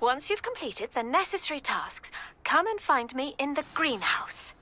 Once you've completed the necessary tasks, come and find me in the greenhouse.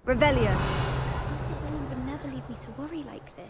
Revelio. Anyone would never leave me to worry like this.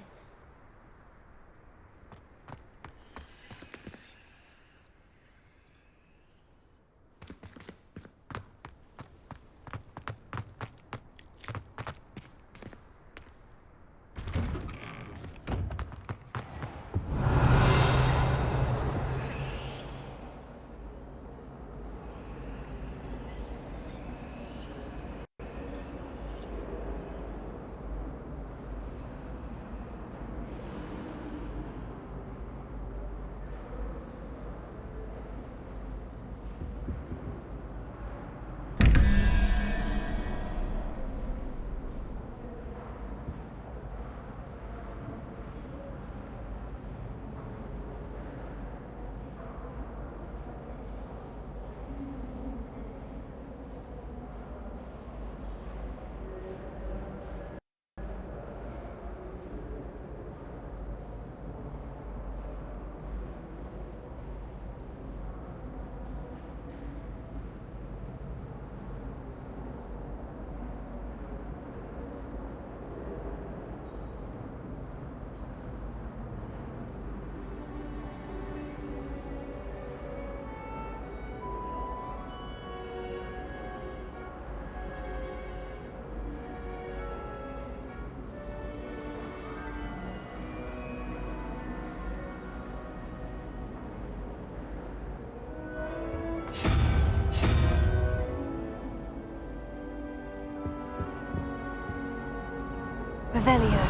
Revelio.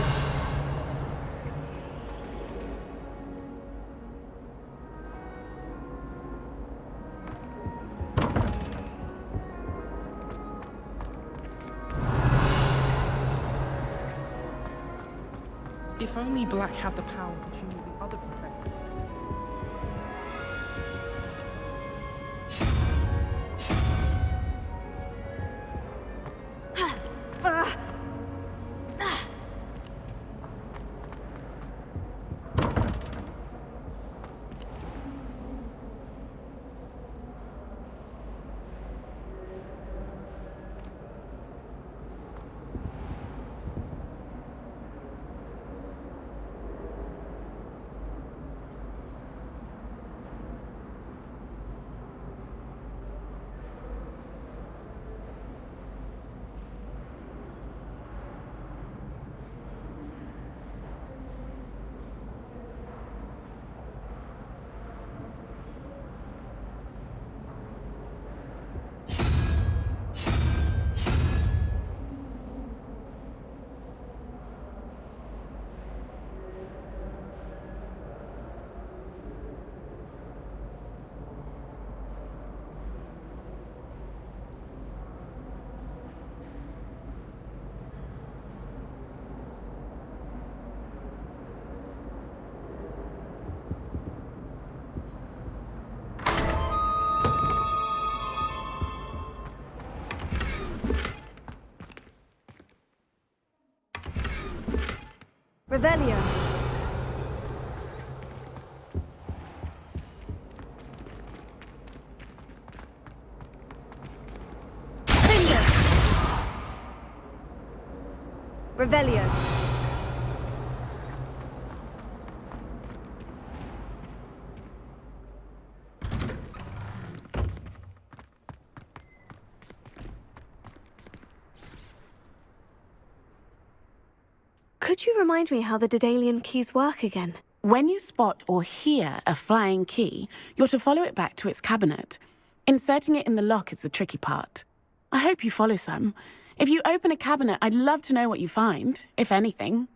If only Black had the power to choose the other professor. Revelio. Finger. Revelio. Could you remind me how the Daedalian keys work again? When you spot or hear a flying key, you're to follow it back to its cabinet. Inserting it in the lock is the tricky part. I hope you follow some. If you open a cabinet, I'd love to know what you find, if anything.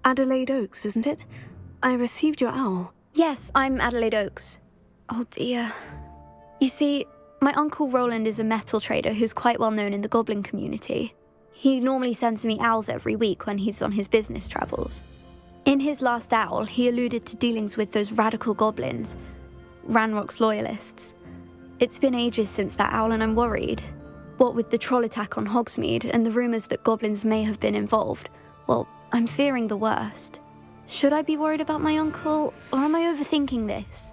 Adelaide Oaks, isn't it? I received your owl. Yes, I'm Adelaide Oaks. Oh dear. You see, my uncle Roland is a metal trader who's quite well known in the goblin community. He normally sends me owls every week when he's on his business travels. In his last owl, he alluded to dealings with those radical goblins, Ranrock's loyalists. It's been ages since that owl and I'm worried. What with the troll attack on Hogsmeade and the rumours that goblins may have been involved, well, I'm fearing the worst. Should I be worried about my uncle, or am I overthinking this?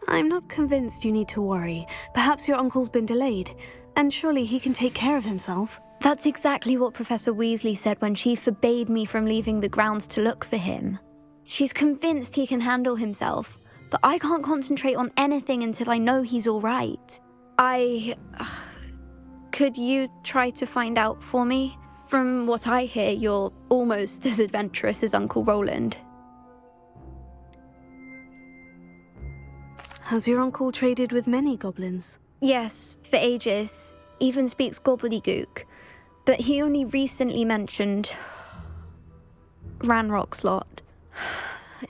I'm not convinced you need to worry. Perhaps your uncle's been delayed, and surely he can take care of himself. That's exactly what Professor Weasley said when she forbade me from leaving the grounds to look for him. She's convinced he can handle himself, but I can't concentrate on anything until I know he's all right. Could you try to find out for me? From what I hear, you're almost as adventurous as Uncle Roland. Has your uncle traded with many goblins? Yes, for ages. Even speaks gobbledygook. But he only recently mentioned Ranrock's lot,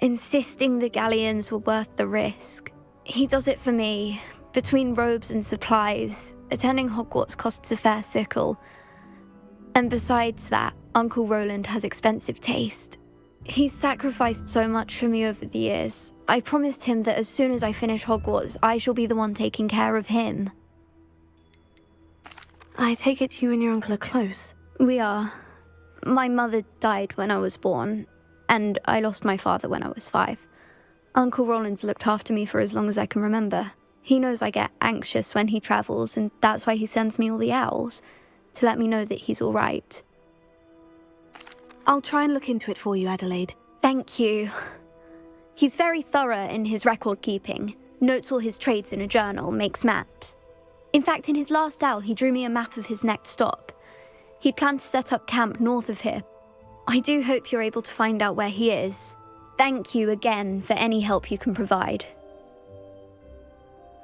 insisting the galleons were worth the risk. He does it for me. Between robes and supplies, attending Hogwarts costs a fair sickle. And besides that, Uncle Roland has expensive taste. He's sacrificed so much for me over the years. I promised him that as soon as I finish Hogwarts, I shall be the one taking care of him. I take it you and your uncle are close. We are. My mother died when I was born, and I lost my father when I was 5. Uncle Roland's looked after me for as long as I can remember. He knows I get anxious when he travels, and that's why he sends me all the owls, to let me know that he's all right. I'll try and look into it for you, Adelaide. Thank you. He's very thorough in his record keeping, notes all his trades in a journal, makes maps. In fact, in his last owl, he drew me a map of his next stop. He'd planned to set up camp north of here. I do hope you're able to find out where he is. Thank you again for any help you can provide.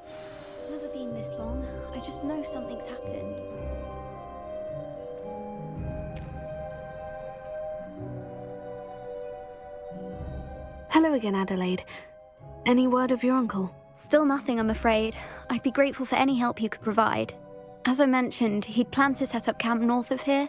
It's never been this long. I just know something's happened. Hello again, Adelaide. Any word of your uncle? Still nothing, I'm afraid. I'd be grateful for any help you could provide. As I mentioned, he'd planned to set up camp north of here.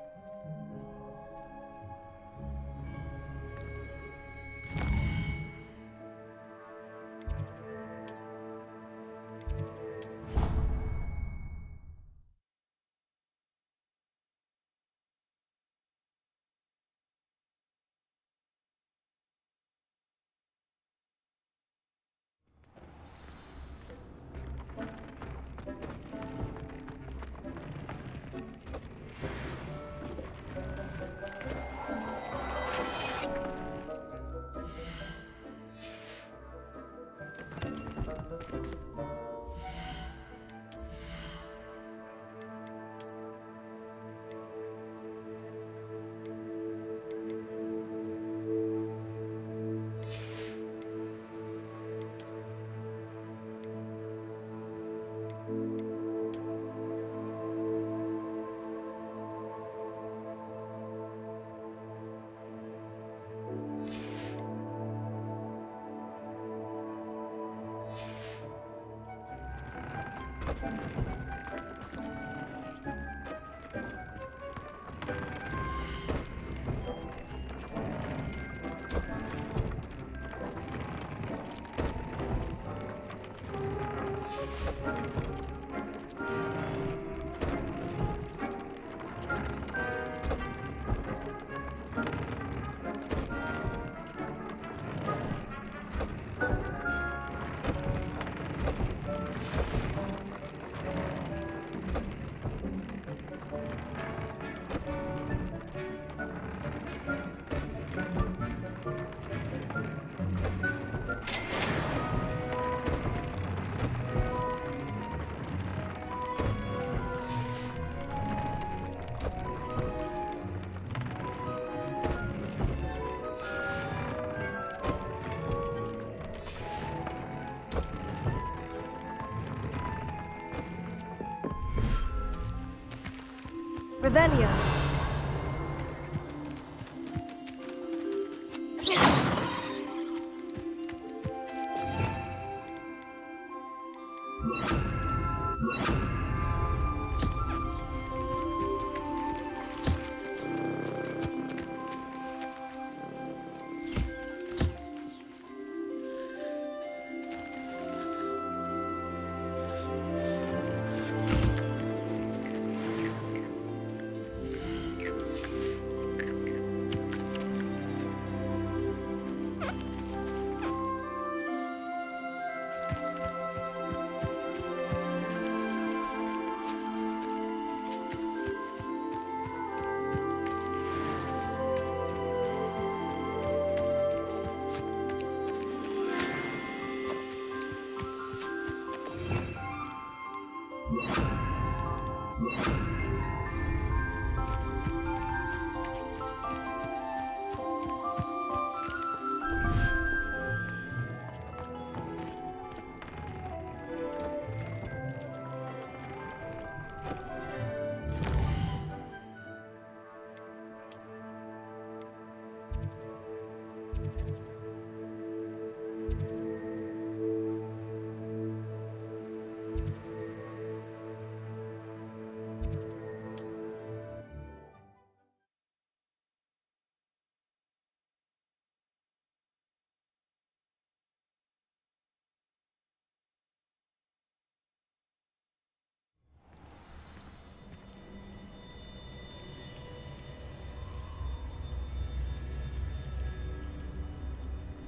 Revelio.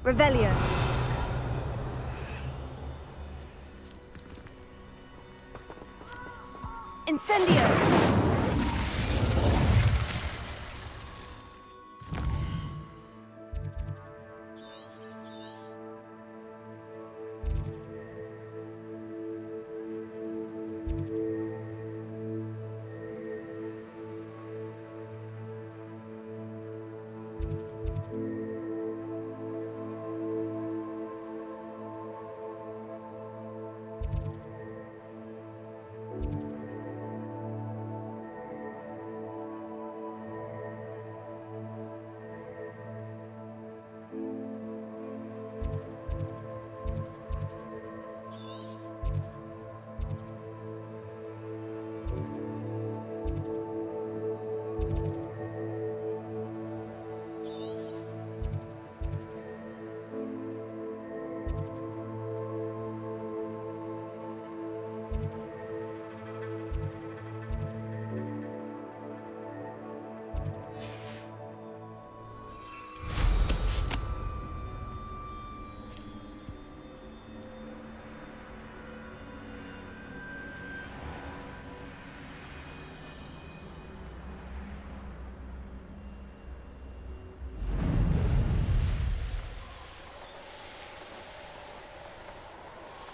Revelio. Incendio.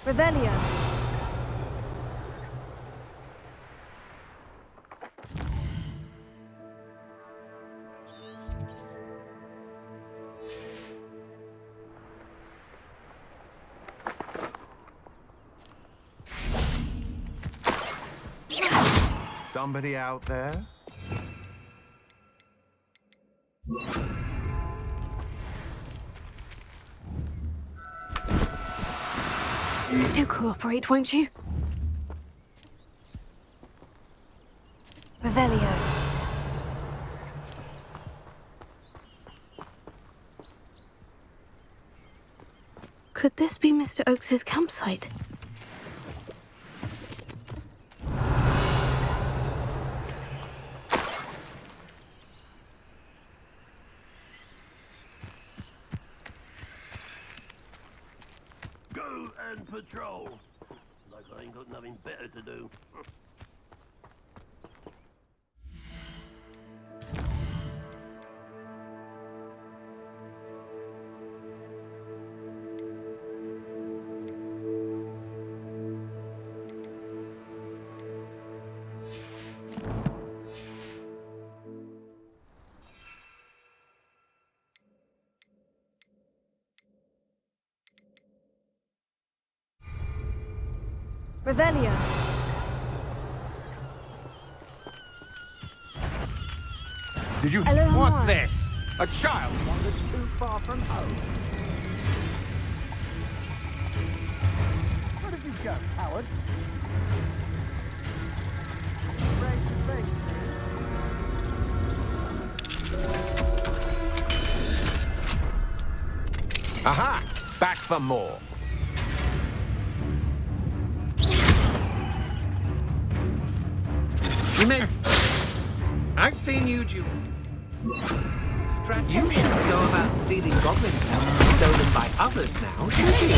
Revelio. Somebody out there? Do cooperate, won't you? Revelio. Could this be Mr. Oakes's campsite? Go and patrol. Like I ain't got nothing better to do. Revelio. Did you? Hello, What's Mara. this? A child wandered too far from home. Where did you go, coward? Aha! Back for more. You may... I've seen you do... You shouldn't go about stealing goblins stolen by others now, should you?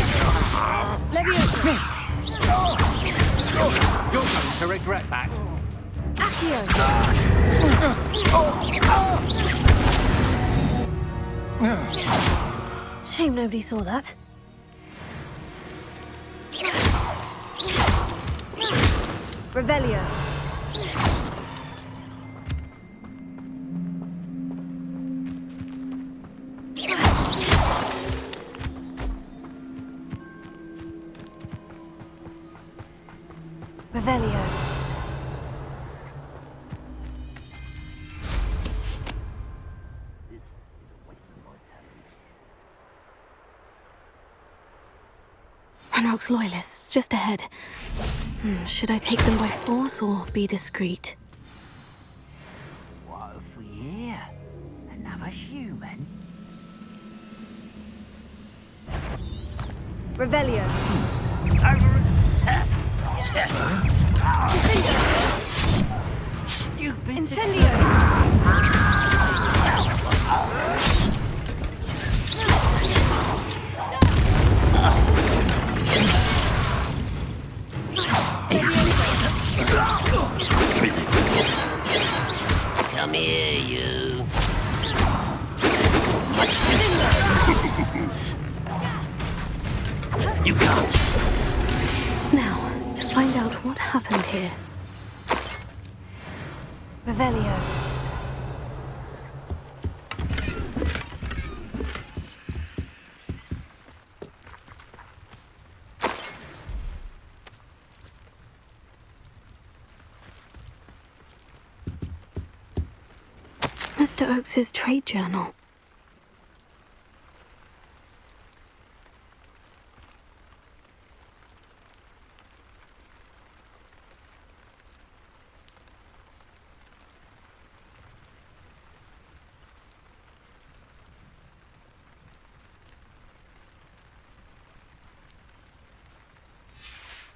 You're going to regret that. Shame nobody saw that. Revelio. Revelio. Ranrock's loyalists, just ahead. Should I take them by force or be discreet? What have we here? Another human? Revelio. Stupid. Incendio. Come here, you. You can't. Now, to find out what happened here. Revelio. Mr. Oakes's trade journal.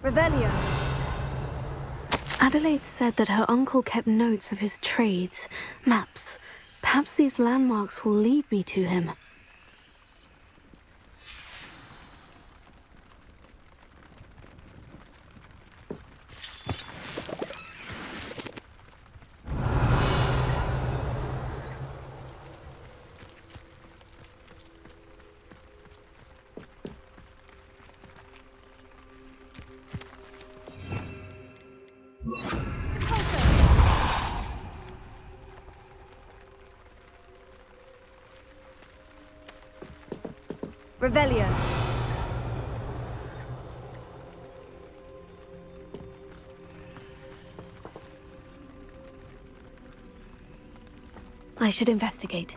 Revelio. Adelaide said that her uncle kept notes of his trades, maps. Perhaps these landmarks will lead me to him. Revelio. I should investigate.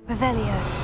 Revelio.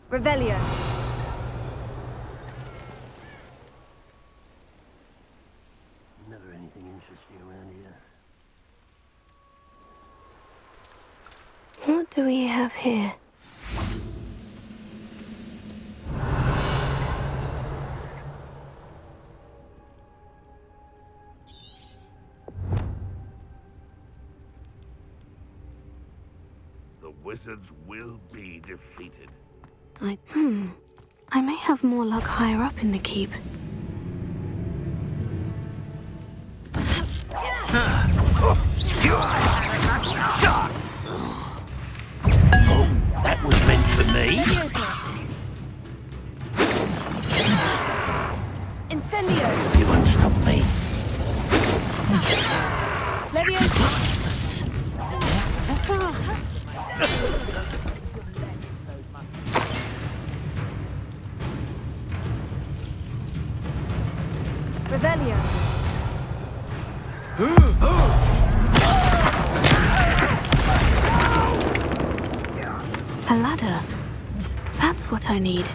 Revelio. Never anything interesting around here. What do we have here? The wizards will be defeated. I may have more luck higher up in the keep. That was meant for me. Incendio. You won't stop me. Leviosa. Revelio. A ladder. That's what I need.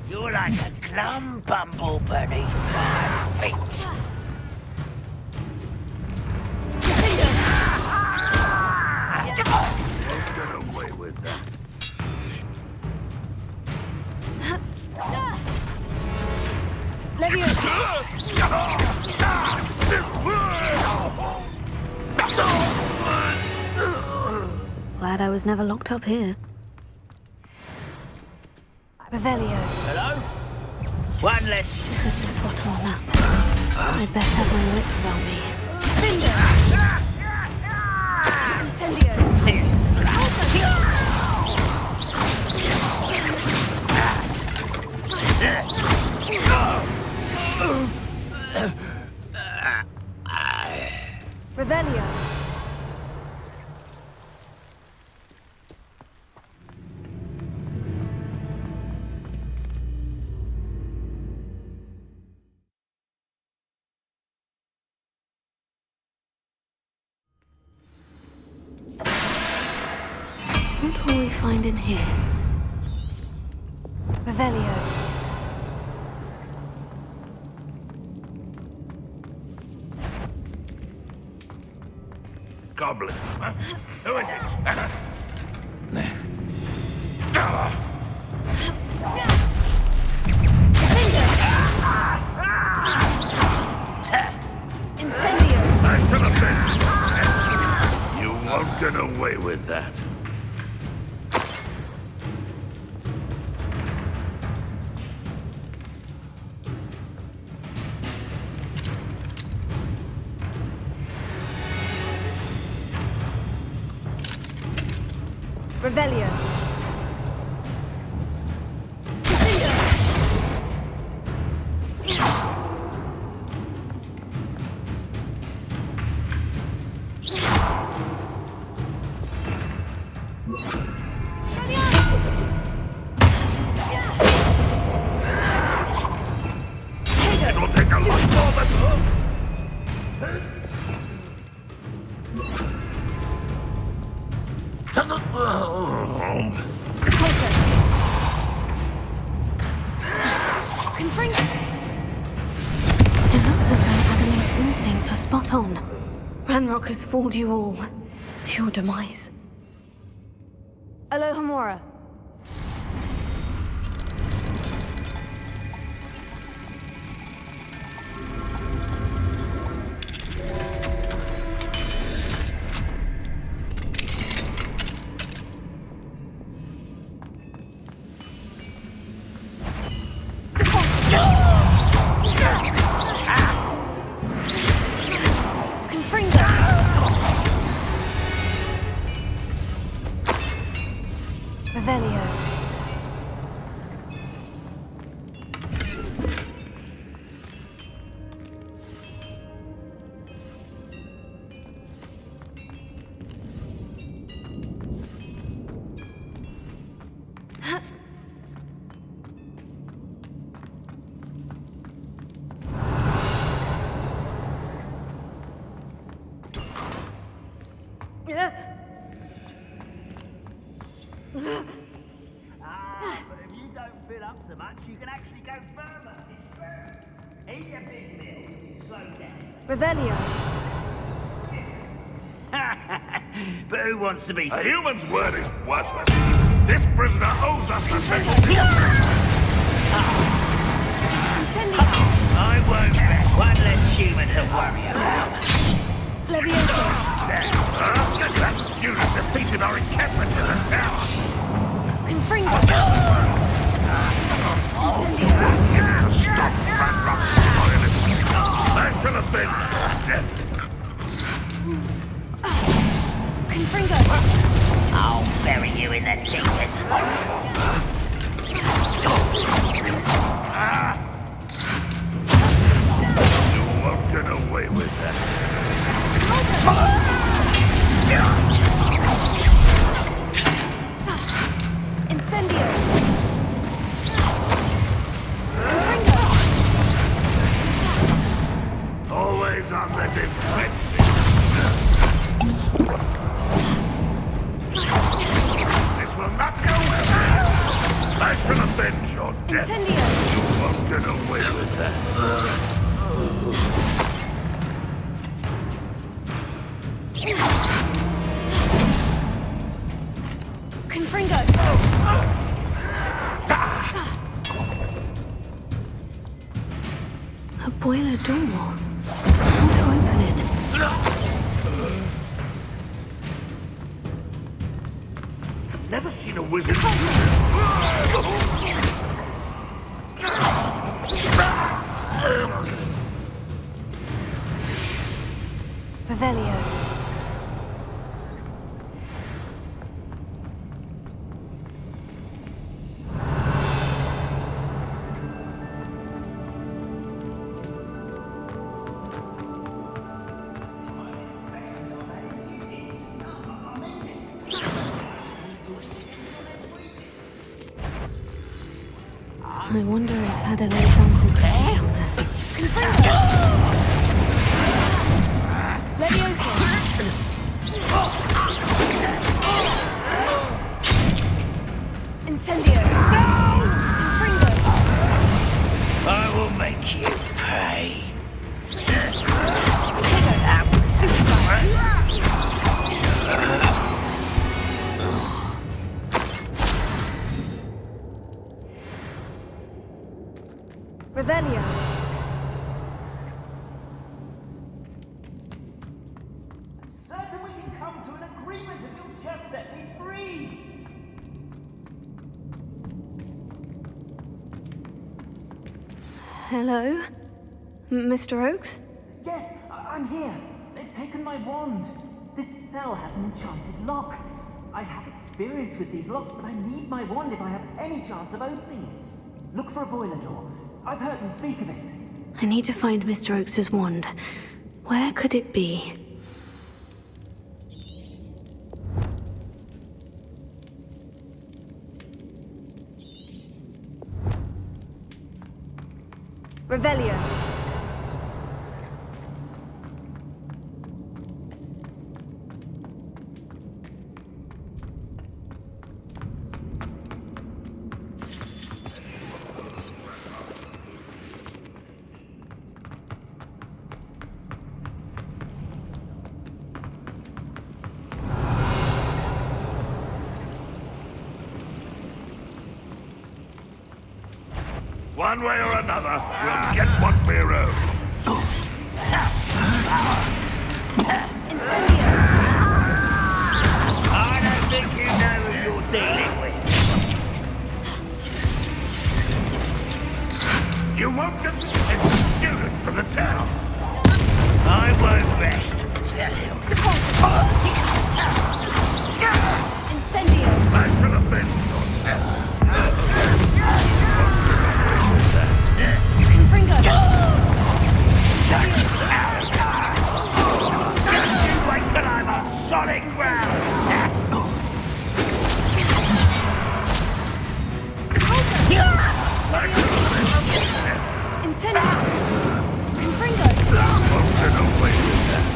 You're like a glum bumble beneath my feet. Get away with that. Glad I was never locked up here. Revelio. Hello? One less. This is the spot on the map. I'd best have my wits about me. Incendio. Too Revelio. What will we find in here? Revelio. Goblin. Huh? Who is it? Incendio. I should have been. You won't get away with that. Revelio. It will take a lot more than... It looks as though Adelaide's instincts were spot on. Ranrock has fooled you all. To your demise. Alohomora. Revelio. But if you don't fill up so much, you can actually go further. It's true. Eat your big meal and you slow down. Revelio. But who wants to be... A human's word is worthless. This prisoner owes us the special... I won't bet. One less human to worry about. Leviosa. That student defeated our encampment in the town. Confringo. To stop bankrupts or innocence. I shall avenge your death. Confringo. I'll bury you in the deepest vault. You won't get away with that. Incendio. Always on the defensive. This will not go well. I shall avenge your death. Incendio. You won't get away with that. Confringo. A boiler door. How to open it? Never seen a wizard. Revelio. I wonder if Adelaide's uncle could be down there. Leviosa. Incendio. Confringo. I will make you pay. Revelio. Certain we can come to an agreement if you'll just set me free. Hello? Mr. Oakes? Yes, I'm here. They've taken my wand. This cell has an enchanted lock. I have experience with these locks, but I need my wand if I have any chance of opening it. Look for a boiler door. I've heard them speak of it. I need to find Mr. Oakes' wand. Where could it be? Revelio. One way or another, we'll get what we're owed. Incendio. I don't think you know who you're dealing with. You won't get this student from the town. I won't rest Incendio. I shall avenge your death. Confringo. You wait till I'm on solid ground. Incendio. Confringo. Won't get away with that.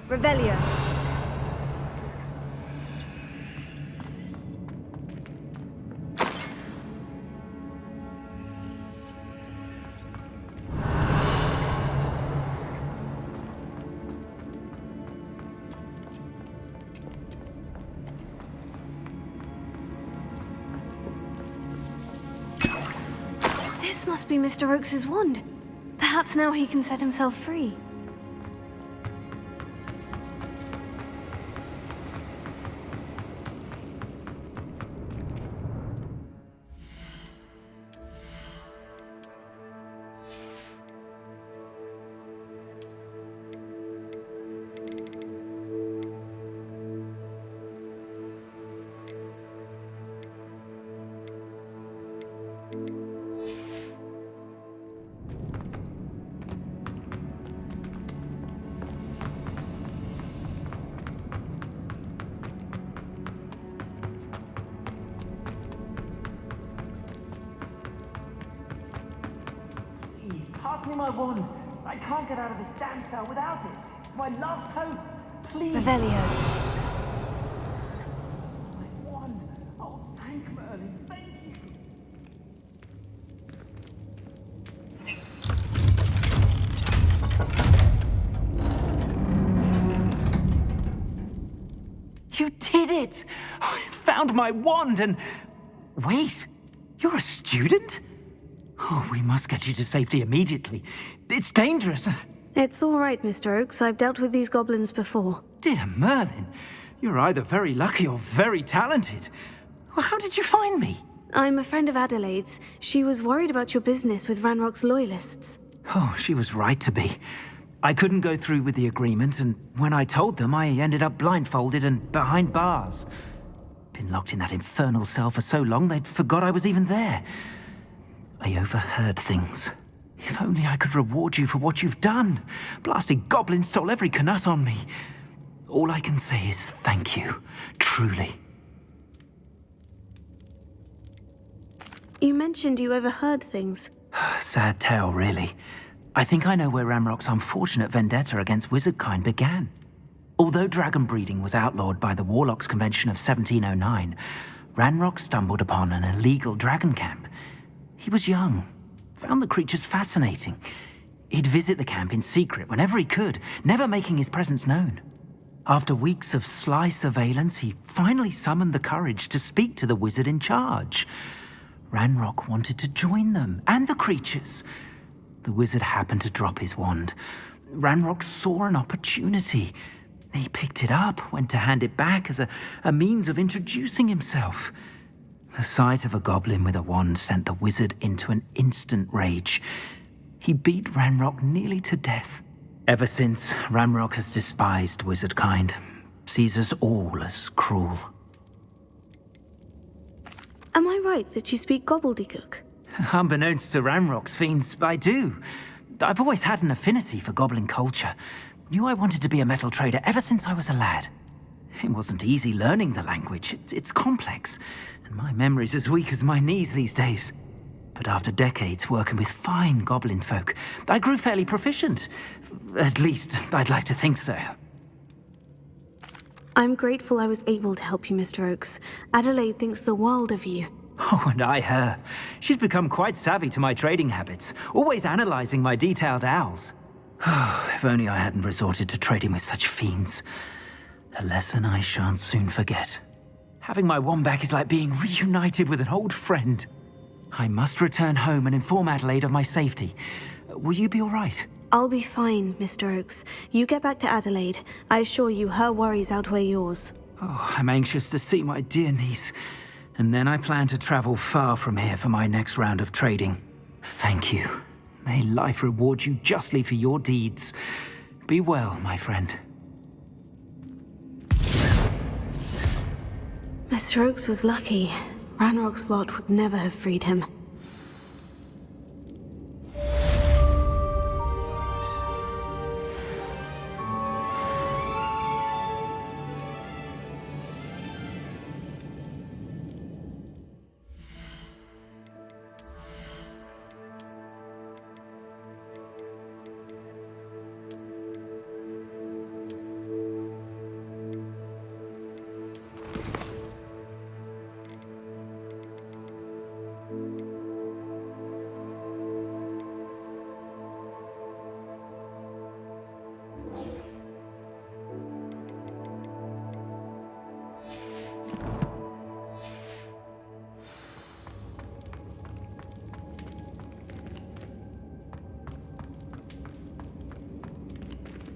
Revelio. This must be Mr. Oakes's wand. Perhaps now he can set himself free. Pass me my wand. I can't get out of this damn cell without it. It's my last hope. Please. Revelio. My wand. Oh, thank Merlin. Thank you. You did it! I found my wand and... Wait, you're a student? Oh, we must get you to safety immediately. It's dangerous. It's all right, Mr. Oakes. I've dealt with these goblins before. Dear Merlin, you're either very lucky or very talented. Well, how did you find me? I'm a friend of Adelaide's. She was worried about your business with Ranrock's loyalists. Oh, she was right to be. I couldn't go through with the agreement, and when I told them, I ended up blindfolded and behind bars. Been locked in that infernal cell for so long, they'd forgot I was even there. I overheard things. If only I could reward you for what you've done. Blasted goblins stole every knut on me. All I can say is thank you, truly. You mentioned you overheard things. Sad tale, really. I think I know where Ranrock's unfortunate vendetta against wizardkind began. Although dragon breeding was outlawed by the Warlocks Convention of 1709, Ranrock stumbled upon an illegal dragon camp. He was young, found the creatures fascinating. He'd visit the camp in secret whenever he could, never making his presence known. After weeks of sly surveillance, he finally summoned the courage to speak to the wizard in charge. Ranrock wanted to join them, and the creatures. The wizard happened to drop his wand. Ranrock saw an opportunity. He picked it up, went to hand it back as a means of introducing himself. The sight of a goblin with a wand sent the wizard into an instant rage. He beat Ranrock nearly to death. Ever since, Ranrock has despised wizardkind, sees us all as cruel. Am I right that you speak gobbledygook? Unbeknownst to Ranrock's fiends, I do. I've always had an affinity for goblin culture. Knew I wanted to be a metal trader ever since I was a lad. It wasn't easy learning the language. It's complex, and my memory's as weak as my knees these days. But after decades working with fine goblin folk, I grew fairly proficient. At least, I'd like to think so. I'm grateful I was able to help you, Mr. Oakes. Adelaide thinks the world of you. Oh, and I her. She's become quite savvy to my trading habits, always analyzing my detailed owls. If only I hadn't resorted to trading with such fiends. A lesson I shan't soon forget. Having my wand back is like being reunited with an old friend. I must return home and inform Adelaide of my safety. Will you be all right? I'll be fine, Mr. Oakes. You get back to Adelaide. I assure you her worries outweigh yours. Oh, I'm anxious to see my dear niece. And then I plan to travel far from here for my next round of trading. Thank you. May life reward you justly for your deeds. Be well, my friend. Mr. Oakes was lucky. Ranrock's lot would never have freed him.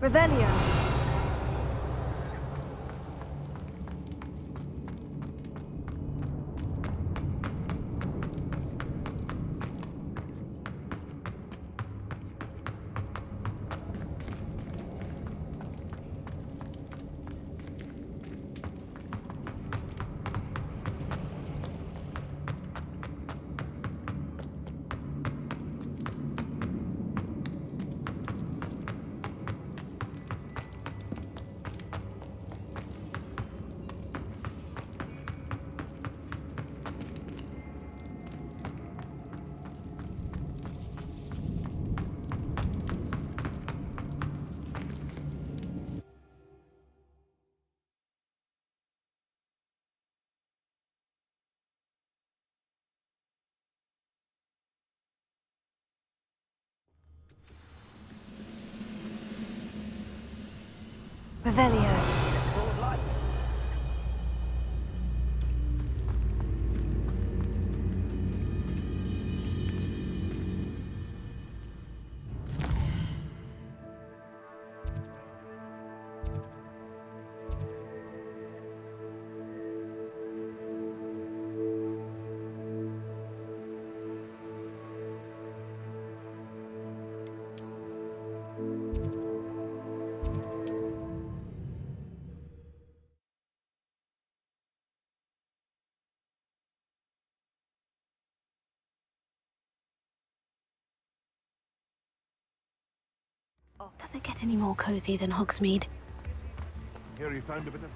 Revelio. Revelio. Does it get any more cozy than Hogsmeade? Here you found a bit of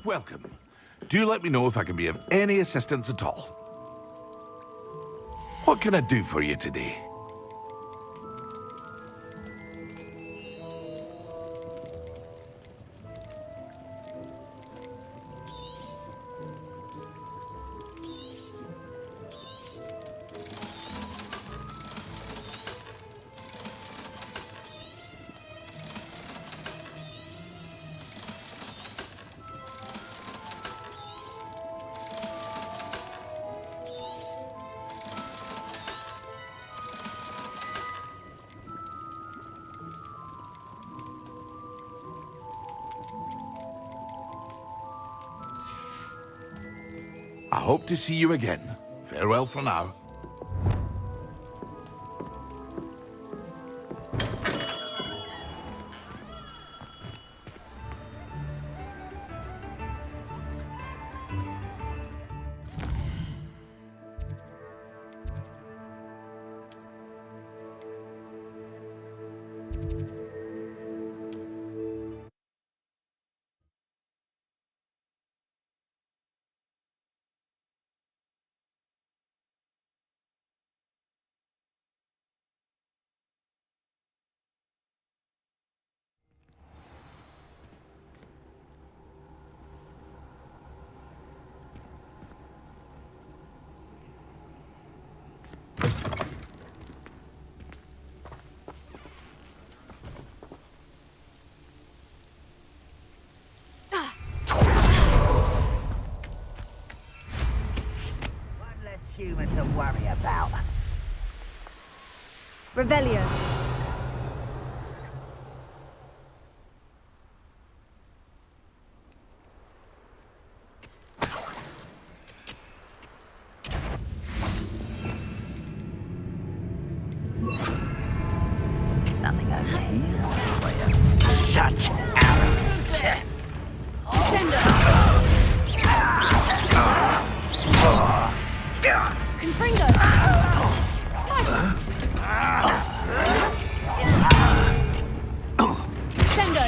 Welcome. Do let me know if I can be of any assistance at all. What can I do for you today? I hope to see you again. Farewell for now. Human to worry about. Revelio. Nothing over here. Such arrogance. Confringo! Sendo!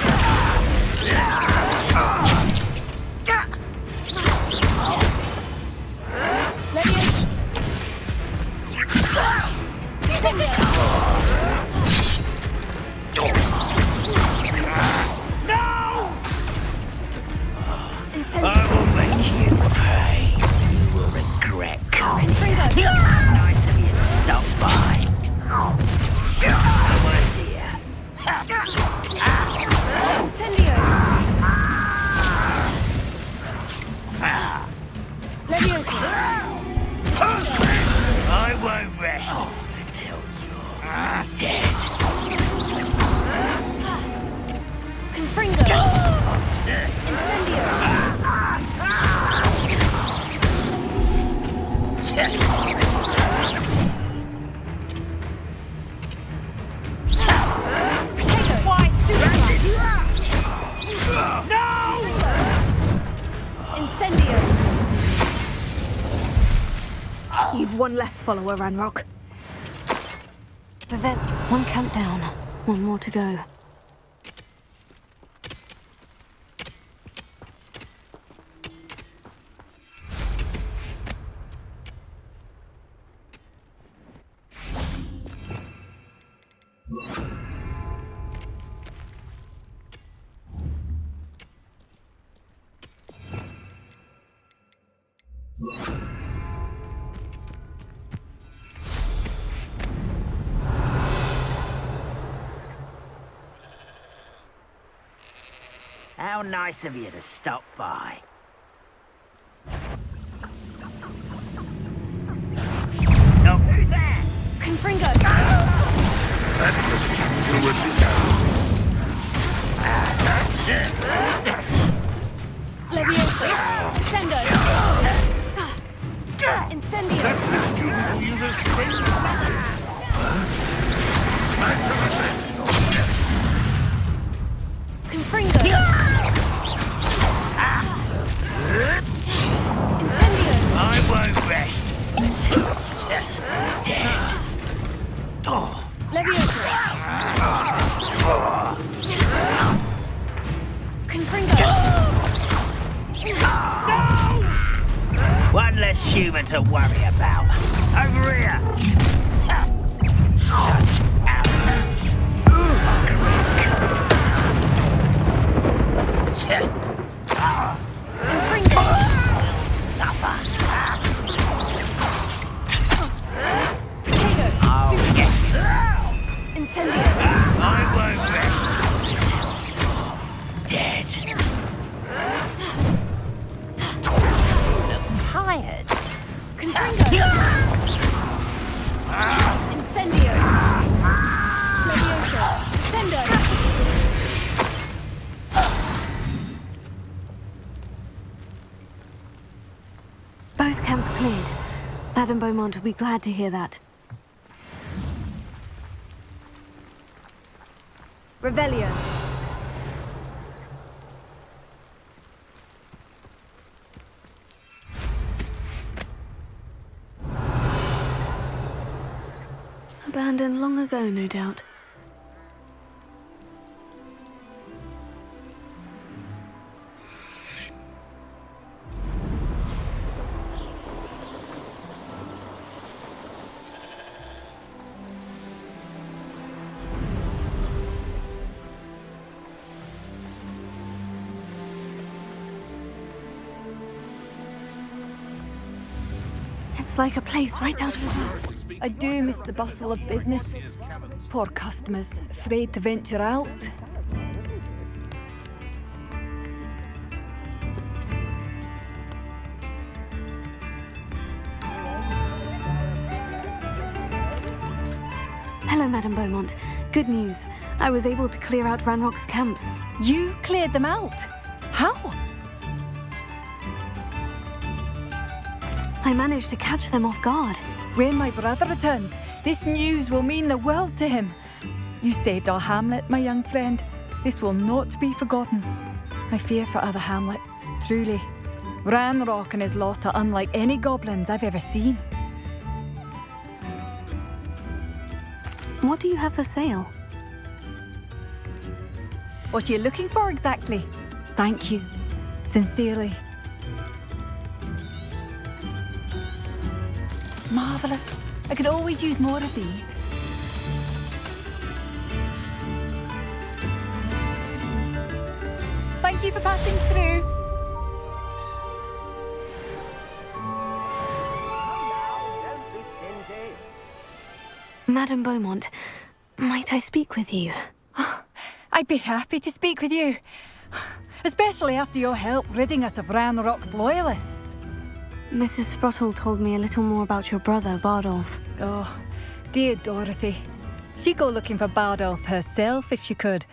one less follower, Ranrock. One camp down, one more to go. How nice of you to stop by. Oh, who's there? Confringo! That's the student who would be Leviosa! Sendo! Incendio! That's the student who uses strange magic. Confringo! Incendio! I won't rest. Dead. Oh. Leviosa! Confringo! One less human to worry about. Over here! Such arrogance. Confringo! Will suffer. Potato! I'll get you. Incendio! I won't rest. Dead. Look tired. Confringo! Incendio! Leviosa! Sendo! Both camps cleared. Madame Beaumont will be glad to hear that. Revelio. Abandoned long ago, no doubt. It's like a place right out of a book. I do miss the bustle of business. Poor customers, afraid to venture out. Hello, Madame Beaumont. Good news. I was able to clear out Ranrock's camps. You cleared them out? How? I managed to catch them off guard. When my brother returns, this news will mean the world to him. You saved our hamlet, my young friend. This will not be forgotten. I fear for other hamlets, truly. Ranrock and his lot are unlike any goblins I've ever seen. What do you have for sale? What are you looking for exactly? Thank you. Sincerely. Marvellous. I could always use more of these. Thank you for passing through. Madame Beaumont, might I speak with you? I'd be happy to speak with you. Especially after your help ridding us of Ranrock's loyalists. Mrs. Sprottle told me a little more about your brother, Bardolph. Oh, dear Dorothy. She'd go looking for Bardolph herself if she could.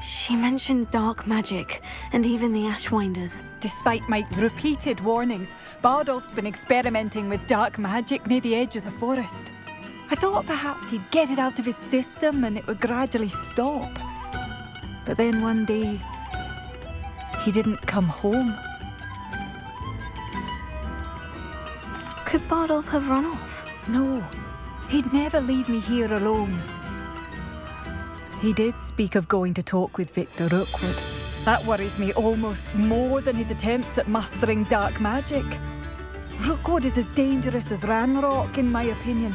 She mentioned dark magic, and even the Ashwinders. Despite my repeated warnings, Bardolph's been experimenting with dark magic near the edge of the forest. I thought perhaps he'd get it out of his system and it would gradually stop. But then one day, he didn't come home. Could Bardolph have run off? No, he'd never leave me here alone. He did speak of going to talk with Victor Rookwood. That worries me almost more than his attempts at mastering dark magic. Rookwood is as dangerous as Ranrock, in my opinion.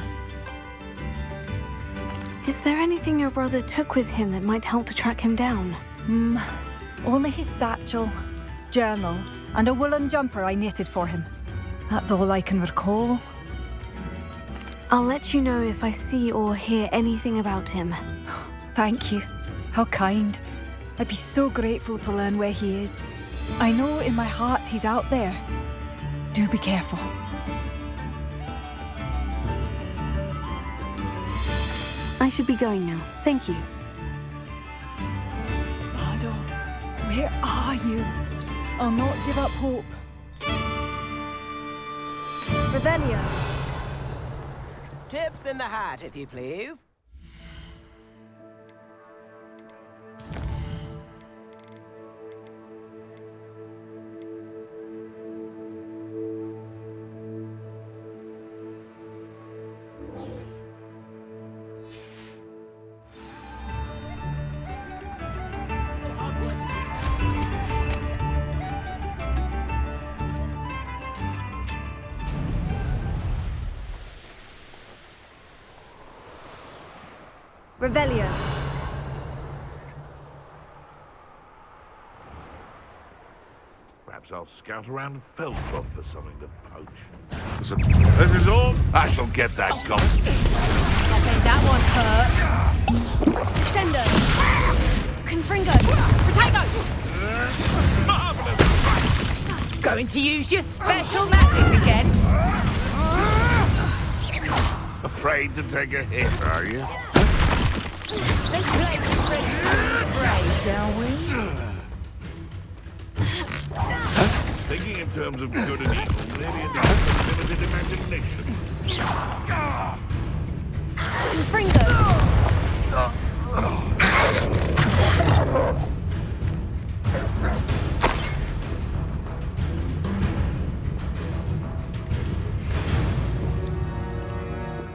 Is there anything your brother took with him that might help to track him down? Only his satchel, journal, and a woolen jumper I knitted for him. That's all I can recall. I'll let you know if I see or hear anything about him. Thank you. How kind. I'd be so grateful to learn where he is. I know in my heart he's out there. Do be careful. I should be going now. Thank you. Bardolph, where are you? I'll not give up hope. Revelio. Tips in the hat, if you please. Revelio. Perhaps I'll scout around Feldcroft for something to poach. So, this is all? I shall get that gold. Okay, that one hurt. Descendo. Confringo. Protego. Going to use your special magic again? Afraid to take a hit, are you? Let's play brave, shall we? Thinking in terms of good and evil, maybe it has limited imagination. Confringo.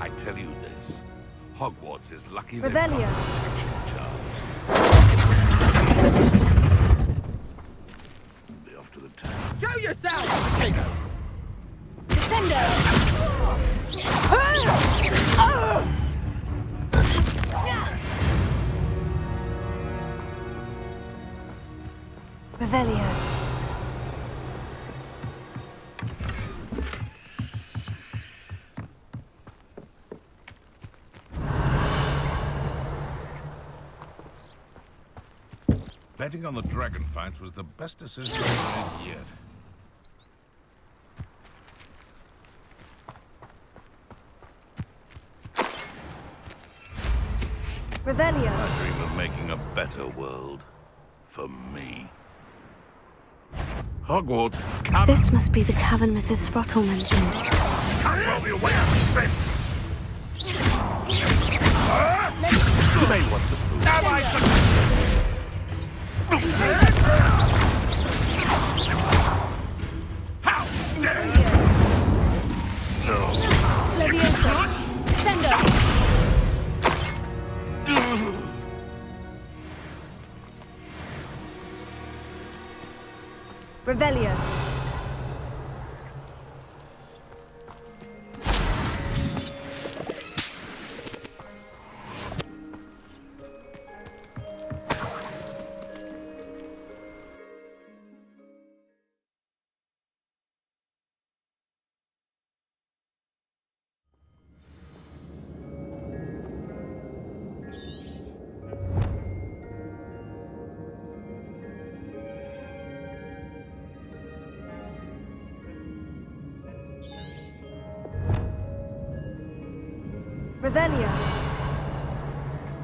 I tell you this, Hogwarts is lucky they've Revelio. got protection charms. Be off to the town. Show yourself! Potato! Descendo. Revelio. Betting on the dragon fights was the best decision I've made yet. Revelio. I dream of making a better world. For me. Hogwarts, come! This must be the cavern Mrs. Sprottle mentioned. Can't roll me away from this! You may want to move. Now I How dare you! No. Leviosa. Descendo. Revelio. Revelio.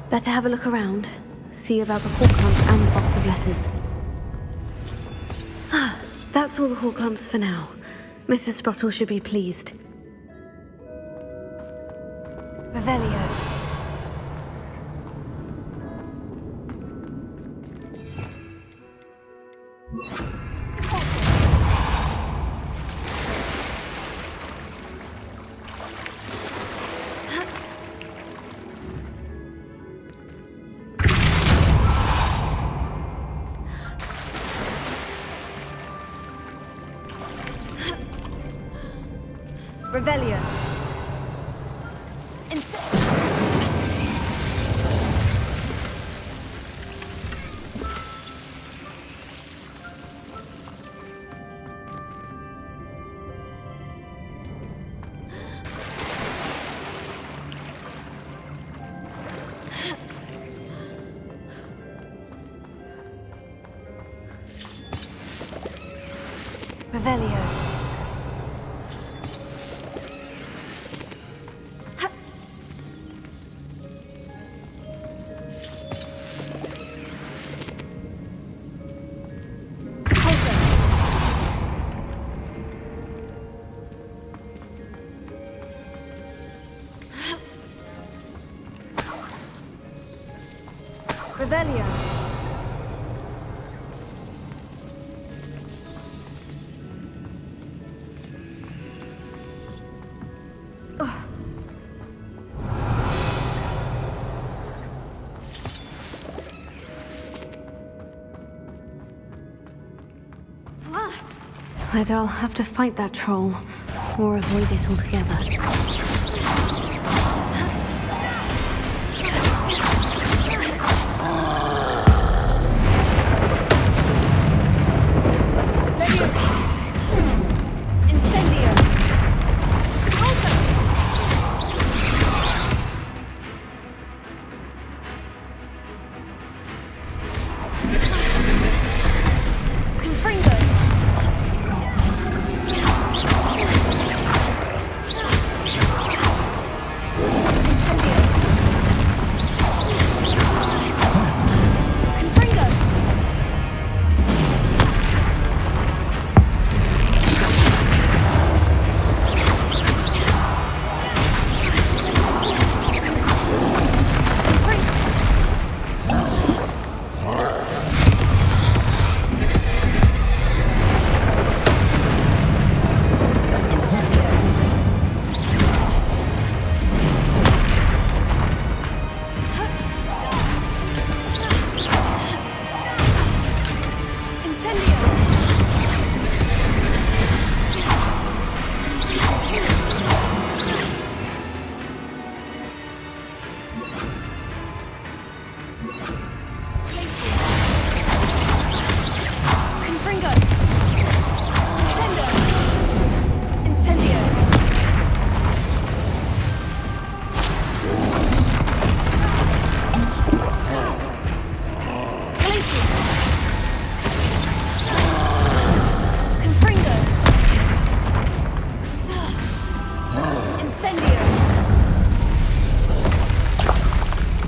Better have a look around. See about the Horklumps and the box of letters. That's all the Horklumps for now. Mrs. Sprottle should be pleased. Revelio. Revelio. Revelio. Either I'll have to fight that troll, or avoid it altogether.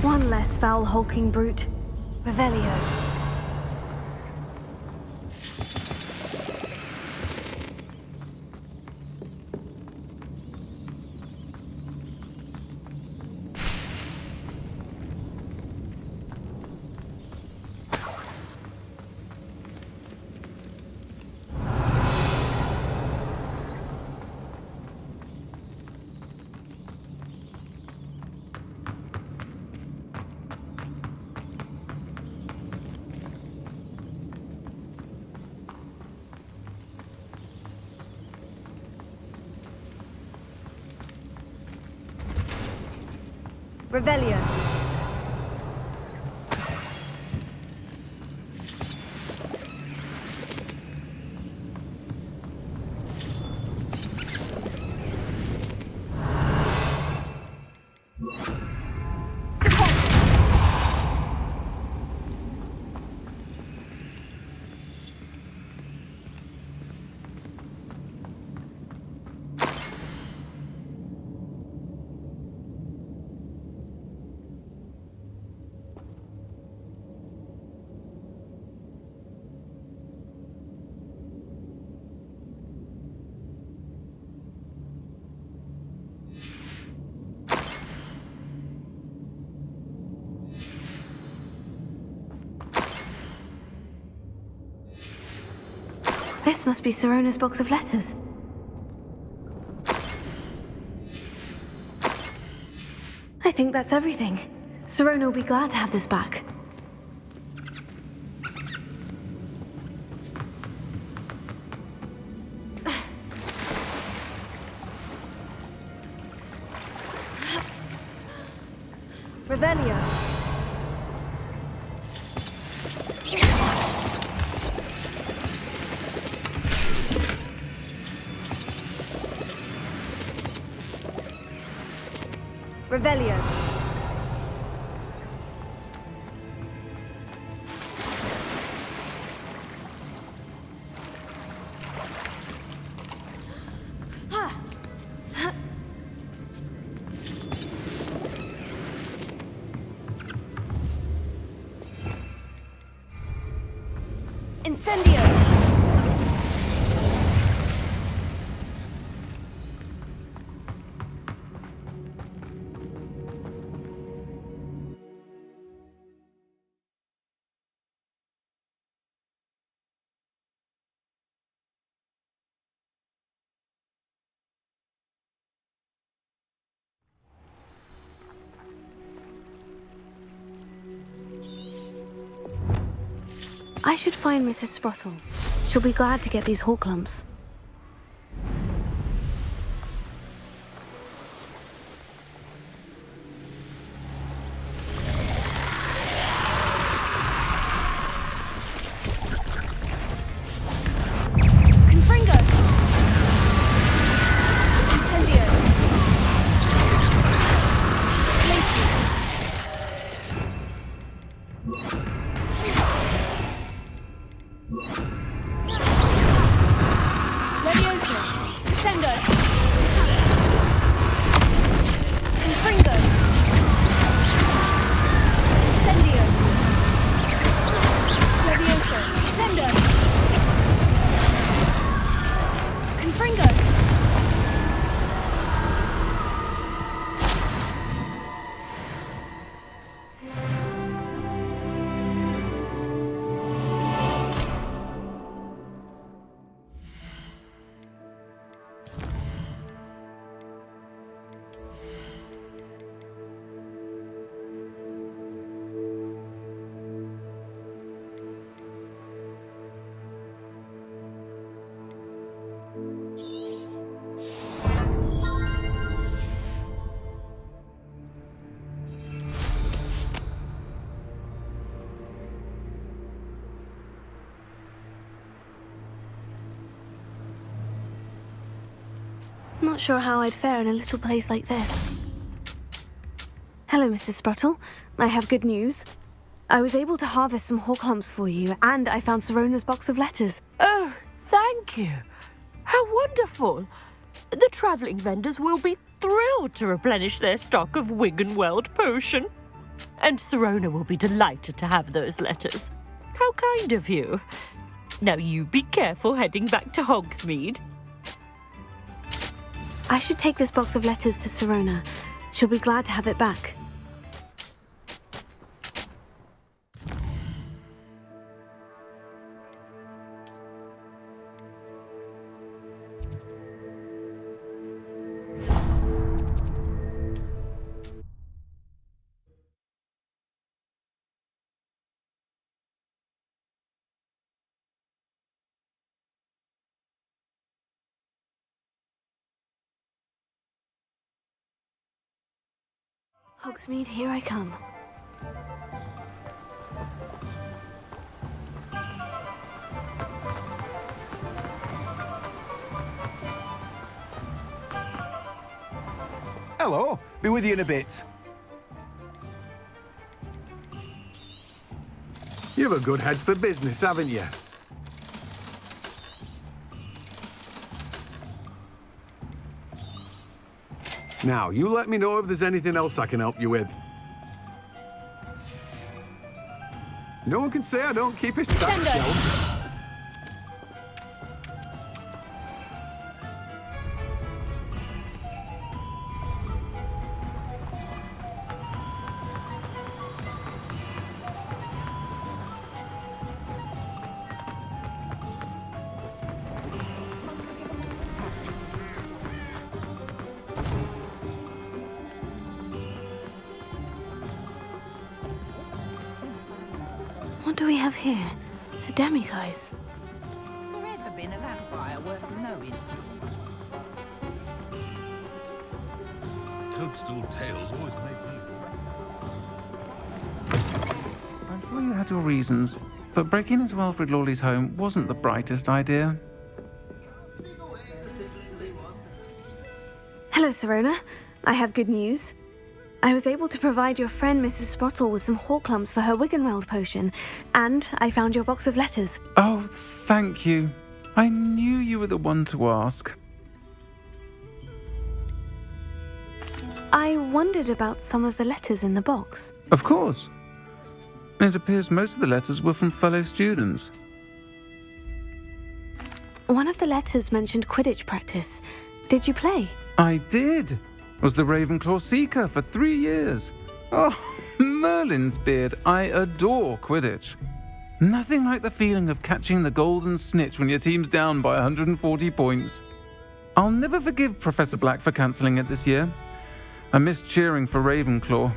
One less foul hulking brute. Revelio. Revelio. This must be Sirona's box of letters. I think that's everything. Sirona will be glad to have this back. Revelio. Revelio. Incendio! I should find Mrs. Sprottle. She'll be glad to get these hawk lumps. Confringo! Incendio! Glacius! Levioso! Sendo! Confringo! Incendio! Levioso! Sendo! Confringo! Not sure how I'd fare in a little place like this. Hello, Mrs. Sprottle. I have good news. I was able to harvest some hawk lumps for you, and I found Sirona's box of letters. Oh, thank you. How wonderful. The travelling vendors will be thrilled to replenish their stock of Wiggenweld potion. And Sirona will be delighted to have those letters. How kind of you. Now you be careful heading back to Hogsmeade. I should take this box of letters to Sirona. She'll be glad to have it back. Hogsmeade, here I come. Hello. Be with you in a bit. You've a good head for business, haven't you? Now, you let me know if there's anything else I can help you with. No one can say I don't keep a stack shelf. What do we have here? A demiguise. Has there ever been a vampire worth knowing? Toadstool tales always make me... I'm sure you had your reasons, but breaking into Wilfred Lawley's home wasn't the brightest idea. Hello, Sirona. I have good news. I was able to provide your friend Mrs. Sprottle with some hawk lumps for her Wiggenweld potion, and I found your box of letters. Oh, thank you. I knew you were the one to ask. I wondered about some of the letters in the box. Of course. It appears most of the letters were from fellow students. One of the letters mentioned Quidditch practice. Did you play? I did. Was the Ravenclaw Seeker for 3 years. Oh, Merlin's beard. I adore Quidditch. Nothing like the feeling of catching the golden snitch when your team's down by 140 points. I'll never forgive Professor Black for cancelling it this year. I missed cheering for Ravenclaw.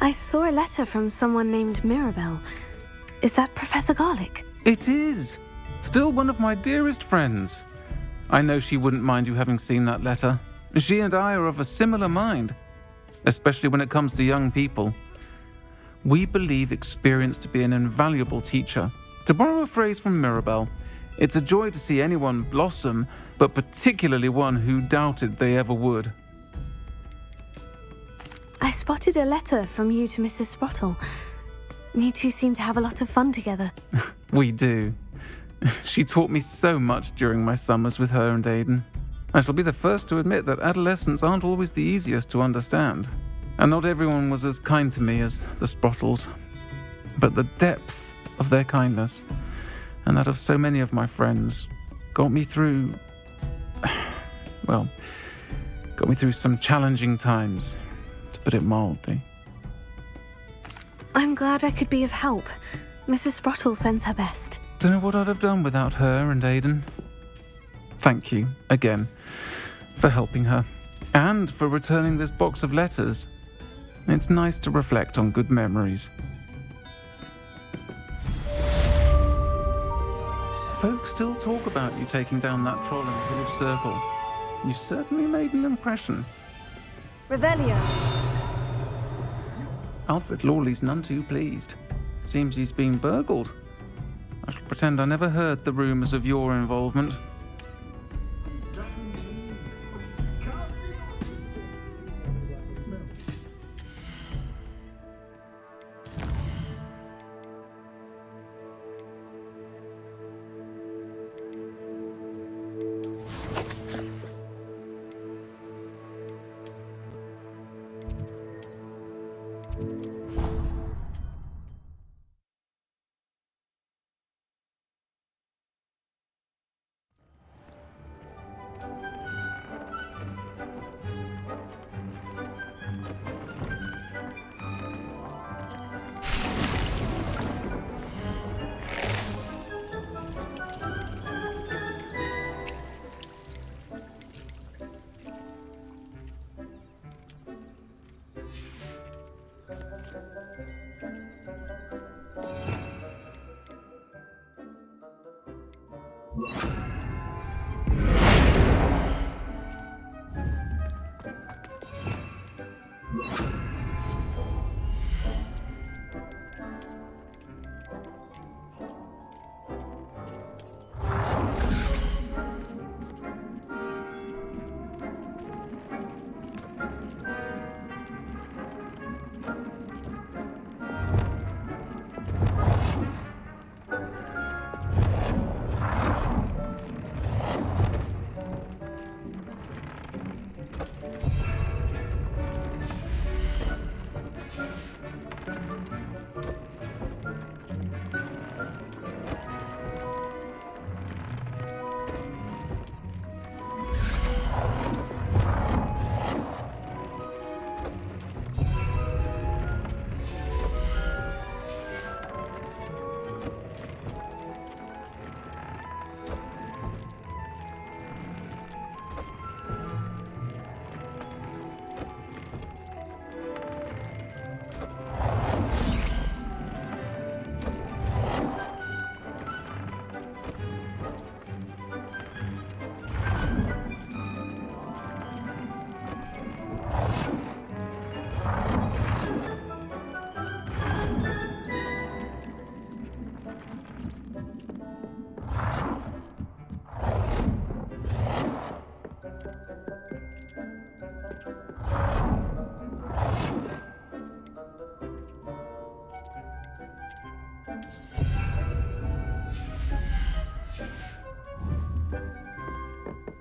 I saw a letter from someone named Mirabelle. Is that Professor Garlick? It is. Still one of my dearest friends. I know she wouldn't mind you having seen that letter. She and I are of a similar mind, especially when it comes to young people. We believe experience to be an invaluable teacher. To borrow a phrase from Mirabelle, it's a joy to see anyone blossom, but particularly one who doubted they ever would. I spotted a letter from you to Mrs. Sprottle. You two seem to have a lot of fun together. We do. She taught me so much during my summers with her and Aiden. I shall be the first to admit that adolescents aren't always the easiest to understand. And not everyone was as kind to me as the Sprottles. But the depth of their kindness, and that of so many of my friends, got me through some challenging times, to put it mildly. I'm glad I could be of help. Mrs. Sprottle sends her best. Don't know what I'd have done without her and Aiden. Thank you, again, for helping her, and for returning this box of letters. It's nice to reflect on good memories. Folks still talk about you taking down that troll in the village circle. You certainly made an impression. Revelio. Alfred Lawley's none too pleased. Seems he's been burgled. I shall pretend I never heard the rumours of your involvement.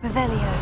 Revelio.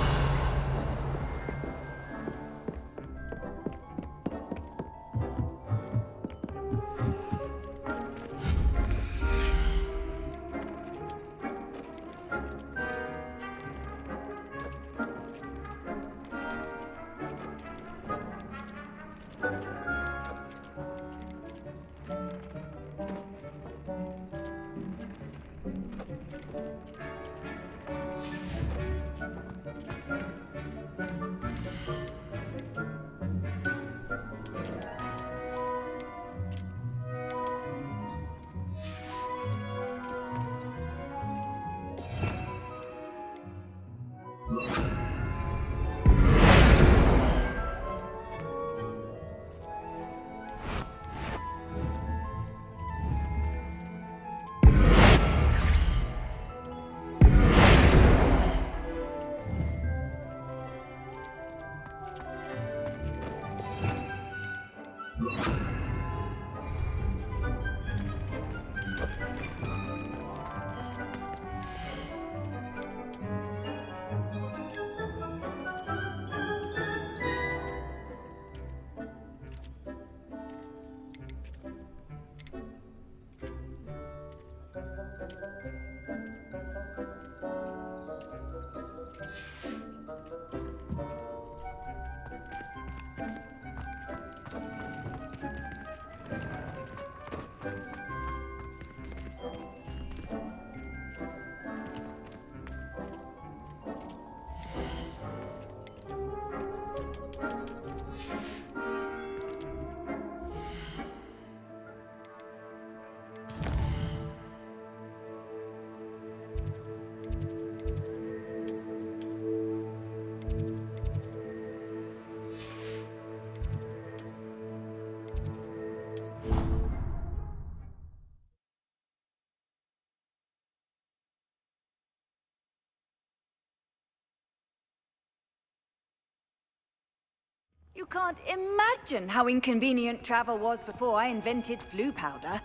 You can't imagine how inconvenient travel was before I invented flu powder.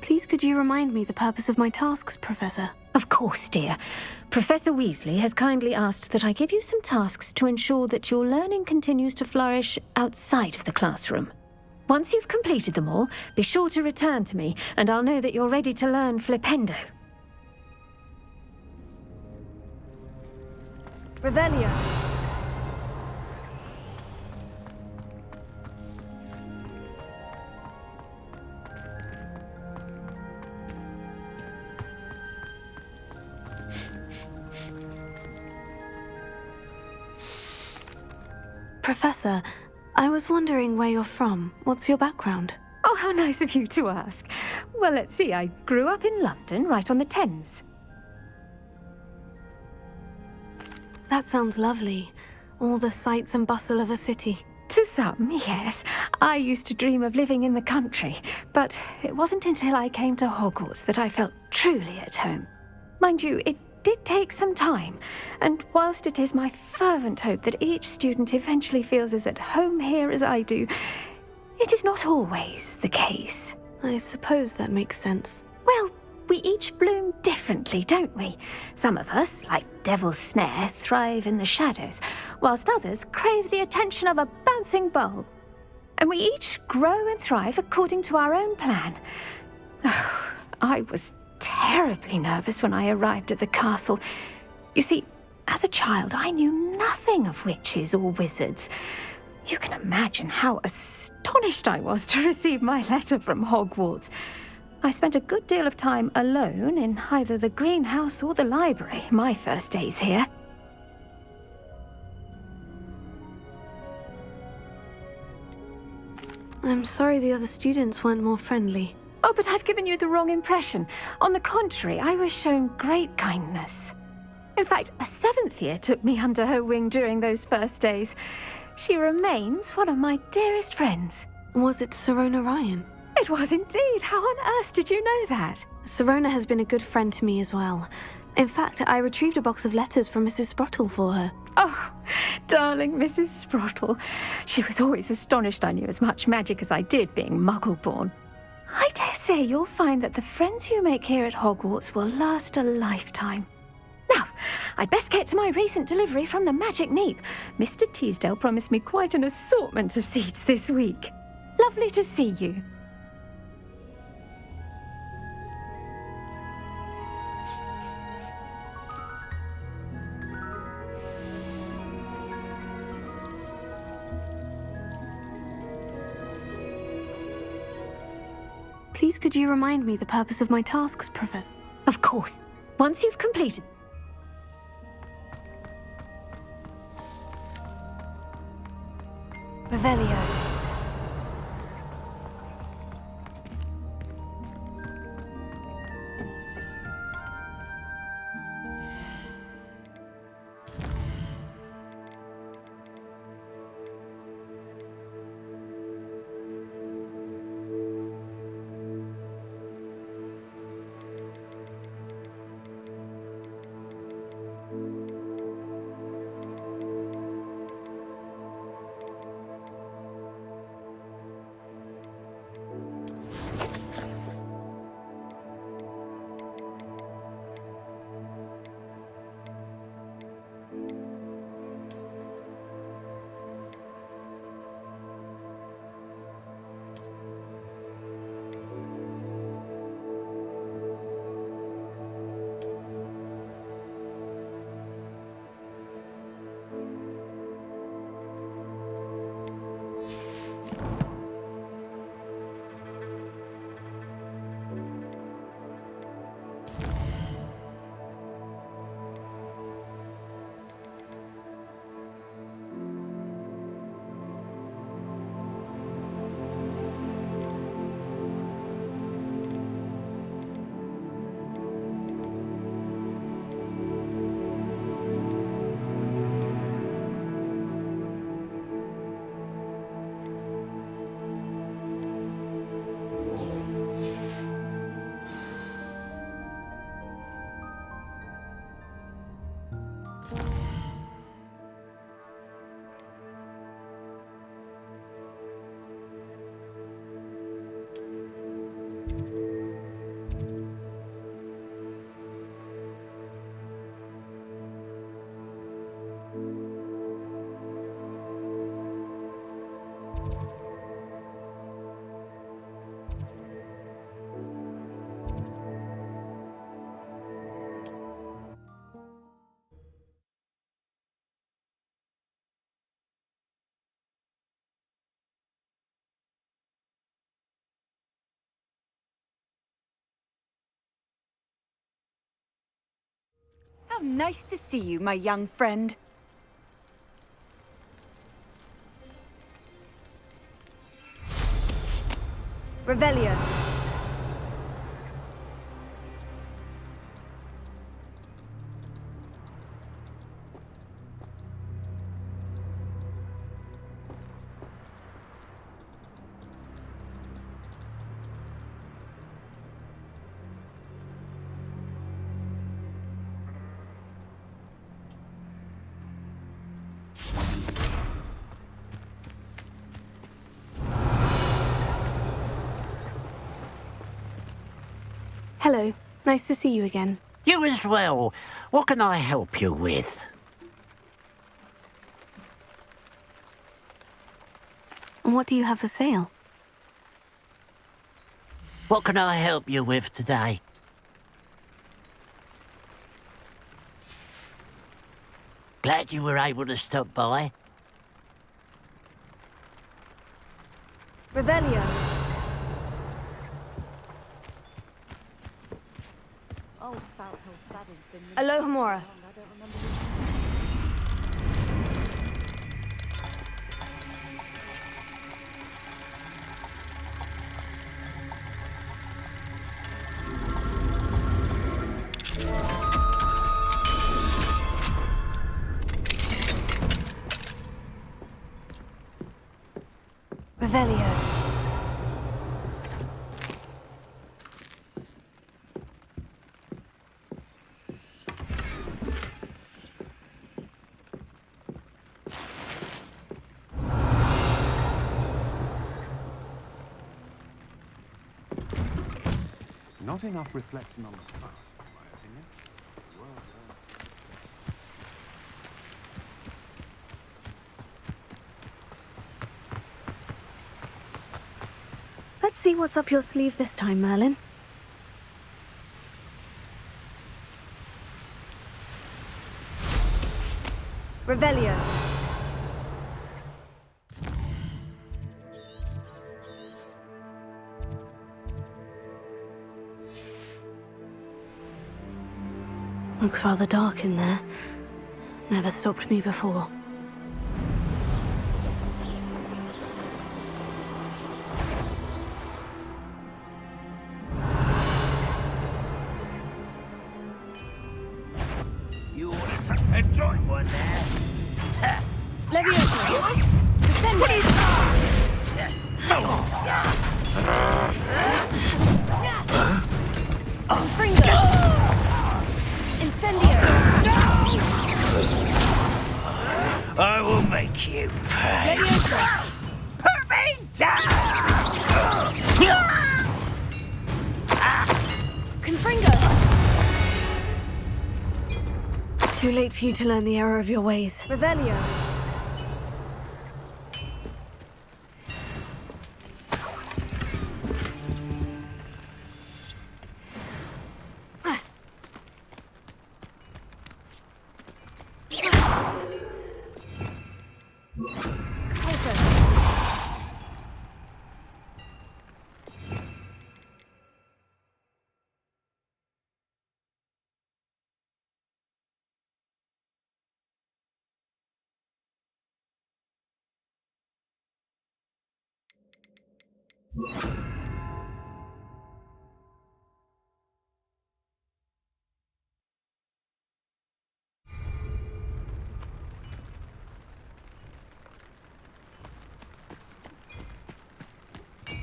Please could you remind me the purpose of my tasks, Professor? Of course, dear. Professor Weasley has kindly asked that I give you some tasks to ensure that your learning continues to flourish outside of the classroom. Once you've completed them all, be sure to return to me, and I'll know that you're ready to learn Flipendo. Revelio. Professor, I was wondering where you're from. What's your background? Oh, how nice of you to ask. Well, let's see. I grew up in London, right on the Thames. That sounds lovely. All the sights and bustle of a city. To some, yes. I used to dream of living in the country, but it wasn't until I came to Hogwarts that I felt truly at home. Mind you, it did take some time, and whilst it is my fervent hope that each student eventually feels as at home here as I do, it is not always the case. I suppose that makes sense. Well, we each bloom differently, don't we? Some of us, like Devil's Snare, thrive in the shadows, whilst others crave the attention of a bouncing bulb. And we each grow and thrive according to our own plan. Oh, I was terribly nervous when I arrived at the castle. You see, as a child, I knew nothing of witches or wizards. You can imagine how astonished I was to receive my letter from Hogwarts. I spent a good deal of time alone in either the greenhouse or the library my first days here. I'm sorry the other students weren't more friendly. Oh, but I've given you the wrong impression. On the contrary, I was shown great kindness. In fact, a 7th year took me under her wing during those first days. She remains one of my dearest friends. Was it Sirona Ryan? It was indeed. How on earth did you know that? Sirona has been a good friend to me as well. In fact, I retrieved a box of letters from Mrs. Sprottle for her. Oh, darling Mrs. Sprottle. She was always astonished I knew as much magic as I did, being Muggle-born. I dare say you'll find that the friends you make here at Hogwarts will last a lifetime. Now, I'd best get to my recent delivery from the Magic Neep. Mr. Teasdale promised me quite an assortment of seeds this week. Lovely to see you. Please could you remind me the purpose of my tasks, Professor? Of course. Once you've completed... Revelio. How nice to see you, my young friend. Revelio. Hello. Nice to see you again. You as well. What can I help you with? And what do you have for sale? What can I help you with today? Glad you were able to stop by. Revelio. Alohomora. Revelio. Not enough reflection on the past, in my opinion. Let's see what's up your sleeve this time, Merlin. Revelio. Looks rather dark in there. Never stopped me before. You ought to enjoy one there. Leviosa! Descend! Confringo! Incendio! I will make you pay. Leviosa! Put me down! Confringo! Too late for you to learn the error of your ways. Revelio!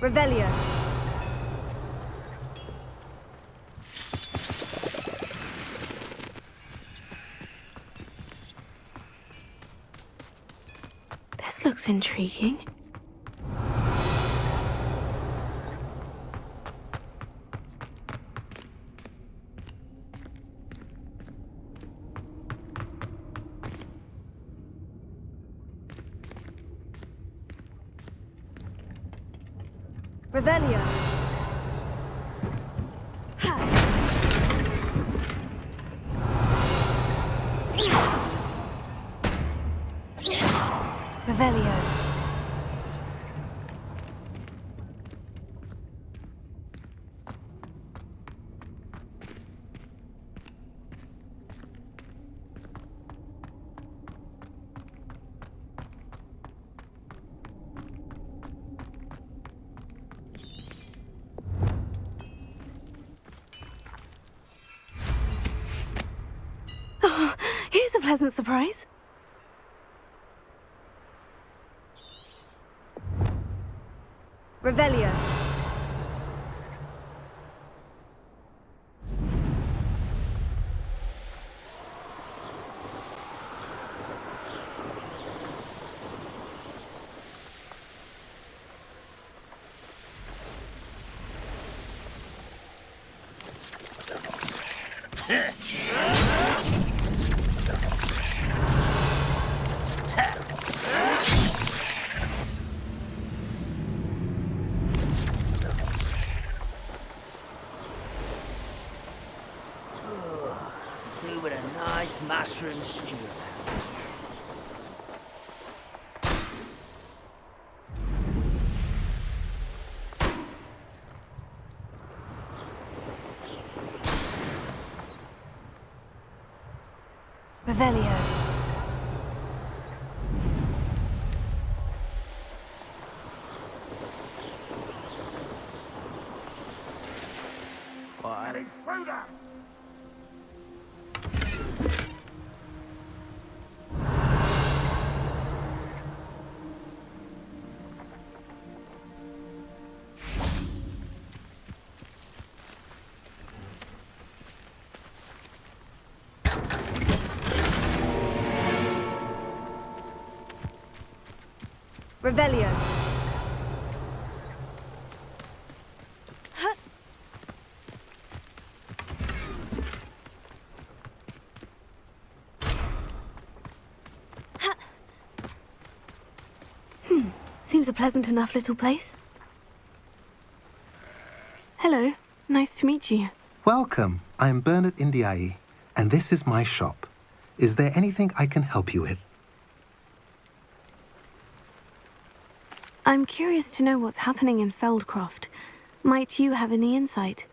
Revelio. This looks intriguing. Revelio. Revelio. Oh, here's a pleasant surprise. Revelio. Do with a nice mushroom stew. Revelio. What? Intruder! Revelio. Seems a pleasant enough little place. Hello, nice to meet you. Welcome. I'm Bernard Indiaye, and this is my shop. Is there anything I can help you with? I'm curious to know what's happening in Feldcroft. Might you have any insight?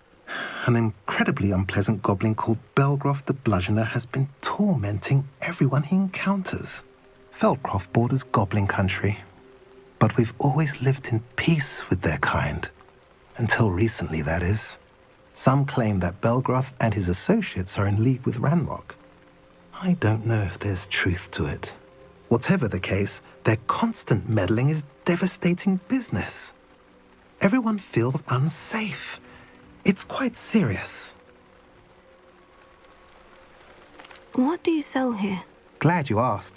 an incredibly unpleasant goblin called Belgroth the Bludgeoner has been tormenting everyone he encounters. Feldcroft borders goblin country, but we've always lived in peace with their kind. Until recently, that is. Some claim that Belgroth and his associates are in league with Ranrock. I don't know if there's truth to it. Whatever the case, their constant meddling is devastating business. Everyone feels unsafe. It's quite serious. What do you sell here? Glad you asked.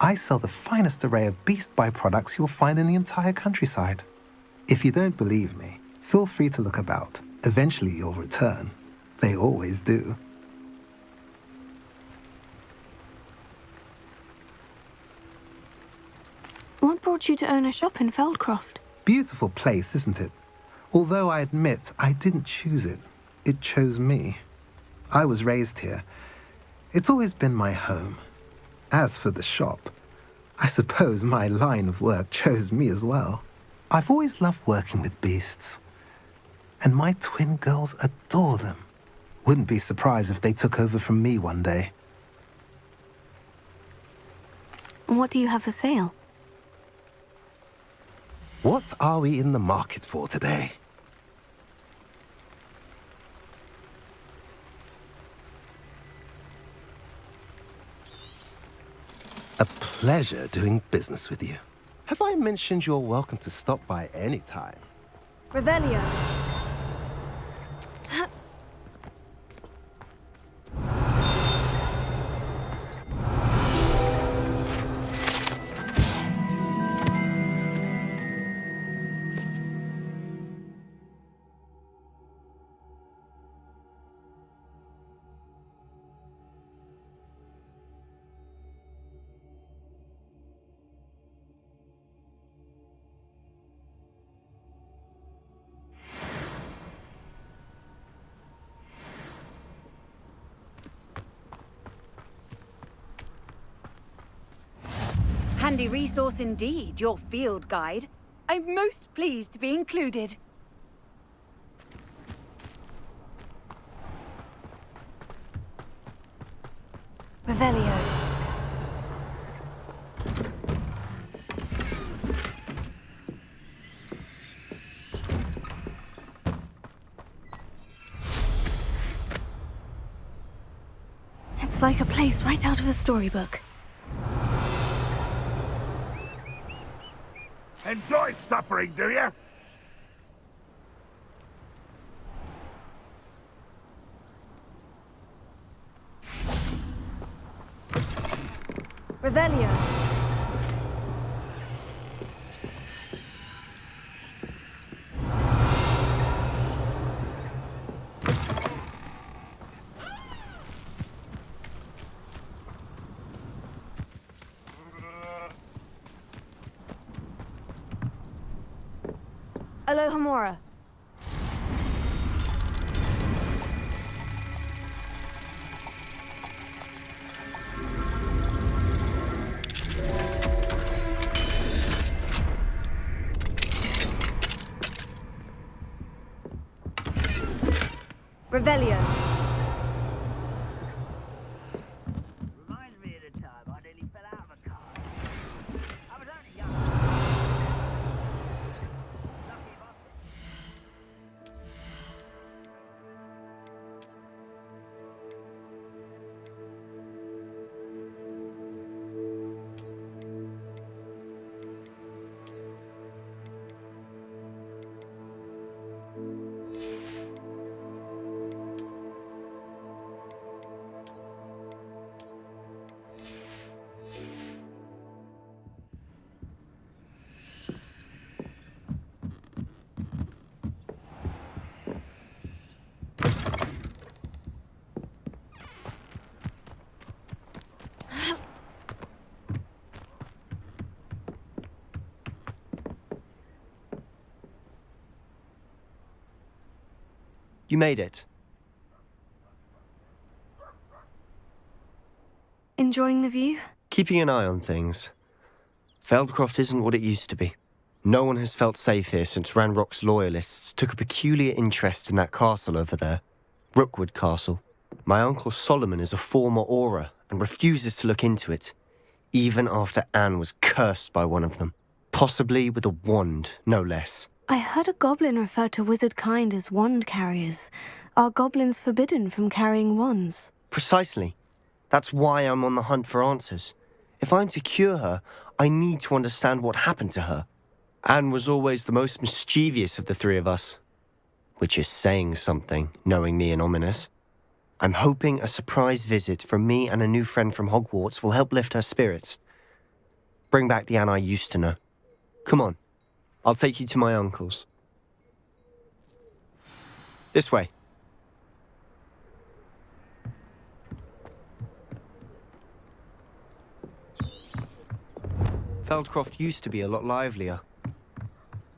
I sell the finest array of beast byproducts you'll find in the entire countryside. If you don't believe me, feel free to look about. Eventually you'll return. They always do. What brought you to own a shop in Feldcroft? Beautiful place, isn't it? Although I admit I didn't choose it. It chose me. I was raised here. It's always been my home. As for the shop, I suppose my line of work chose me as well. I've always loved working with beasts. And my twin girls adore them. Wouldn't be surprised if they took over from me one day. What do you have for sale? What are we in the market for today? A pleasure doing business with you. Have I mentioned you're welcome to stop by any time? Revelio. Handy resource indeed, your field guide. I'm most pleased to be included. Revelio. It's like a place right out of a storybook. Enjoy suffering, do you? Revelio. Alohomora. Revelio. Reminds me of the time I nearly fell out of a car. I was only young. You made it. Enjoying the view? Keeping an eye on things. Feldcroft isn't what it used to be. No one has felt safe here since Ranrock's loyalists took a peculiar interest in that castle over there. Rookwood Castle. My uncle Solomon is a former Auror and refuses to look into it, even after Anne was cursed by one of them. Possibly with a wand, no less. I heard a goblin refer to wizard kind as wand carriers. Are goblins forbidden from carrying wands? Precisely. That's why I'm on the hunt for answers. If I'm to cure her, I need to understand what happened to her. Anne was always the most mischievous of the three of us. Which is saying something, knowing me and ominous. I'm hoping a surprise visit from me and a new friend from Hogwarts will help lift her spirits. Bring back the Anne I used to know. Come on, I'll take you to my uncle's. This way. Feldcroft used to be a lot livelier.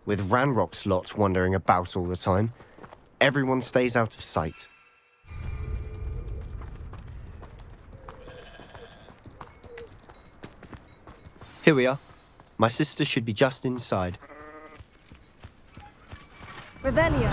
With Ranrock's lot wandering about all the time, everyone stays out of sight. Here we are. My sister should be just inside. Revelio.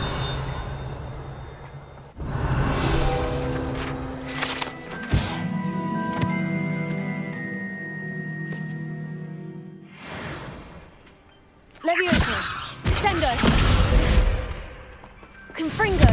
Levioso. Descendo. Confringo.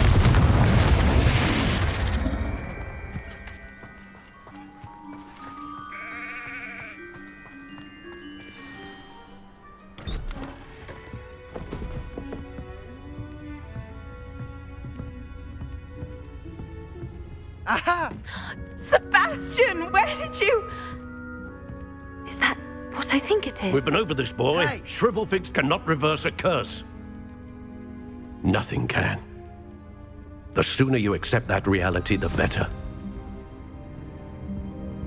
Aha! Sebastian, where did you... Is that what I think it is? We've been over this, boy. Hey. Shrivelfigs cannot reverse a curse. Nothing can. The sooner you accept that reality, the better.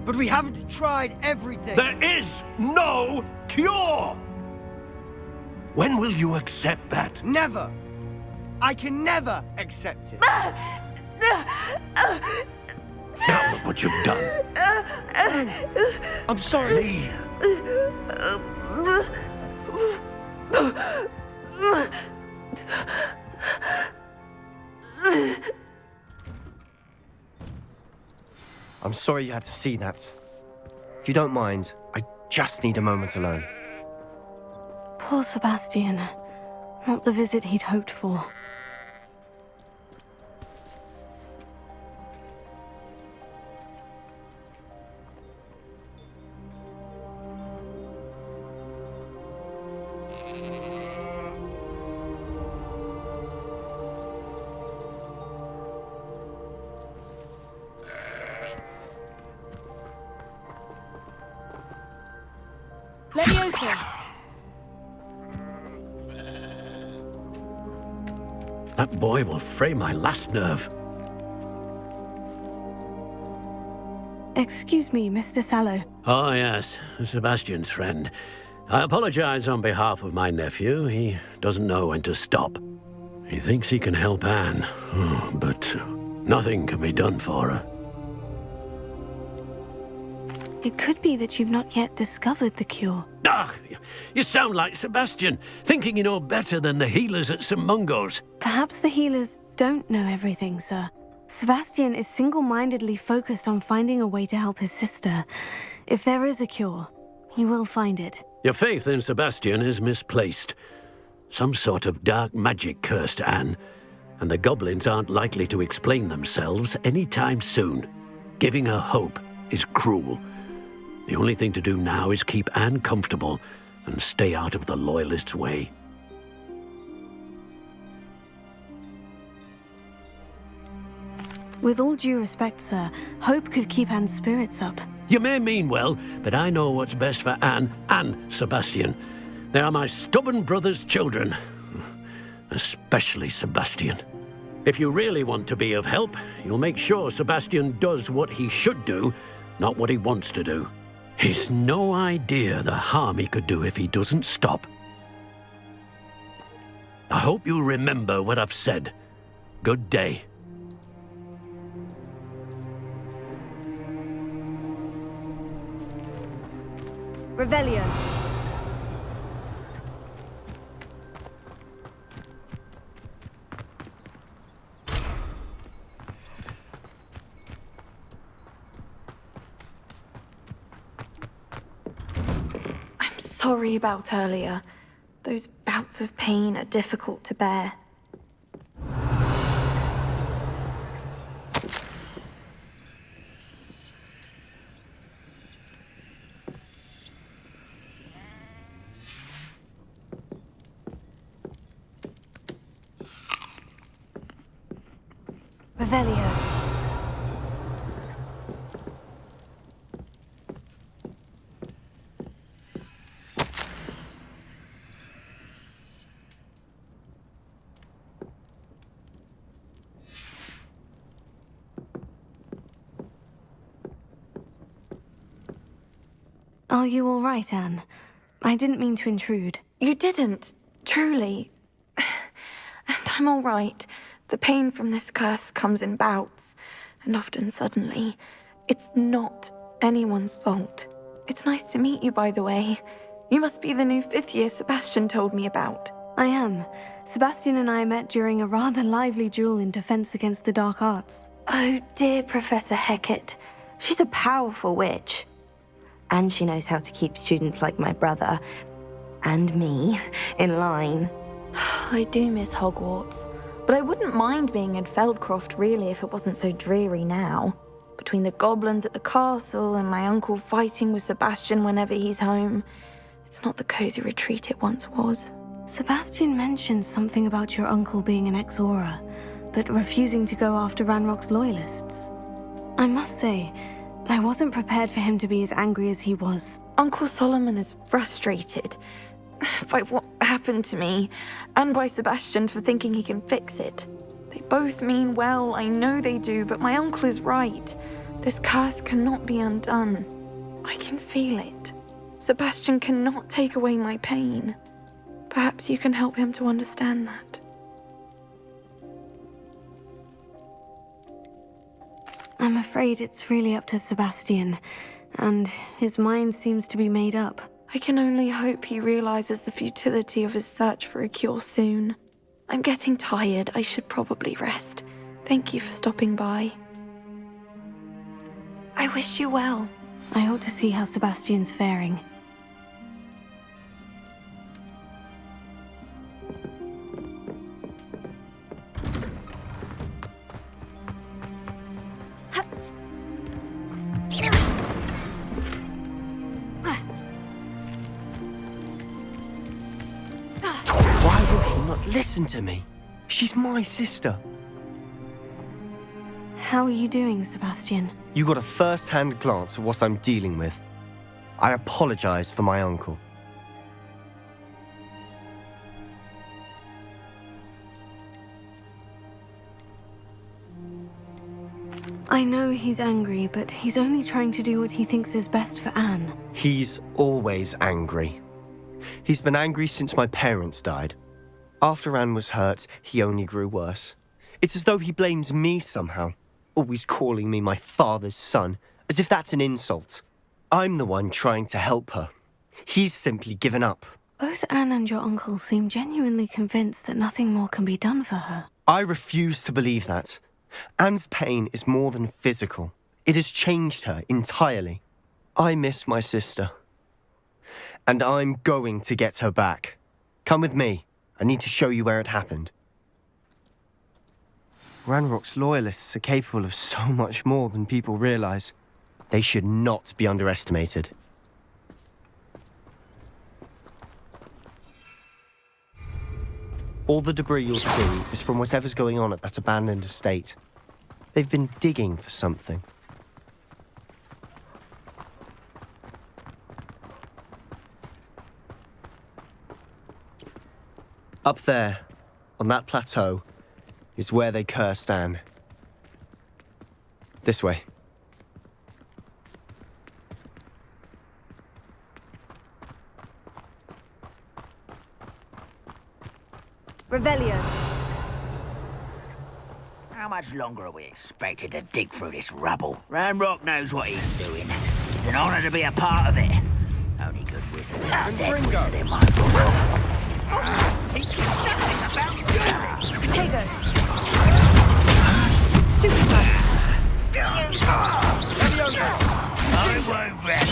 But we haven't tried everything. There is no cure! When will you accept that? Never. I can never accept it. Now look what you've done. I'm sorry. Leave. I'm sorry you had to see that. If you don't mind, I just need a moment alone. Poor Sebastian. Not the visit he'd hoped for. Levioso. That boy will fray my last nerve. Excuse me, Mr. Sallow. Oh, yes, Sebastian's friend. I apologize on behalf of my nephew. He doesn't know when to stop. He thinks he can help Anne, but nothing can be done for her. It could be that you've not yet discovered the cure. Ah, you sound like Sebastian, thinking you know better than the healers at St. Mungo's. Perhaps the healers don't know everything, sir. Sebastian is single-mindedly focused on finding a way to help his sister. If there is a cure, he will find it. Your faith in Sebastian is misplaced. Some sort of dark magic cursed Anne, and the goblins aren't likely to explain themselves anytime soon. Giving her hope is cruel. The only thing to do now is keep Anne comfortable and stay out of the Loyalists' way. With all due respect, sir, hope could keep Anne's spirits up. You may mean well, but I know what's best for Anne and Sebastian. They are my stubborn brother's children. Especially Sebastian. If you really want to be of help, you'll make sure Sebastian does what he should do, not what he wants to do. He's no idea the harm he could do if he doesn't stop. I hope you remember what I've said. Good day. Revelio. sorry about earlier. Those bouts of pain are difficult to bear. Revelio. Are you all right, Anne? I didn't mean to intrude. You didn't, truly. And I'm all right. The pain from this curse comes in bouts, and often suddenly. It's not anyone's fault. It's nice to meet you, by the way. You must be the new 5th year Sebastian told me about. I am. Sebastian and I met during a rather lively duel in defense against the dark arts. Oh dear, Professor Hecat. She's a powerful witch. And she knows how to keep students like my brother, and me, in line. I do miss Hogwarts, but I wouldn't mind being in Feldcroft really if it wasn't so dreary now. Between the goblins at the castle and my uncle fighting with Sebastian whenever he's home, it's not the cozy retreat it once was. Sebastian mentioned something about your uncle being an ex-Auror, but refusing to go after Ranrock's loyalists. I must say, I wasn't prepared for him to be as angry as he was. Uncle Solomon is frustrated by what happened to me, and by Sebastian for thinking he can fix it. They both mean well, I know they do, but my uncle is right. This curse cannot be undone. I can feel it. Sebastian cannot take away my pain. Perhaps you can help him to understand that. I'm afraid it's really up to Sebastian, and his mind seems to be made up. I can only hope he realizes the futility of his search for a cure soon. I'm getting tired. I should probably rest. Thank you for stopping by. I wish you well. I ought to see how Sebastian's faring. Listen to me. She's my sister. How are you doing, Sebastian? You got a first-hand glance at what I'm dealing with. I apologize for my uncle. I know he's angry, but he's only trying to do what he thinks is best for Anne. He's always angry. He's been angry since my parents died. After Anne was hurt, he only grew worse. It's as though he blames me somehow, always calling me my father's son, as if that's an insult. I'm the one trying to help her. He's simply given up. Both Anne and your uncle seem genuinely convinced that nothing more can be done for her. I refuse to believe that. Anne's pain is more than physical. It has changed her entirely. I miss my sister. And I'm going to get her back. Come with me. I need to show you where it happened. Ranrock's loyalists are capable of so much more than people realize. They should not be underestimated. All the debris you'll see is from whatever's going on at that abandoned estate. They've been digging for something. Up there, on that plateau, is where they cursed Anne. This way. Revelio. How much longer are we expected to dig through this rubble? Ranrock knows what he's doing. It's an honor to be a part of it. Only good wizard is a dead wizard in my book. Teach you something about you! Potato! Stupid! I won't rest.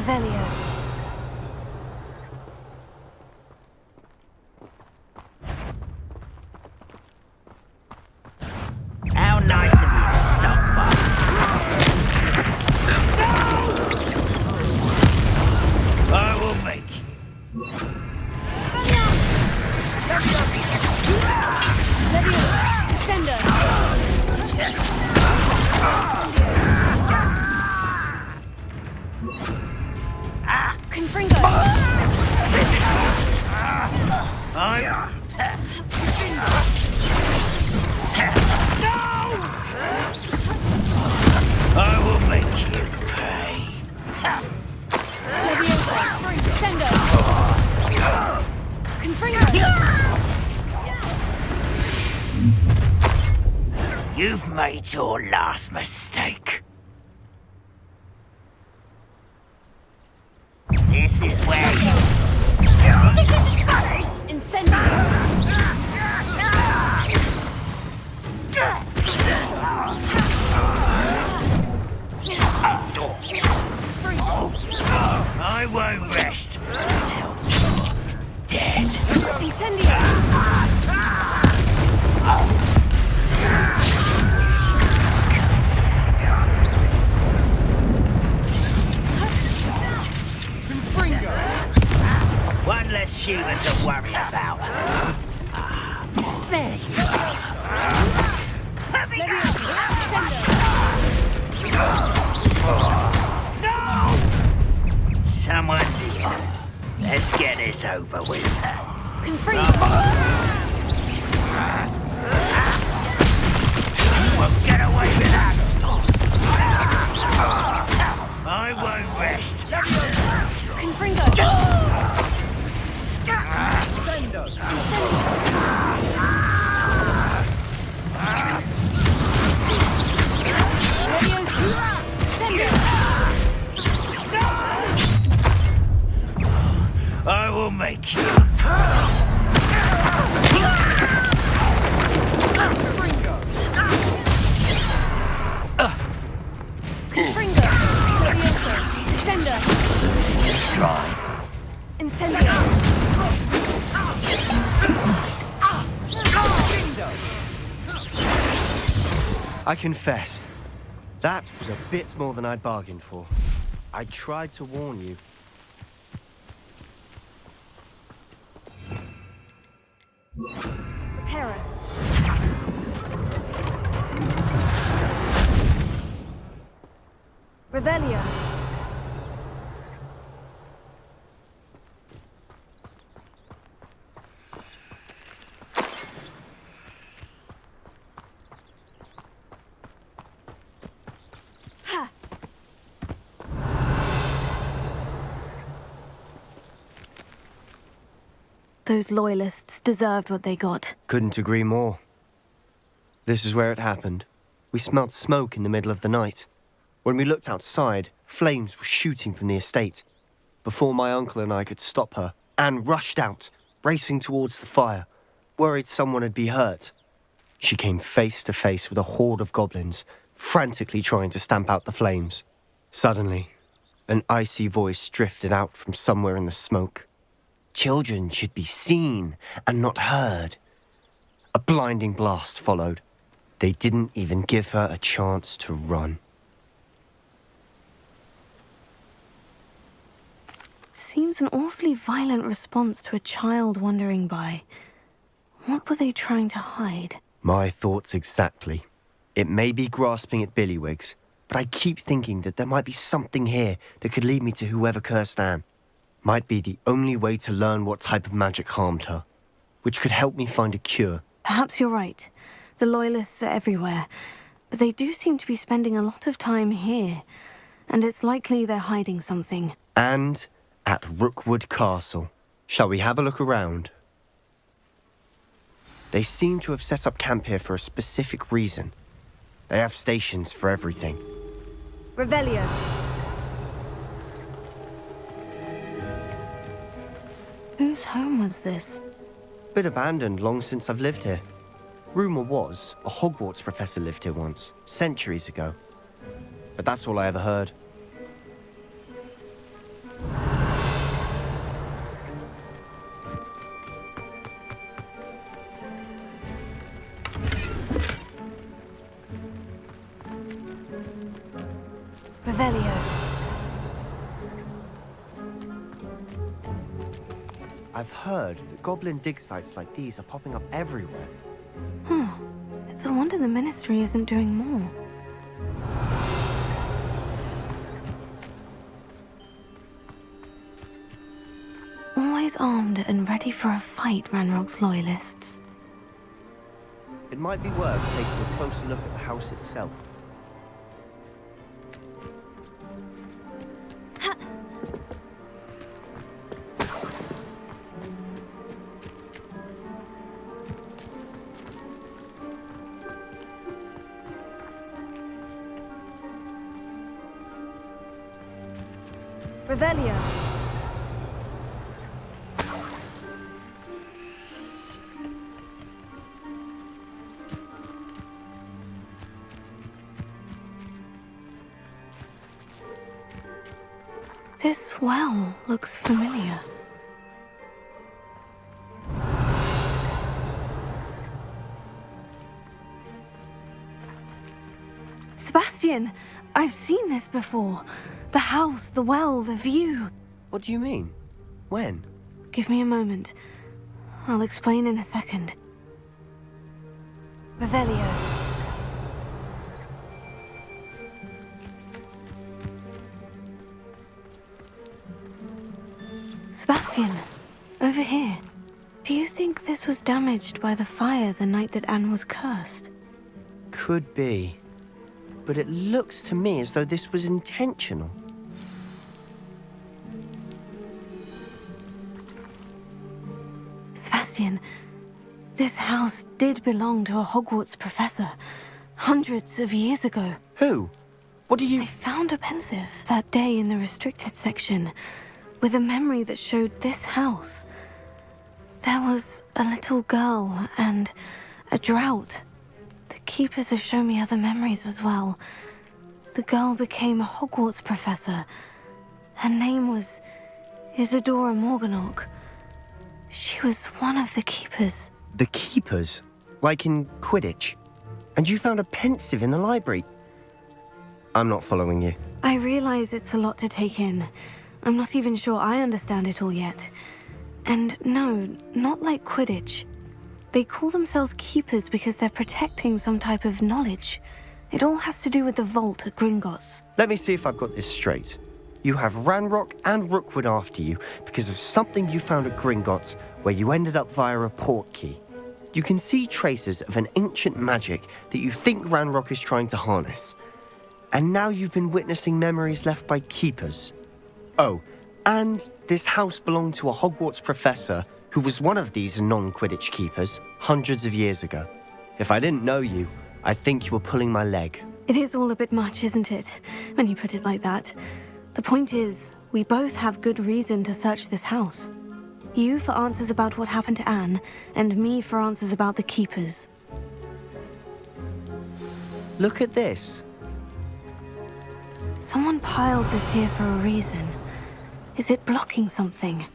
Revelio. How nice of you to stop by. No! I will make you. Sender. Confringo. I will make you pay. Leviosa. Sender. Confringo. You've made your last mistake. This is where you... think this is funny? Incendio. I won't rest until you're dead. Incendio. One less human to worry about. There you are. Let me go! No! Someone's here. Let's get this over with. Confringo. You won't get away with that. I won't rest. Confringo. Sendo. I will make you. Confringo. Leviosa. Sender. Strike. Incendio. I confess, that was a bit more than I'd bargained for. I tried to warn you. Hera. Revelio. Those loyalists deserved what they got. Couldn't agree more. This is where it happened. We smelled smoke in the middle of the night. When we looked outside, flames were shooting from the estate. Before my uncle and I could stop her, Anne rushed out, racing towards the fire, worried someone had been hurt. She came face to face with a horde of goblins, frantically trying to stamp out the flames. Suddenly, an icy voice drifted out from somewhere in the smoke. Children should be seen and not heard. A blinding blast followed. They didn't even give her a chance to run. Seems an awfully violent response to a child wandering by. What were they trying to hide? My thoughts exactly. It may be grasping at billywhigs, but I keep thinking that there might be something here that could lead me to whoever cursed Anne. Might be the only way to learn what type of magic harmed her, which could help me find a cure. Perhaps you're right. The Loyalists are everywhere, but they do seem to be spending a lot of time here, and it's likely they're hiding something. And at Rookwood Castle. Shall we have a look around? They seem to have set up camp here for a specific reason. They have stations for everything. Revelio. Whose home was this? Been abandoned long since I've lived here. Rumour was a Hogwarts professor lived here once, centuries ago. But that's all I ever heard. Revelio. I've heard that goblin dig sites like these are popping up everywhere. It's a wonder the Ministry isn't doing more. Always armed and ready for a fight, Ranrock's loyalists. It might be worth taking a closer look at the house itself. Revelio. This well looks familiar. Sebastian! I've seen this before. The house, the well, the view. What do you mean? When? Give me a moment. I'll explain in a second. Revelio. Sebastian, over here. Do you think this was damaged by the fire the night that Anne was cursed? Could be. But it looks to me as though this was intentional. Sebastian, this house did belong to a Hogwarts professor, hundreds of years ago. Who? What do you... I found a pensive that day in the restricted section, with a memory that showed this house. There was a little girl and a drought. The keepers have shown me other memories as well. The girl became a Hogwarts professor. Her name was Isadora Morganach. She was one of the keepers. The keepers? Like in Quidditch? And you found a pensive in the library? I'm not following you. I realize it's a lot to take in. I'm not even sure I understand it all yet. And no, not like Quidditch. They call themselves keepers because they're protecting some type of knowledge. It all has to do with the vault at Gringotts. Let me see if I've got this straight. You have Ranrock and Rookwood after you because of something you found at Gringotts where you ended up via a port key. You can see traces of an ancient magic that you think Ranrock is trying to harness. And now you've been witnessing memories left by keepers. Oh, and this house belonged to a Hogwarts professor who was one of these non-Quidditch keepers hundreds of years ago. If I didn't know you, I'd think you were pulling my leg. It is all a bit much, isn't it, when you put it like that? The point is, we both have good reason to search this house. You for answers about what happened to Anne, and me for answers about the keepers. Look at this. Someone piled this here for a reason. Is it blocking something?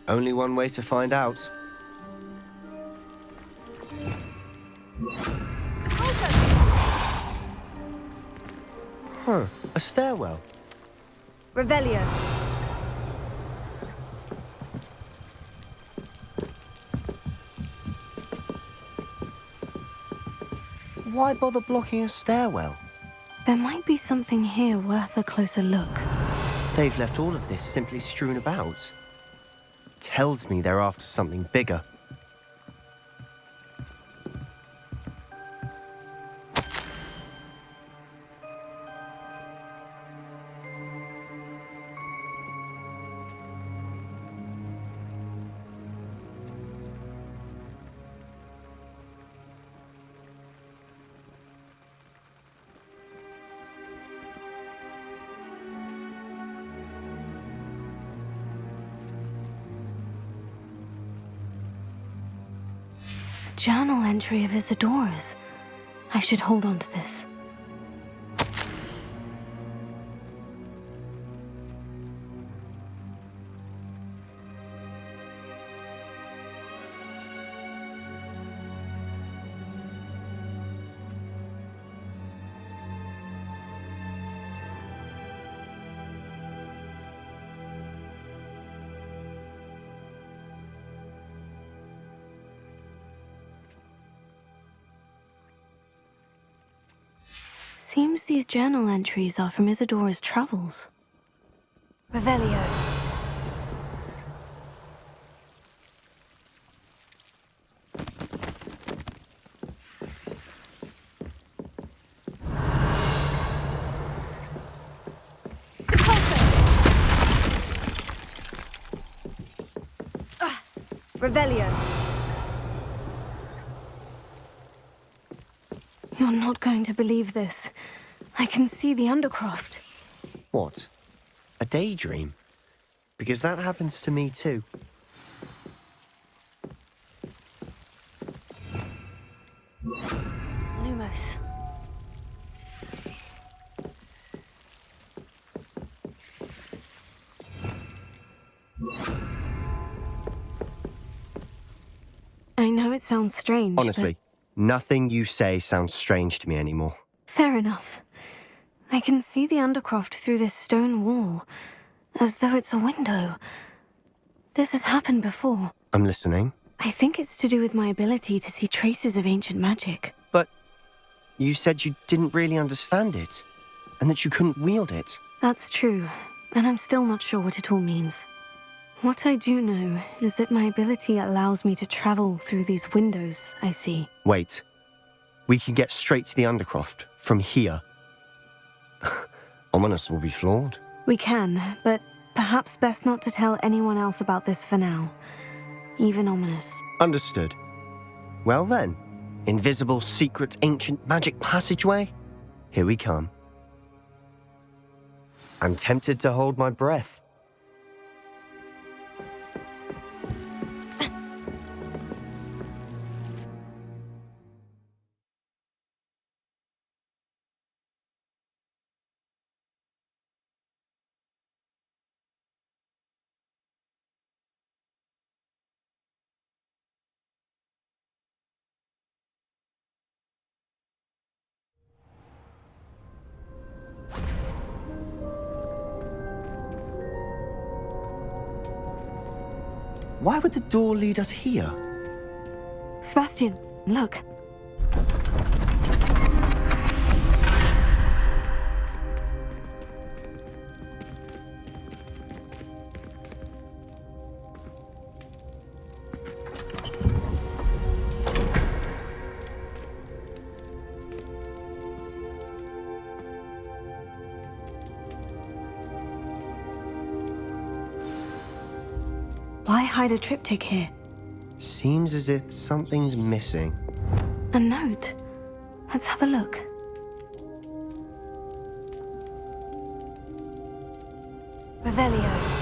Only one way to find out. Huh, a stairwell. Revelio. Why bother blocking a stairwell? There might be something here worth a closer look. They've left all of this simply strewn about. Tells me they're after something bigger. Journal entry of Isadora's. I should hold on to this. Seems these journal entries are from Isadora's travels. Revelio. Revelio. You're not going to believe this. I can see the Undercroft. What? A daydream? Because that happens to me too. Lumos. I know it sounds strange, Honestly, nothing you say sounds strange to me anymore. Fair enough. I can see the Undercroft through this stone wall, as though it's a window. This has happened before. I'm listening. I think it's to do with my ability to see traces of ancient magic. But you said you didn't really understand it, and that you couldn't wield it. That's true, and I'm still not sure what it all means. What I do know is that my ability allows me to travel through these windows I see. Wait. We can get straight to the Undercroft from here. Ominous will be flawed. We can, but perhaps best not to tell anyone else about this for now. Even Ominous. Understood. Well then, invisible, secret, ancient magic passageway? Here we come. I'm tempted to hold my breath. Why would the door lead us here? Sebastian, look. Why hide a triptych here? Seems as if something's missing. A note. Let's have a look. Revelio.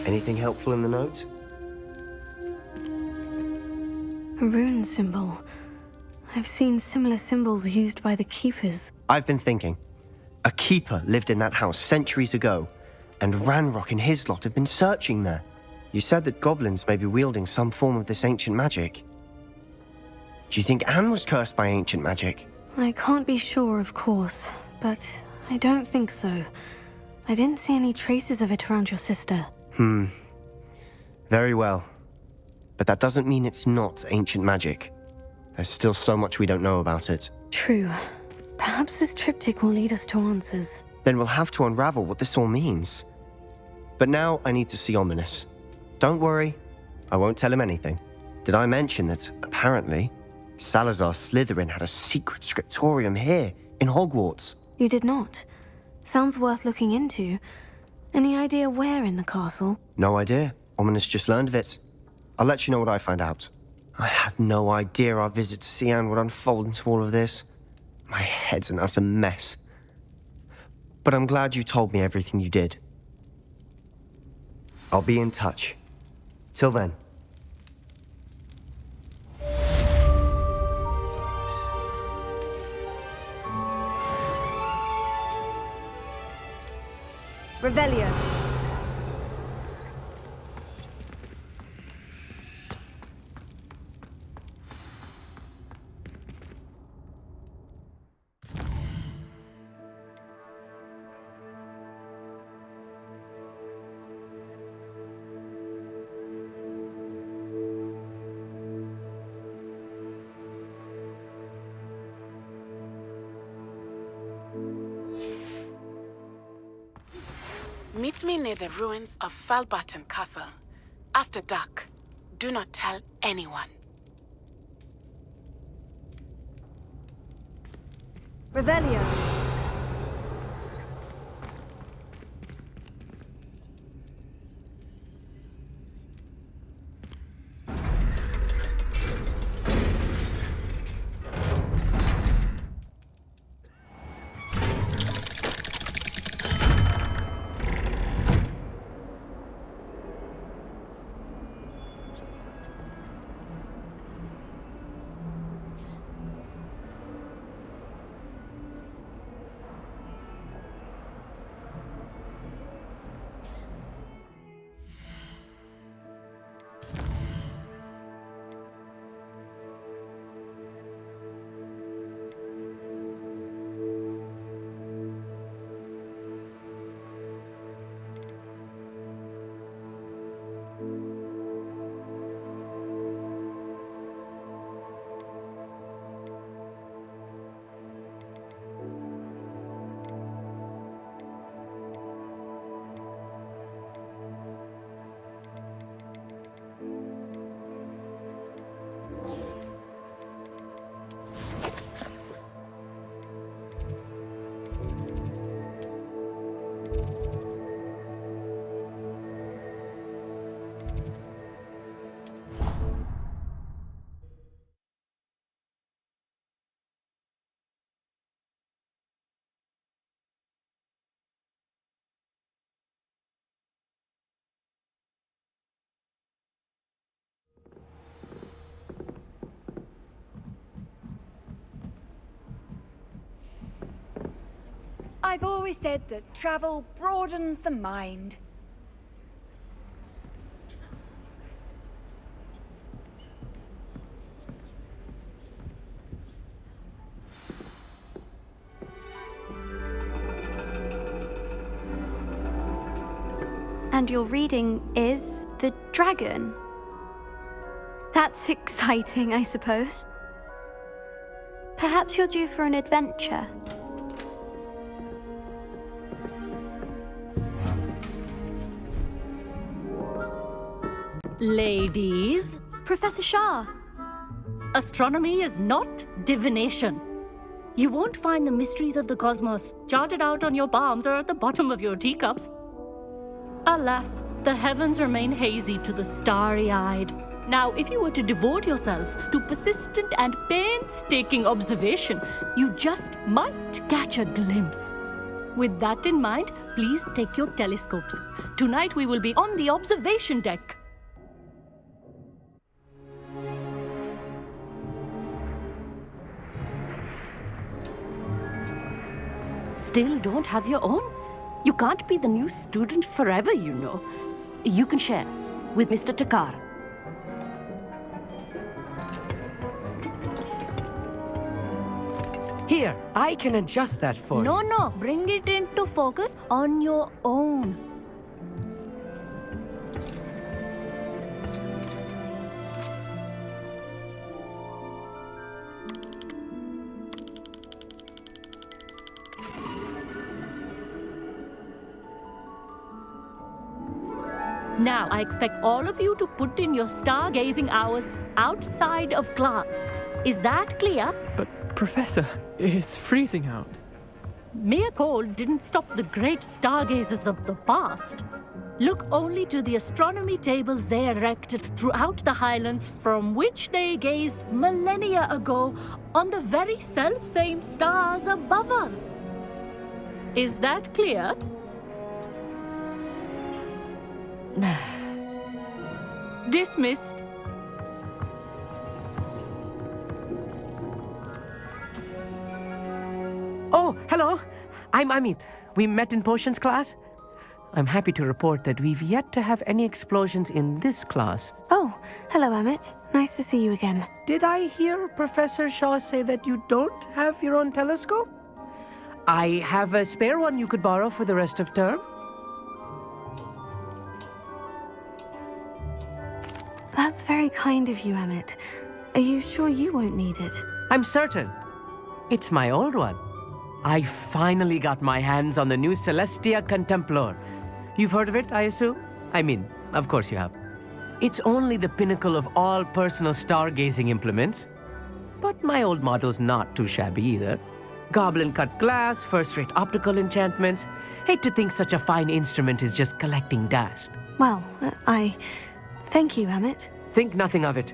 Anything helpful in the note? A rune symbol. I've seen similar symbols used by the keepers. I've been thinking. A keeper lived in that house centuries ago, and Ranrock and his lot have been searching there. You said that goblins may be wielding some form of this ancient magic. Do you think Anne was cursed by ancient magic? I can't be sure, of course, but I don't think so. I didn't see any traces of it around your sister. Very well. But that doesn't mean it's not ancient magic. There's still so much we don't know about it. True. Perhaps this triptych will lead us to answers. Then we'll have to unravel what this all means. But now I need to see Ominous. Don't worry, I won't tell him anything. Did I mention that, apparently, Salazar Slytherin had a secret scriptorium here, in Hogwarts? You did not. Sounds worth looking into. Any idea where in the castle? No idea. Ominous just learned of it. I'll let you know what I find out. I had no idea our visit to Sian would unfold into all of this. My head's an utter mess. But I'm glad you told me everything you did. I'll be in touch. Till then. Revelio. Meet me near the ruins of Falbaton Castle. After dark. Do not tell anyone. Revelio. I've always said that travel broadens the mind. And your reading is the dragon. That's exciting, I suppose. Perhaps you're due for an adventure. Ladies. Professor Shah. Astronomy is not divination. You won't find the mysteries of the cosmos charted out on your palms or at the bottom of your teacups. Alas, the heavens remain hazy to the starry-eyed. Now, if you were to devote yourselves to persistent and painstaking observation, you just might catch a glimpse. With that in mind, please take your telescopes. Tonight we will be on the observation deck. Still don't have your own? You can't be the new student forever, you know. You can share with Mr. Takar. Here, I can adjust that for you. No, bring it into focus on your own. Now, I expect all of you to put in your stargazing hours outside of class. Is that clear? But, Professor, it's freezing out. Mere cold didn't stop the great stargazers of the past. Look only to the astronomy tables they erected throughout the highlands from which they gazed millennia ago on the very self-same stars above us. Is that clear? Dismissed. Oh, hello. I'm Amit. We met in potions class. I'm happy to report that we've yet to have any explosions in this class. Oh, hello, Amit. Nice to see you again. Did I hear Professor Shaw say that you don't have your own telescope? I have a spare one you could borrow for the rest of term. That's very kind of you, Amit. Are you sure you won't need it? I'm certain. It's my old one. I finally got my hands on the new Celestia Contemplar. You've heard of it, I assume? I mean, of course you have. It's only the pinnacle of all personal stargazing implements. But my old model's not too shabby either. Goblin-cut glass, first-rate optical enchantments. Hate to think such a fine instrument is just collecting dust. Well, thank you, Amit. Think nothing of it.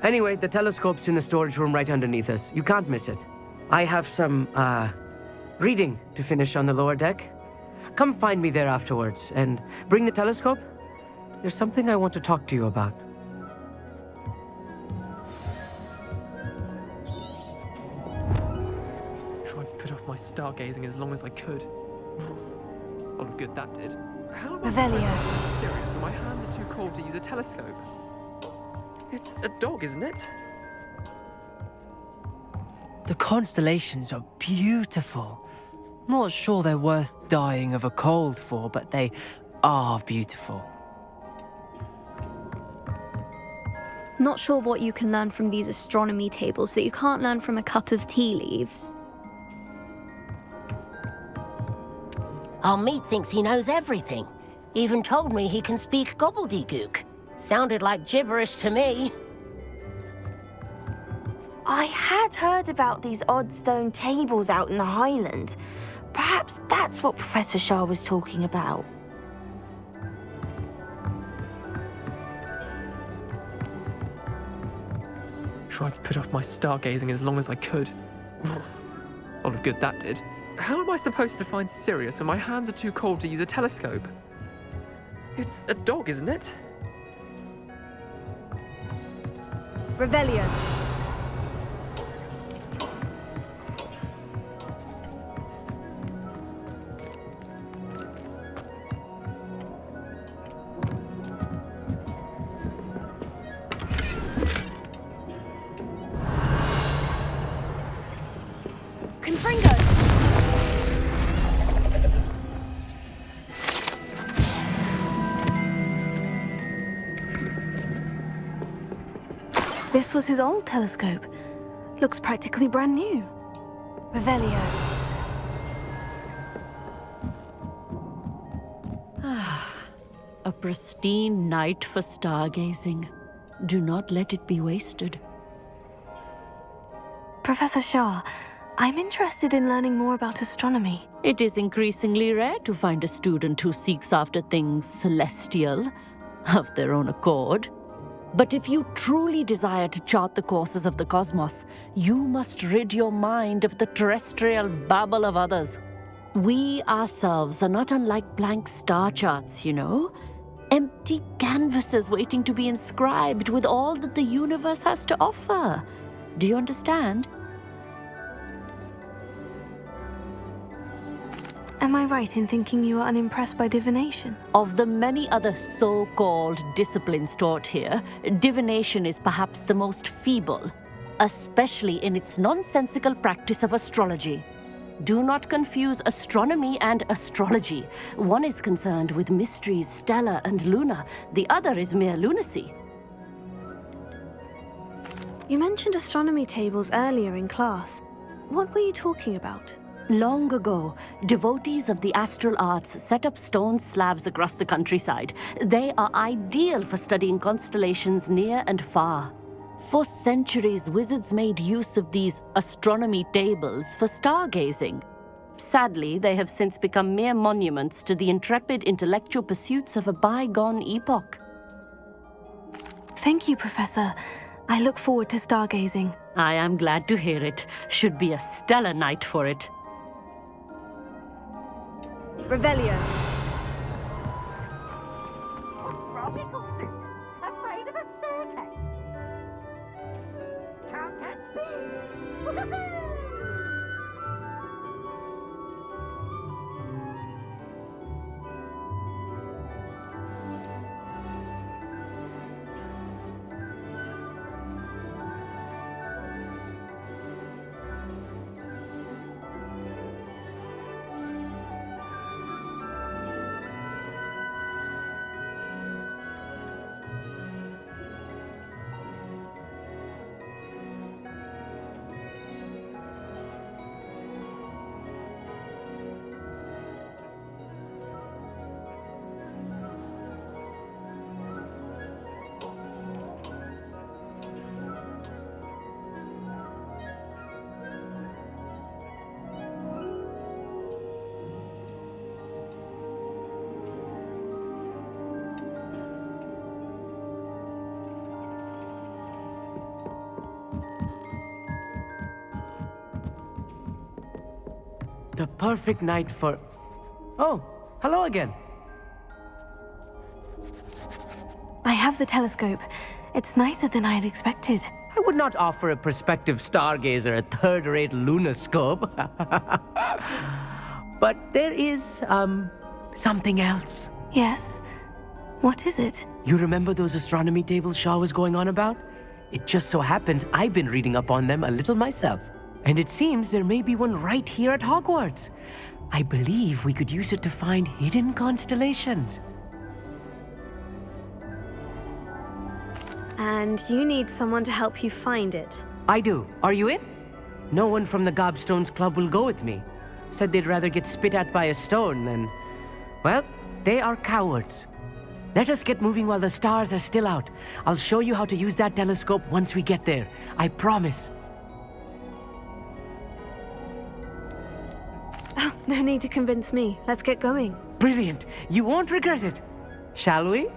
Anyway, the telescope's in the storage room right underneath us. You can't miss it. I have some, reading to finish on the lower deck. Come find me there afterwards, and bring the telescope. There's something I want to talk to you about. Tried to put off my stargazing as long as I could. All of good that did. How am I Revelio. serious? My hands are too cold to use a telescope. It's a dog, isn't it? The constellations are beautiful. Not sure they're worth dying of a cold for, but they are beautiful. Not sure what you can learn from these astronomy tables that you can't learn from a cup of tea leaves. Our meat thinks he knows everything. Even told me he can speak gobbledygook. Sounded like gibberish to me. I had heard about these odd stone tables out in the Highlands. Perhaps that's what Professor Shah was talking about. Tried to put off my stargazing as long as I could. All of good that did. How am I supposed to find Sirius when my hands are too cold to use a telescope? It's a dog, isn't it? Revelio. This was his old telescope. Looks practically brand new. Revelio. A pristine night for stargazing. Do not let it be wasted. Professor Shah, I'm interested in learning more about astronomy. It is increasingly rare to find a student who seeks after things celestial, of their own accord. But if you truly desire to chart the courses of the cosmos, you must rid your mind of the terrestrial babble of others. We ourselves are not unlike blank star charts, you know. Empty canvases waiting to be inscribed with all that the universe has to offer. Do you understand? Am I right in thinking you are unimpressed by divination? Of the many other so-called disciplines taught here, divination is perhaps the most feeble, especially in its nonsensical practice of astrology. Do not confuse astronomy and astrology. One is concerned with mysteries stellar and lunar, the other is mere lunacy. You mentioned astronomy tables earlier in class. What were you talking about? Long ago, devotees of the astral arts set up stone slabs across the countryside. They are ideal for studying constellations near and far. For centuries, wizards made use of these astronomy tables for stargazing. Sadly, they have since become mere monuments to the intrepid intellectual pursuits of a bygone epoch. Thank you, Professor. I look forward to stargazing. I am glad to hear it. Should be a stellar night for it. Revelio. Afraid of a staircase. Can't catch me. The perfect night for... Oh, hello again. I have the telescope. It's nicer than I had expected. I would not offer a prospective stargazer a third-rate lunoscope. But there is, something else. Yes? What is it? You remember those astronomy tables Shaw was going on about? It just so happens I've been reading up on them a little myself. And it seems there may be one right here at Hogwarts. I believe we could use it to find hidden constellations. And you need someone to help you find it. I do. Are you in? No one from the Gobstones Club will go with me. Said they'd rather get spit at by a stone than... Well, they are cowards. Let us get moving while the stars are still out. I'll show you how to use that telescope once we get there. I promise. Oh, no need to convince me. Let's get going. Brilliant. You won't regret it. Shall we?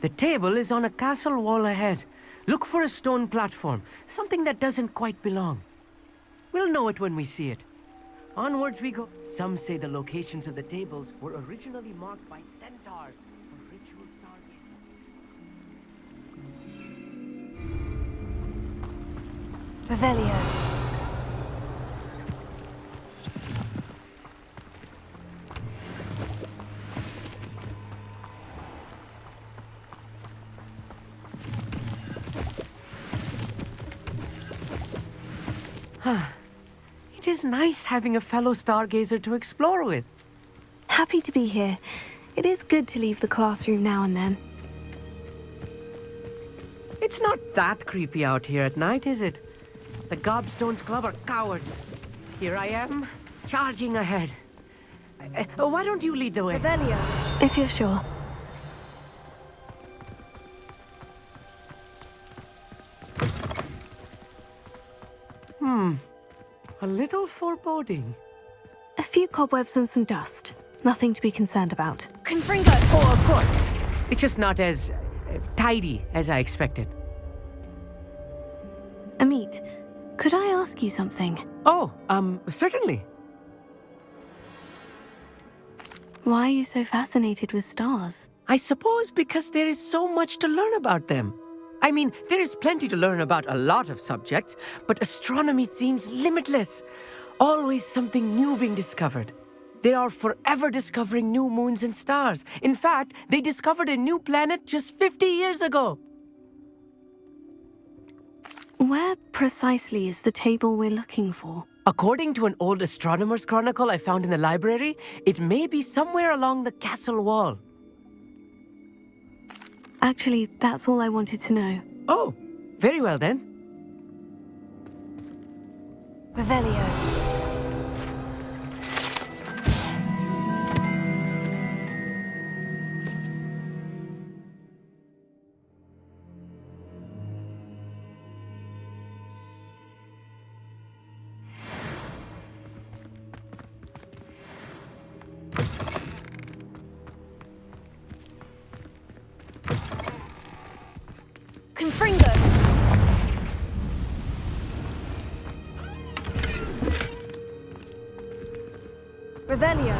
The table is on a castle wall ahead. Look for a stone platform, something that doesn't quite belong. We'll know it when we see it. Onwards we go. Some say the locations of the tables were originally marked by centaurs for ritual stargazing. Revelio. It is nice having a fellow stargazer to explore with. Happy to be here. It is good to leave the classroom now and then. It's not that creepy out here at night, is it? The Gobstones Club are cowards. Here I am, charging ahead. Why don't you lead the way? Revelio. If you're sure. A little foreboding. A few cobwebs and some dust. Nothing to be concerned about. Confringo! Oh, of course. It's just not as tidy as I expected. Amit, could I ask you something? Oh, certainly. Why are you so fascinated with stars? I suppose because there is so much to learn about them. I mean, there is plenty to learn about a lot of subjects, but astronomy seems limitless. Always something new being discovered. They are forever discovering new moons and stars. In fact, they discovered a new planet just 50 years ago. Where precisely is the table we're looking for? According to an old astronomer's chronicle I found in the library, it may be somewhere along the castle wall. Actually, that's all I wanted to know. Oh, very well then. Revelio. Confringo! Revelio.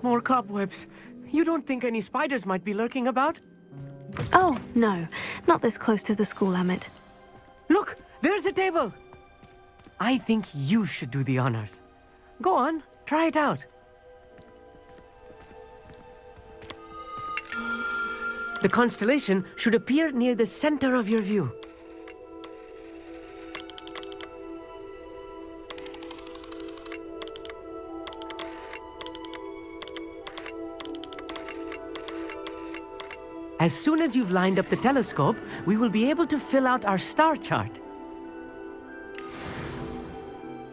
More cobwebs. You don't think any spiders might be lurking about? Oh, no. Not this close to the school, Amit. Look, there's a table. I think you should do the honors. Go on, try it out. The constellation should appear near the center of your view. As soon as you've lined up the telescope, we will be able to fill out our star chart.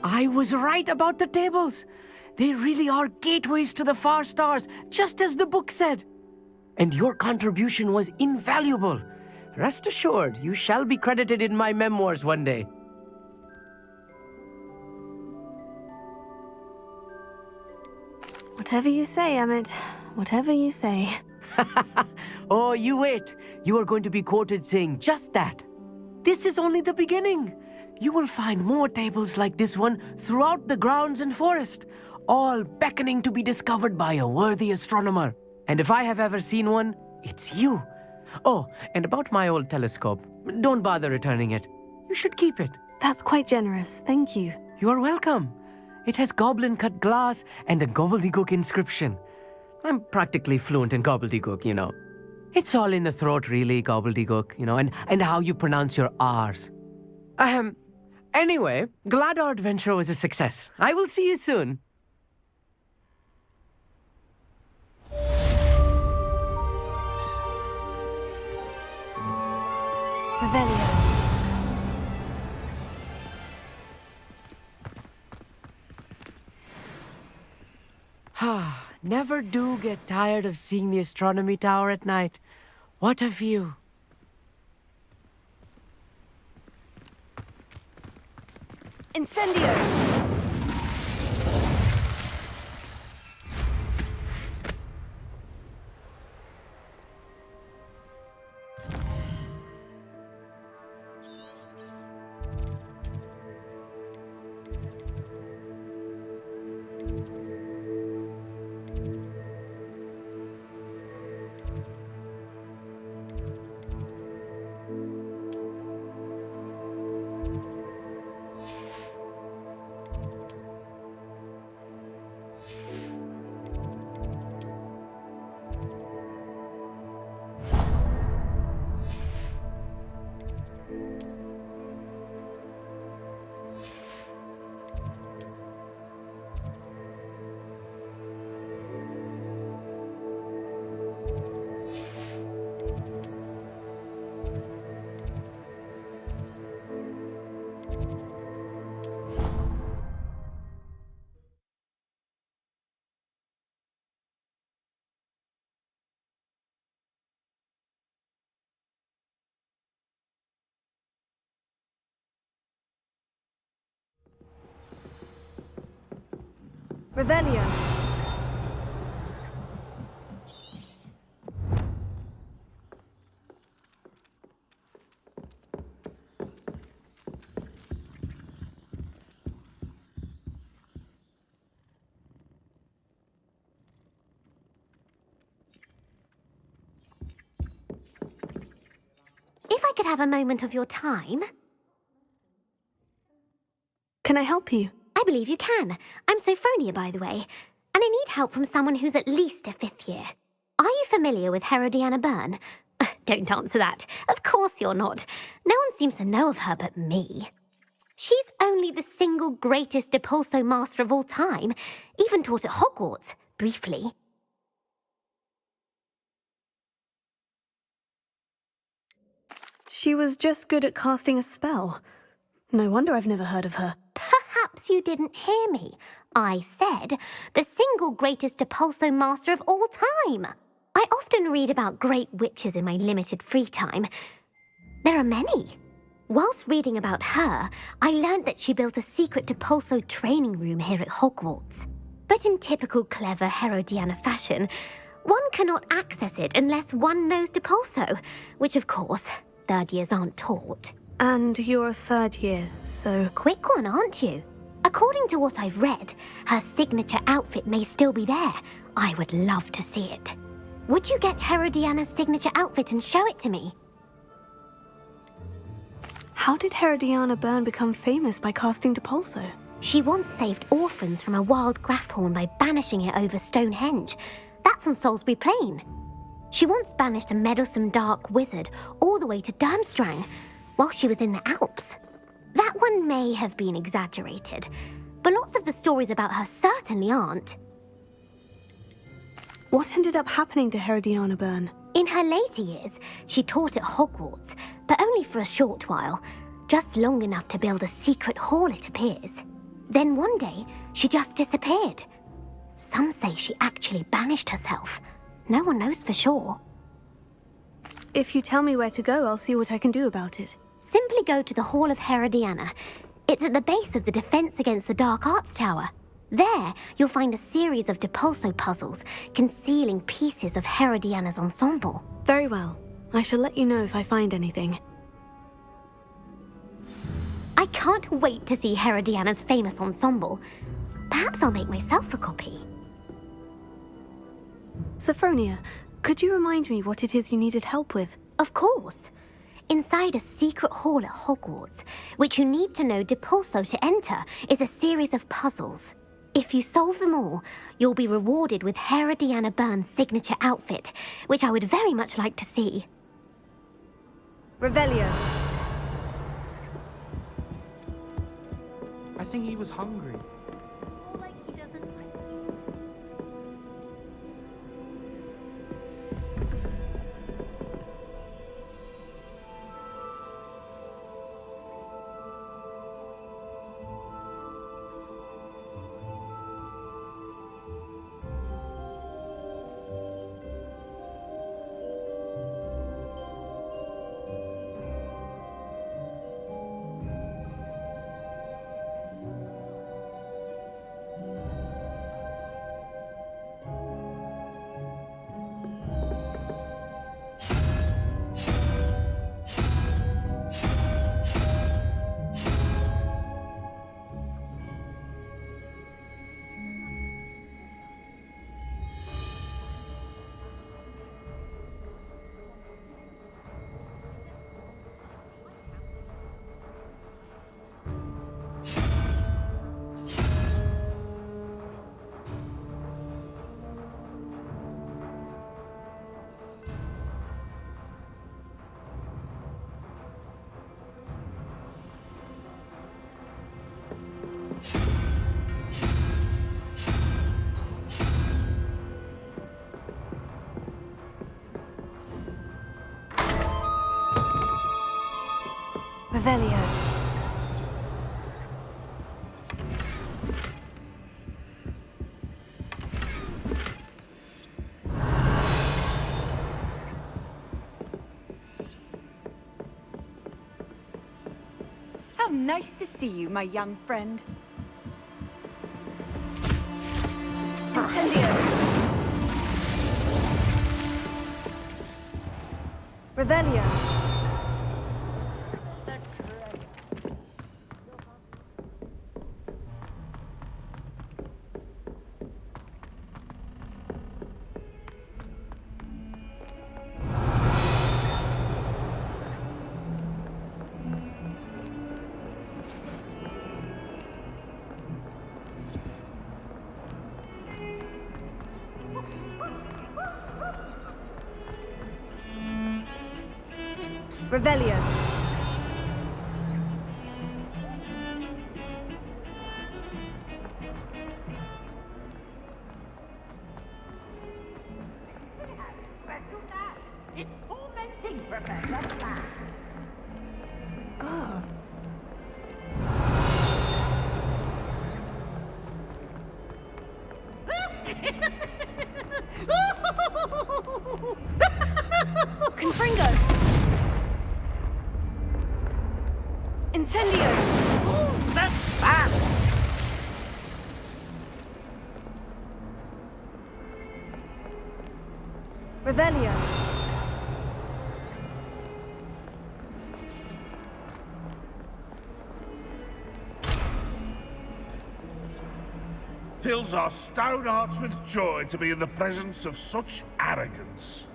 I was right about the tables. They really are gateways to the far stars, just as the book said. And your contribution was invaluable. Rest assured, you shall be credited in my memoirs one day. Whatever you say, Emmett. Whatever you say. Oh, you wait. You are going to be quoted saying just that. This is only the beginning. You will find more tables like this one throughout the grounds and forest, all beckoning to be discovered by a worthy astronomer. And if I have ever seen one, it's you. Oh, and about my old telescope, don't bother returning it. You should keep it. That's quite generous, thank you. You are welcome. It has goblin-cut glass and a gobbledygook inscription. I'm practically fluent in gobbledygook, you know. It's all in the throat, really, gobbledygook, you know, and how you pronounce your R's. Anyway, glad our adventure was a success. I will see you soon. Revelio. Never do get tired of seeing the astronomy tower at night. What a view. Incendio! Revelio. If I could have a moment of your time... Can I help you? I believe you can. I'm Sophronia, by the way, and I need help from someone who's at least a 5th year. Are you familiar with Herodiana Byrne? Don't answer that. Of course you're not. No one seems to know of her but me. She's only the single greatest Depulso master of all time, even taught at Hogwarts, briefly. She was just good at casting a spell. No wonder I've never heard of her. Perhaps you didn't hear me. I said the single greatest Depulso master of all time. I often read about great witches in my limited free time. There are many. Whilst reading about her, I learned that she built a secret Depulso training room here at Hogwarts. But in typical clever Herodiana fashion, one cannot access it unless one knows Depulso, which of course, 3rd years aren't taught. And you're a 3rd year, so... Quick one, aren't you? According to what I've read, her signature outfit may still be there. I would love to see it. Would you get Herodiana's signature outfit and show it to me? How did Herodiana Byrne become famous by casting Depulso? She once saved orphans from a wild Grafhorn by banishing it over Stonehenge. That's on Salisbury Plain. She once banished a meddlesome dark wizard all the way to Durmstrang, while she was in the Alps. That one may have been exaggerated, but lots of the stories about her certainly aren't. What ended up happening to Herodiana Byrne? In her later years, she taught at Hogwarts, but only for a short while, just long enough to build a secret hall, it appears. Then one day, she just disappeared. Some say she actually banished herself. No one knows for sure. If you tell me where to go, I'll see what I can do about it. Simply go to the Hall of Herodiana. It's at the base of the Defense Against the Dark Arts Tower. There, you'll find a series of Depulso puzzles concealing pieces of Herodiana's ensemble. Very well. I shall let you know if I find anything. I can't wait to see Herodiana's famous ensemble. Perhaps I'll make myself a copy. Sophronia, could you remind me what it is you needed help with? Of course. Inside a secret hall at Hogwarts, which you need to know Depulso to enter, is a series of puzzles. If you solve them all, you'll be rewarded with Herodiana Byrne's signature outfit, which I would very much like to see. Revelio. I think he was hungry. Revelio. How nice to see you, my young friend. Incendio. Revelio. Revelio. It's tormenting, Professor. Oh. Confringo. Incendio. Revelio. Fills our stout hearts with joy to be in the presence of such arrogance.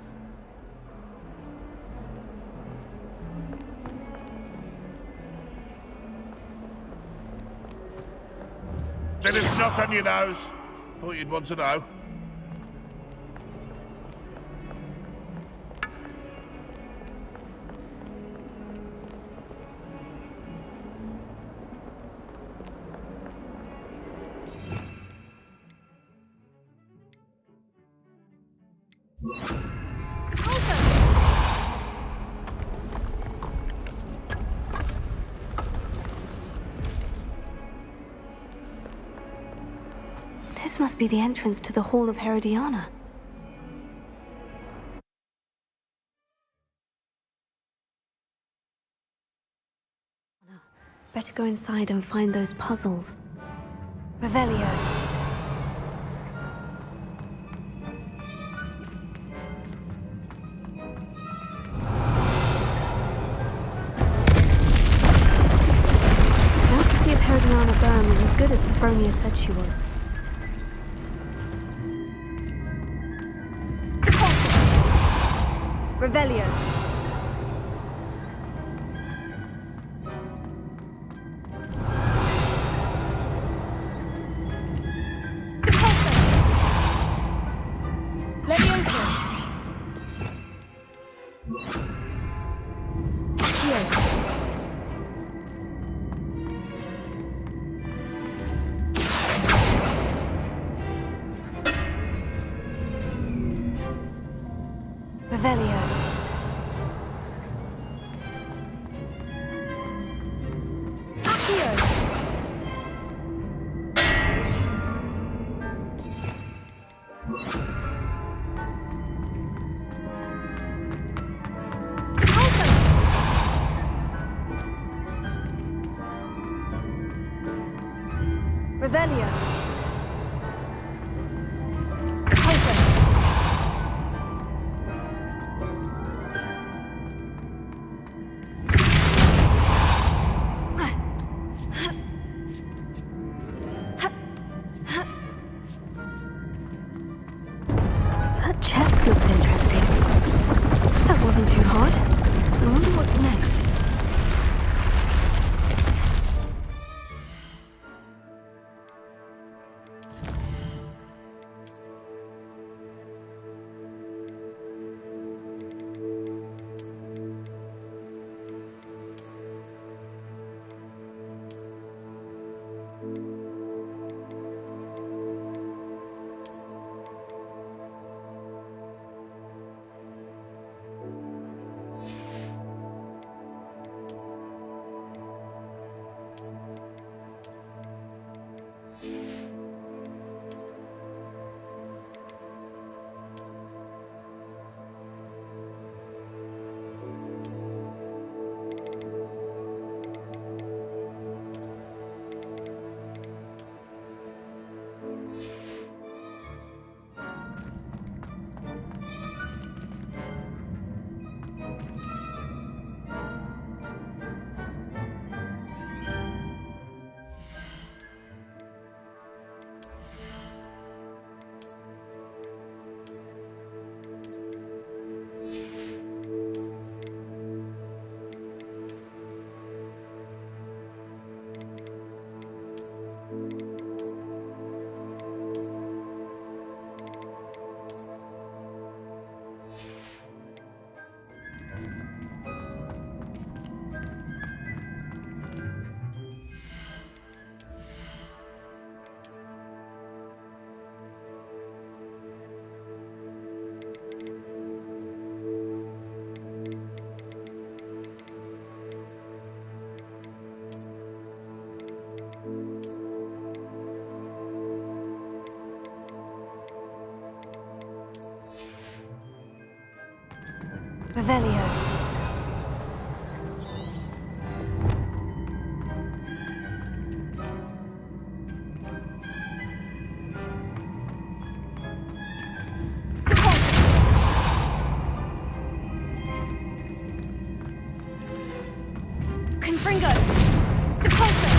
Bit of snot on your nose. Thought you'd want to know. This must be the entrance to the Hall of Herodiana. Better go inside and find those puzzles. Revelio. Revelia said she was. Revelio. Revelio. Revelio. That chest looks interesting. That wasn't too hard. I wonder what's next. Revelio. Confringo. Depulso.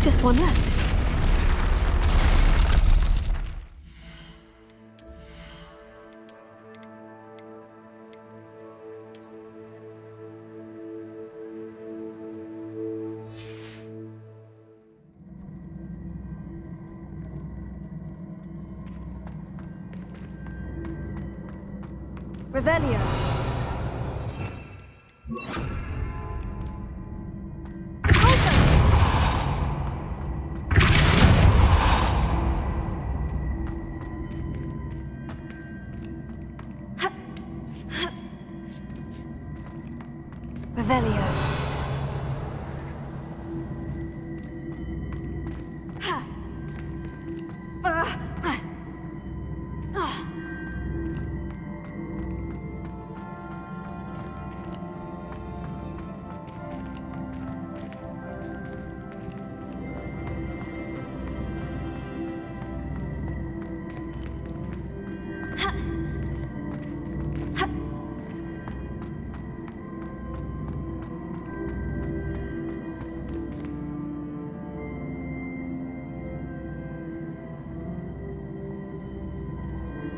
Just one left. Revelio. Revelio.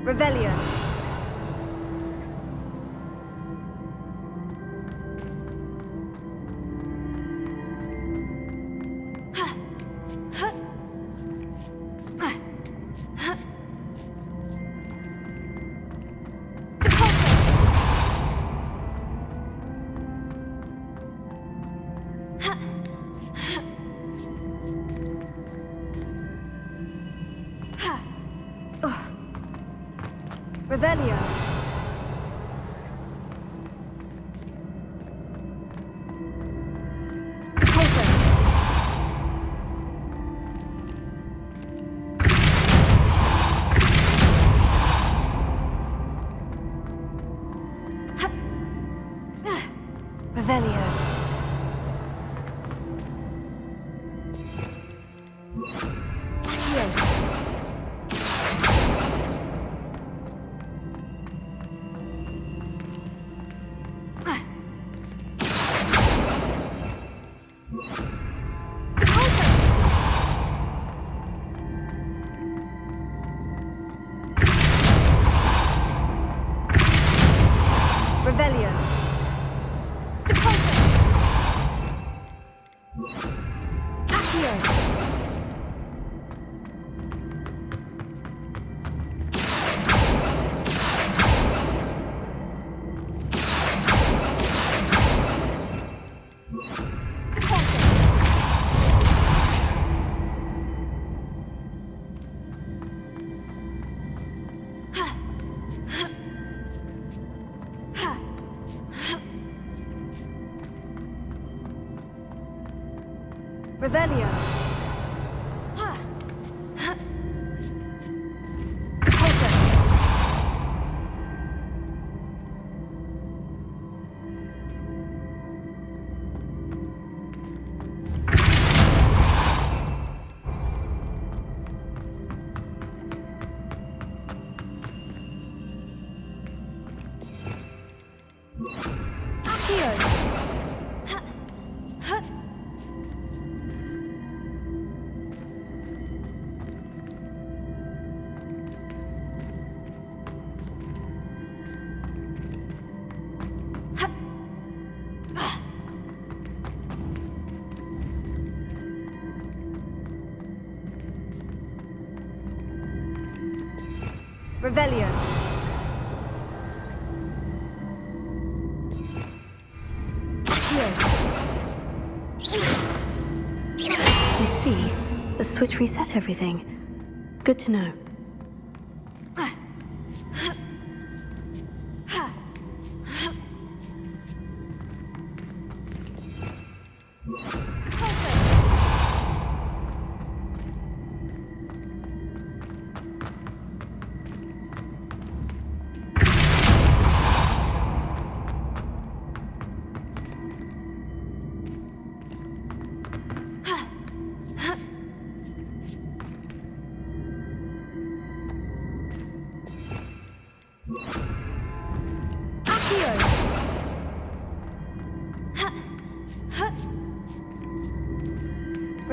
Revelio. Revelio. Revelio. Revelio. Revelio. Revelio. I see. The switch reset everything. Good to know.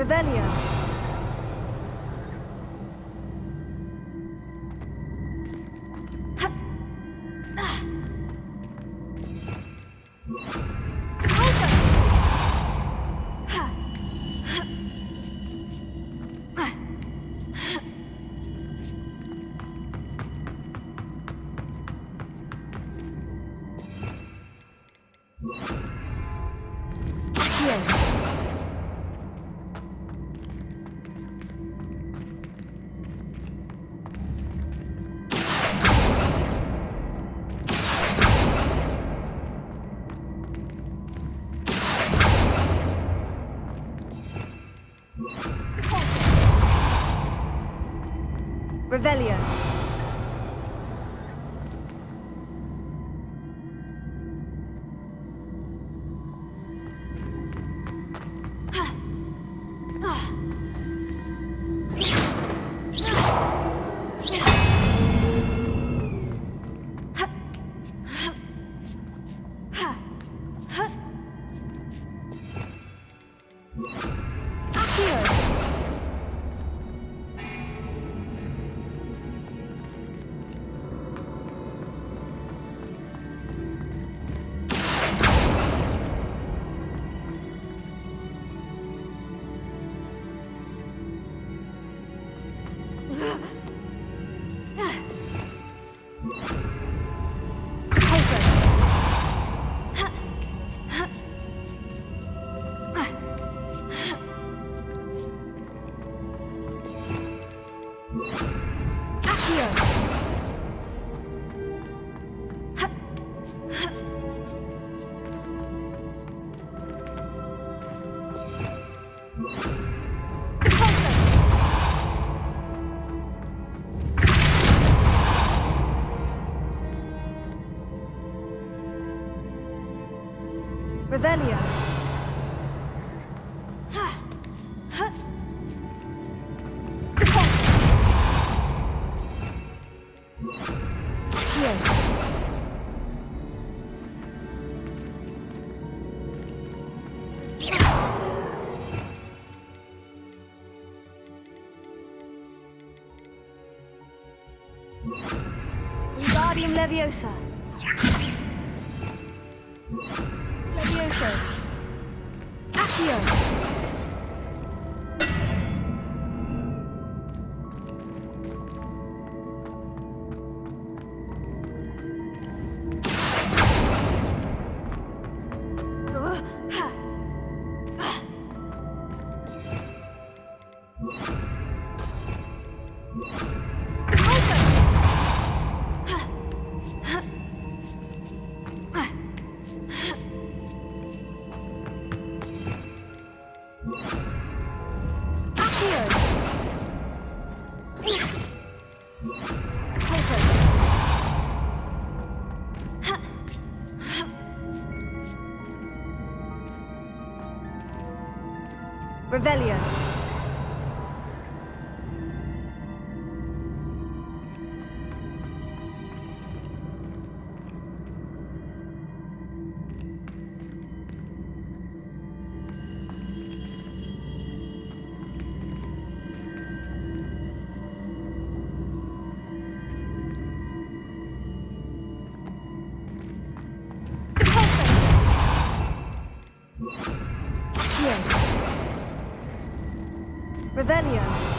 Revelio. Revelio. Revelio. Wingardium Leviosa. Levioso. Accio. Revelio. Revelio.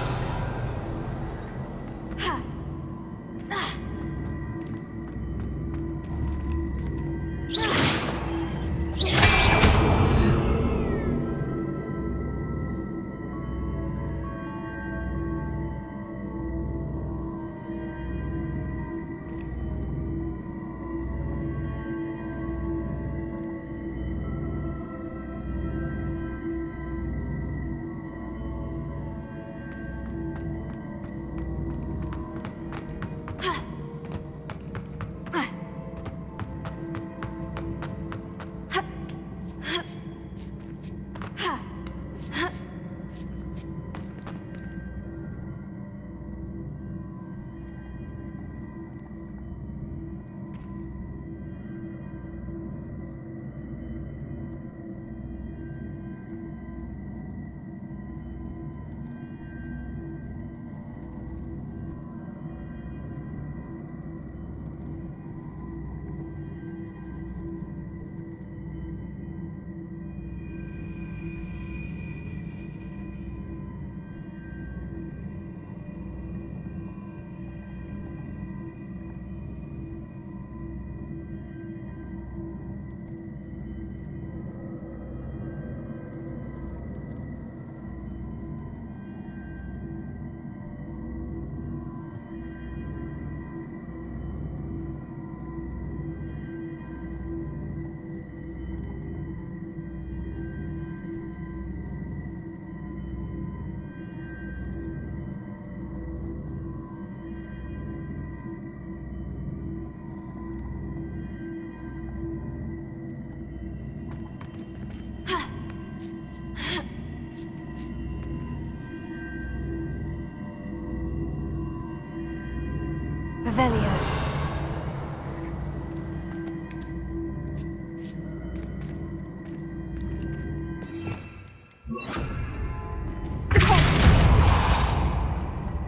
Revelio.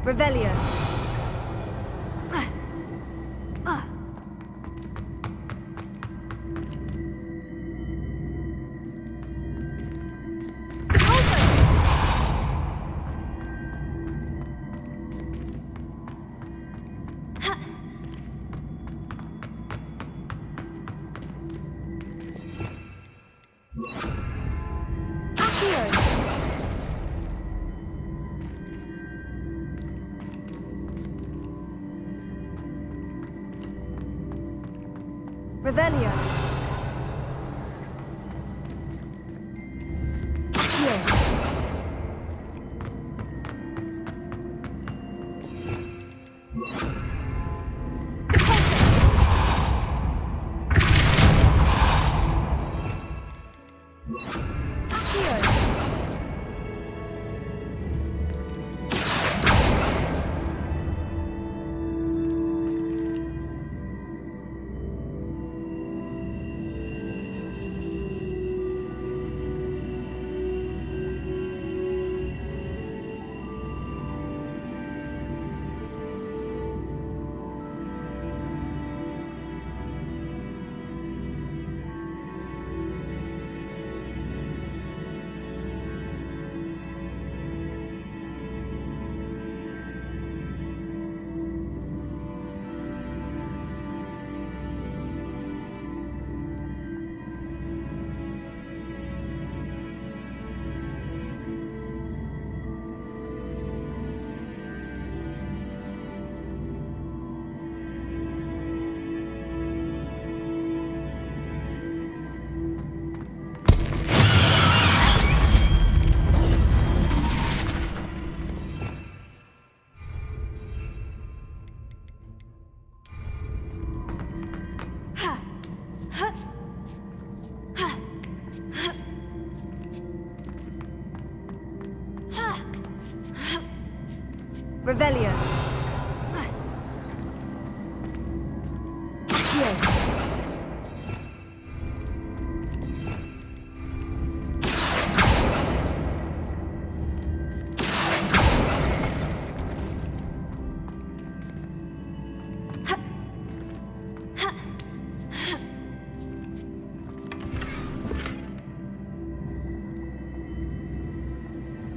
Revelio. Revelio. Revelio.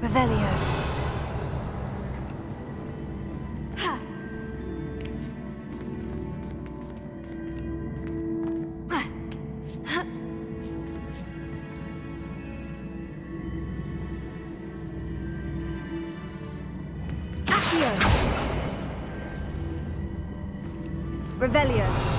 Revelio. Revelio.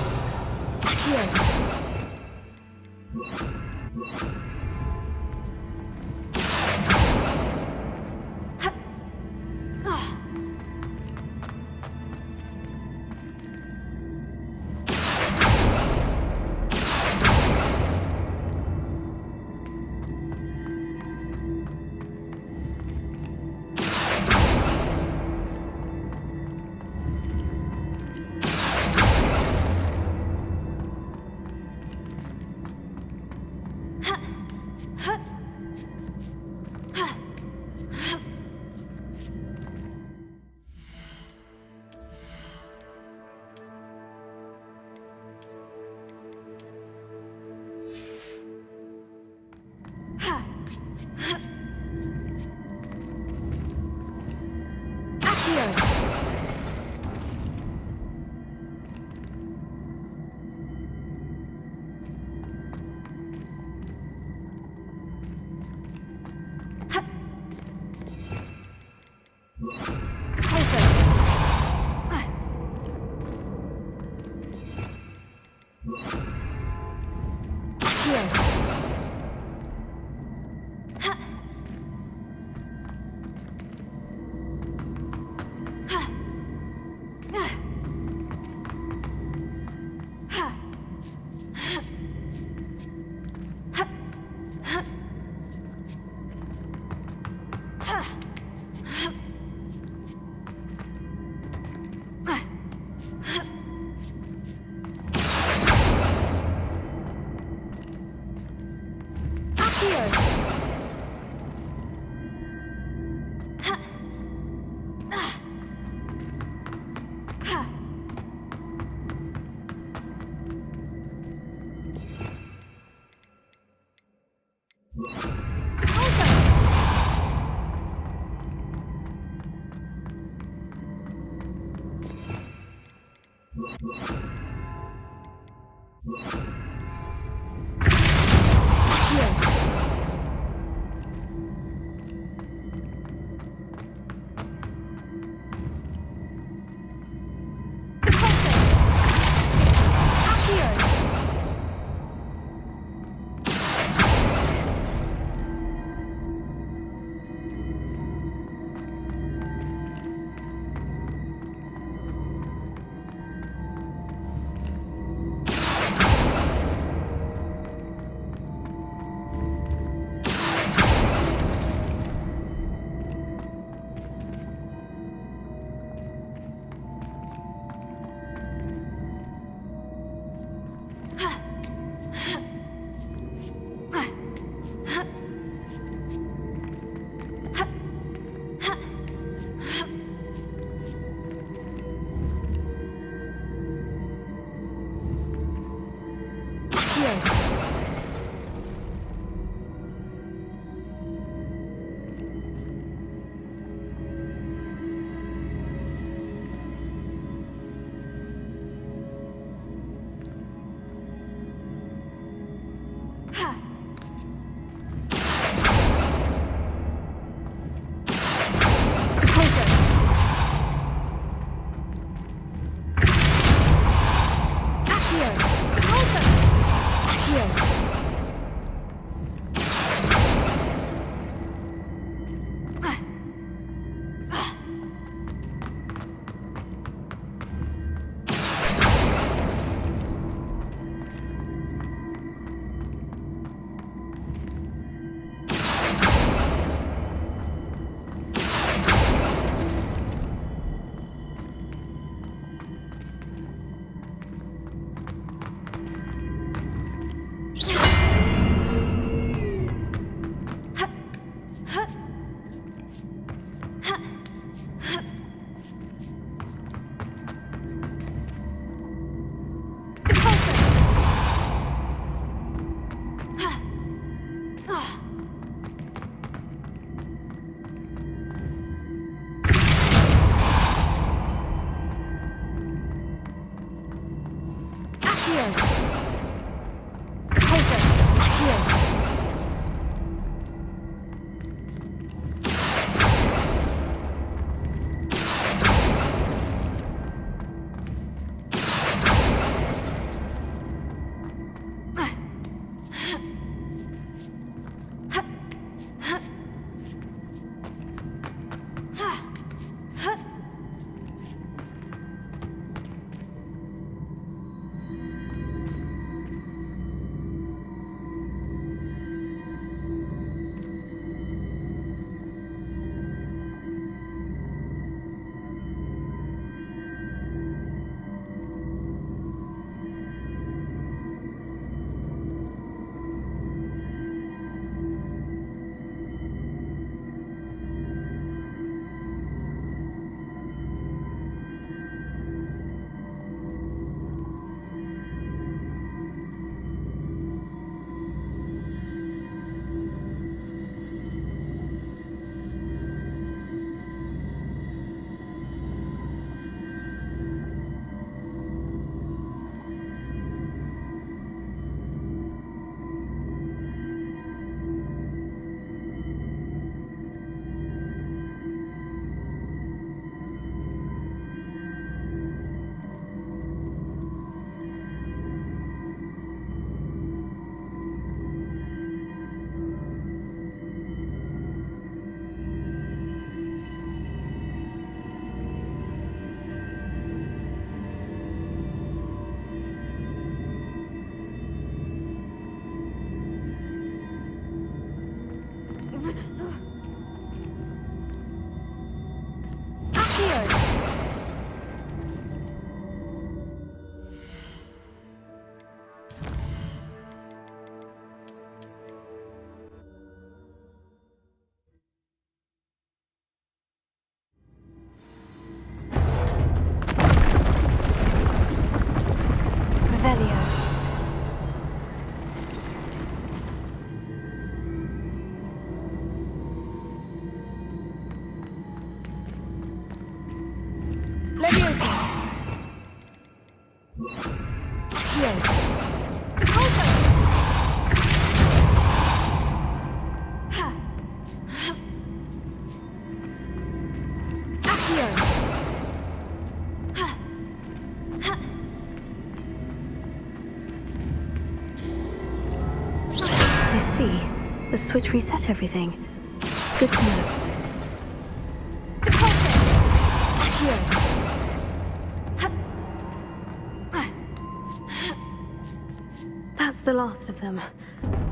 The switch reset everything. Good to know. That's the last of them.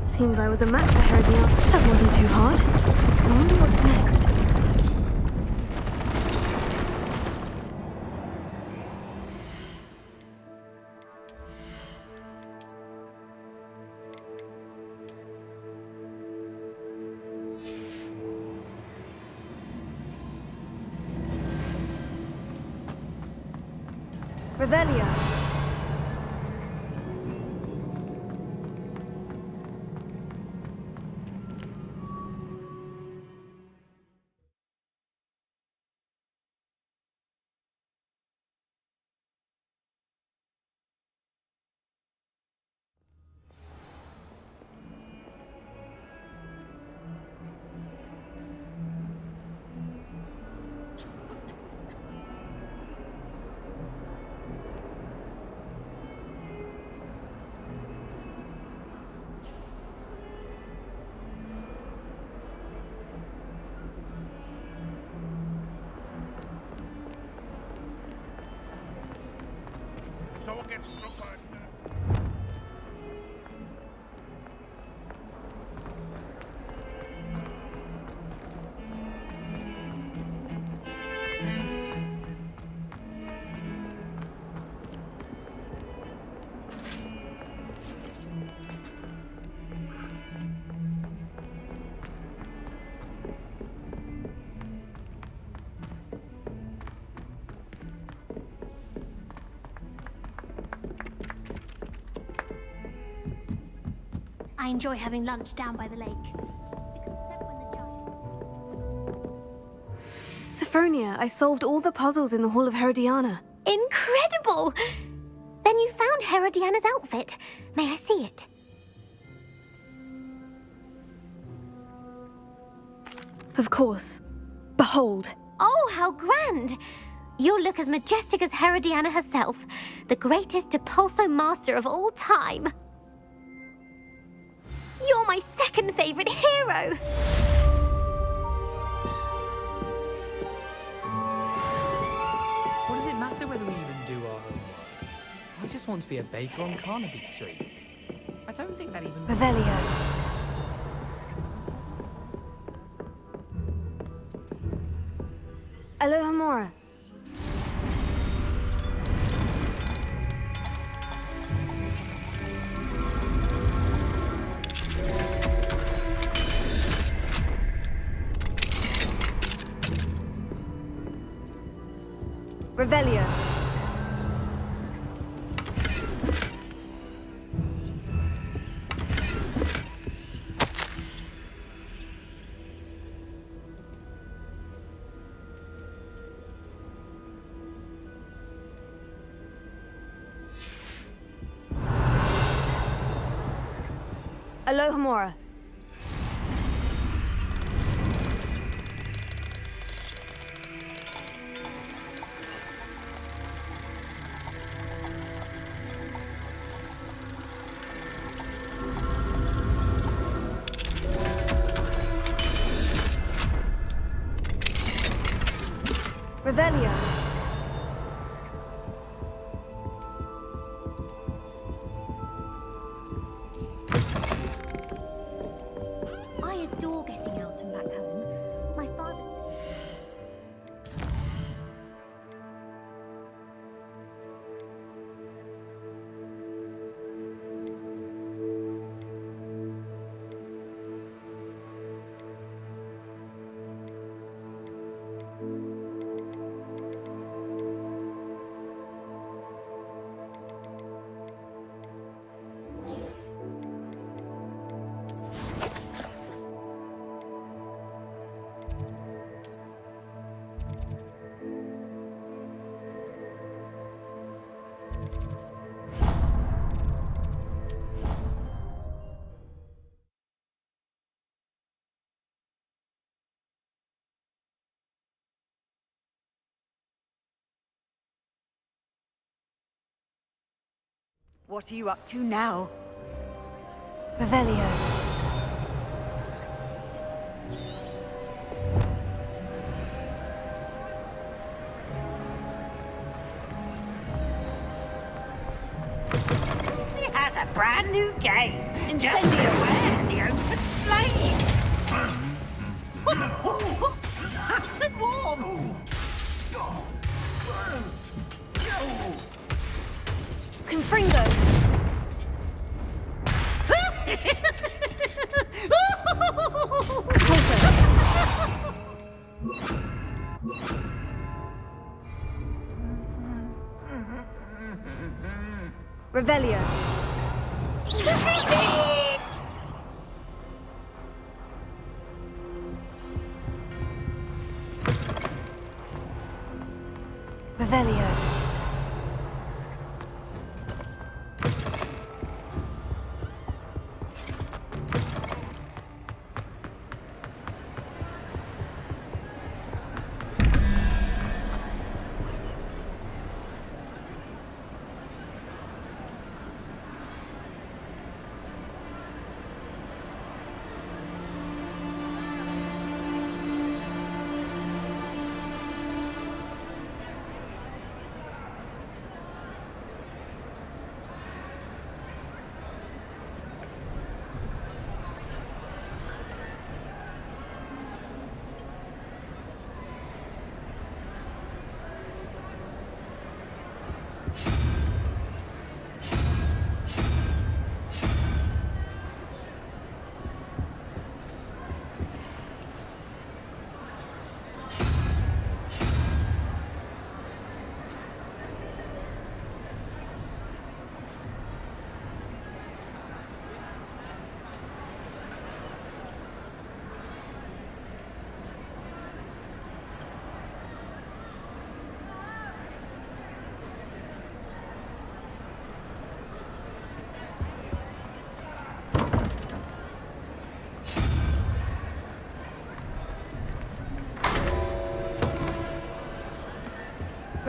Seems I was a match for Herodiana. That wasn't too hard. I wonder what's next. Revelio. Someone gets struck by I enjoy having lunch down by the lake. Sophronia, I solved all the puzzles in the Hall of Herodiana. Incredible! Then you found Herodiana's outfit. May I see it? Of course. Behold. Oh, how grand! You'll look as majestic as Herodiana herself, the greatest Depulso master of all time. You're my second favorite hero! What does it matter whether we even do our homework? I just want to be a baker on Carnaby Street. I don't think that even... Revelio. Alohomora. Revelio. Alohomora. Revelio. I adore getting out and back home, my father... What are you up to now? Revelio. He has a brand new game. Just Incendio. beware the open flame. Nice and warm. Confringo! Revelio. Revelio.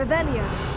Revelio.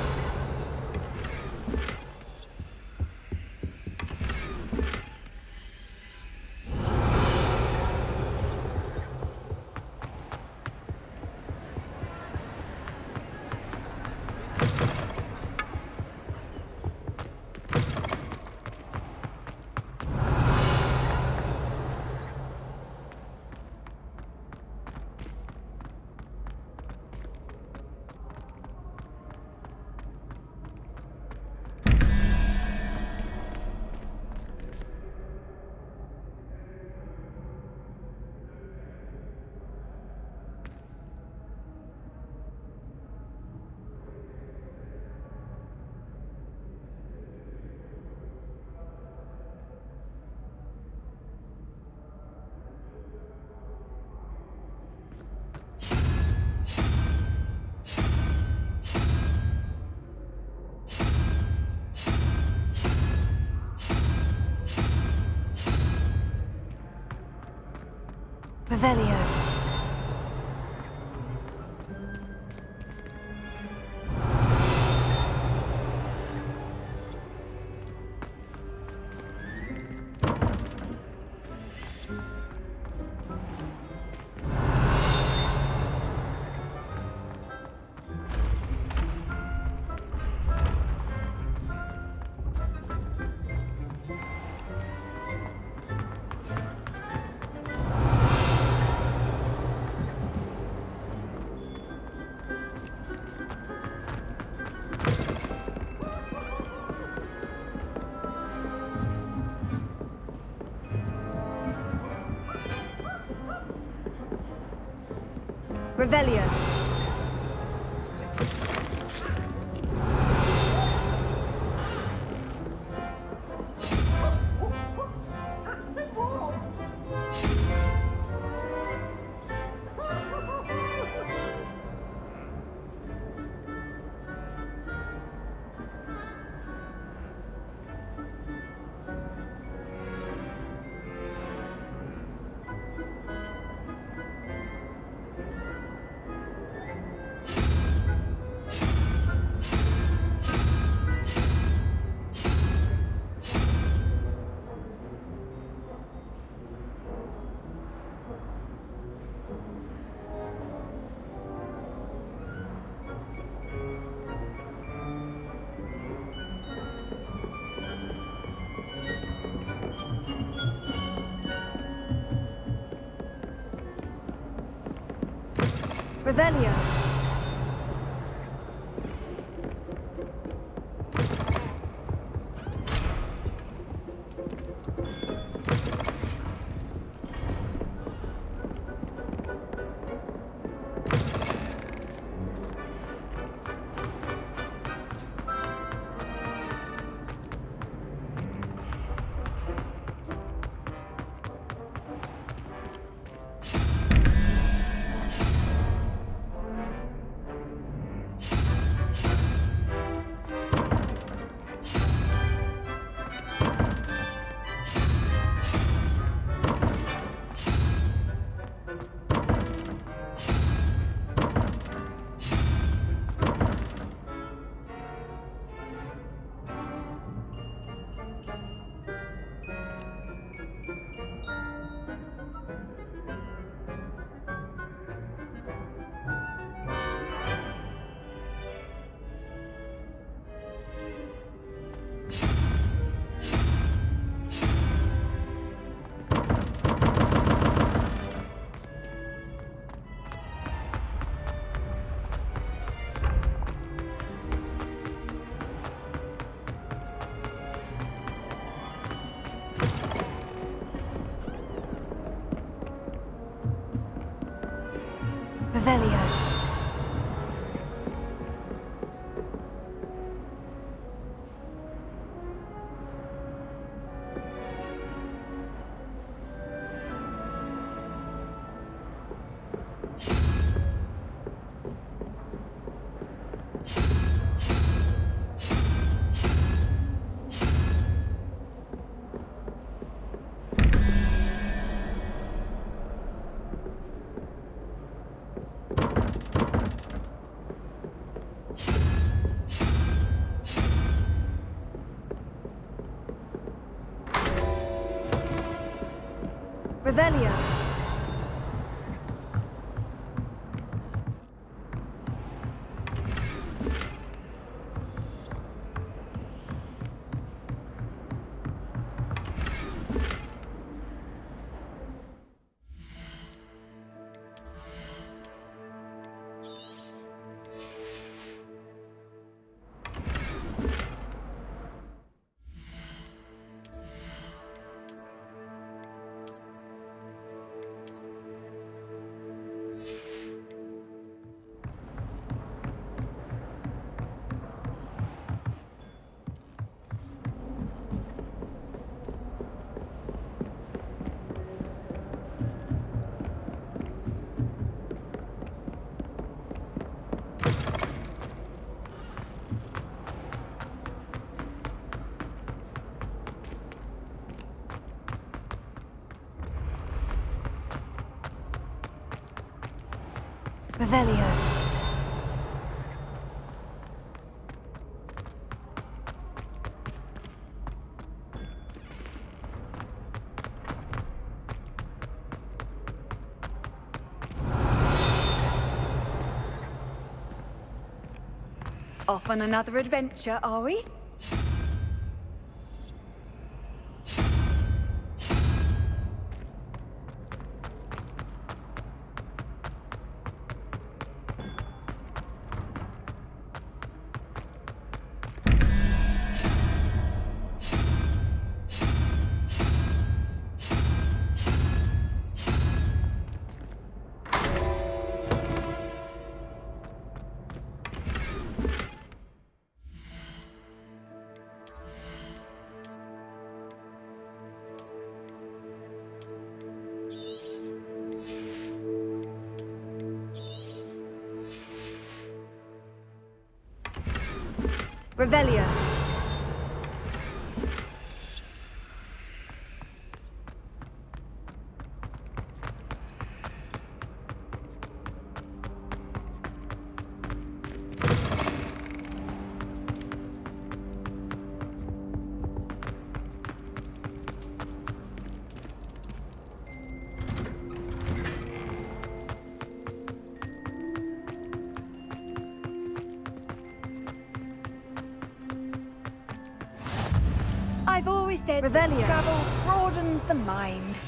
Revelio. Revelio. Revelio. Revelio. Revelio. Revelio. Off on another adventure, are we? Revelio. I've always said Revelio. travel broadens the mind.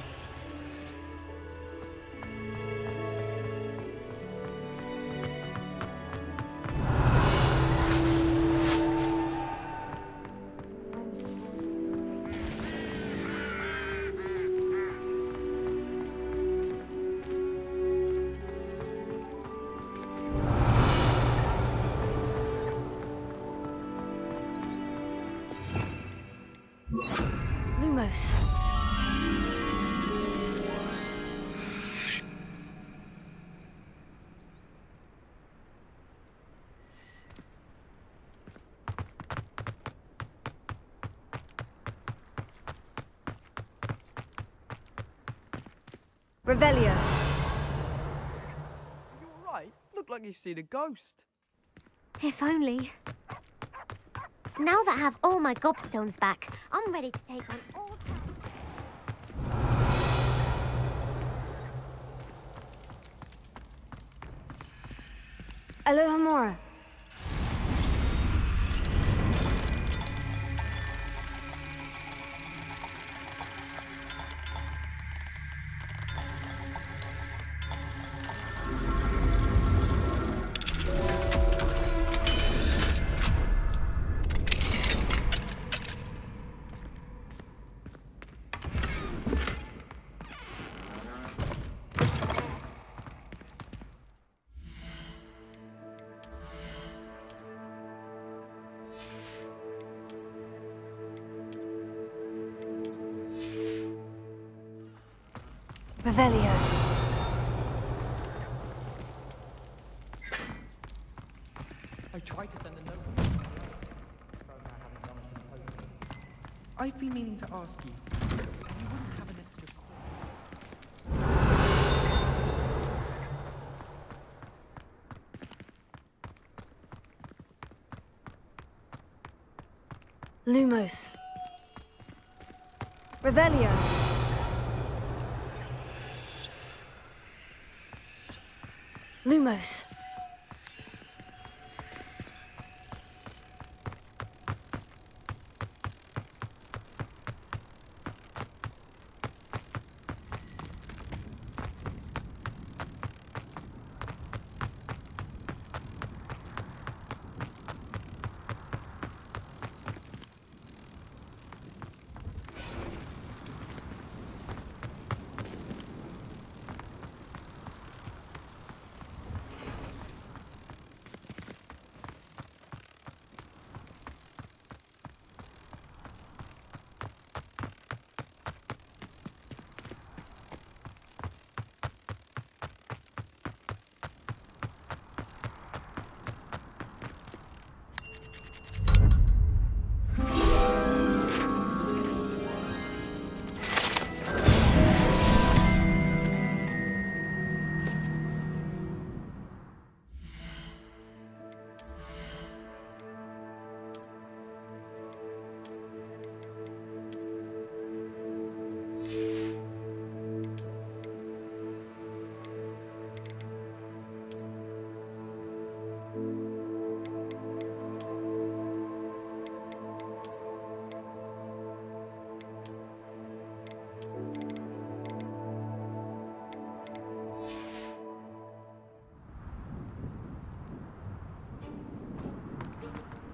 Lumos. Revelio. You alright? Look like you've seen a ghost. If only. Now that I have all my gobstones back, I'm ready to take on all... Alohomora. Revelio. I tried to send a note. I've been meaning to ask you. You wouldn't have an extra Lumos. Revelio. Lumos.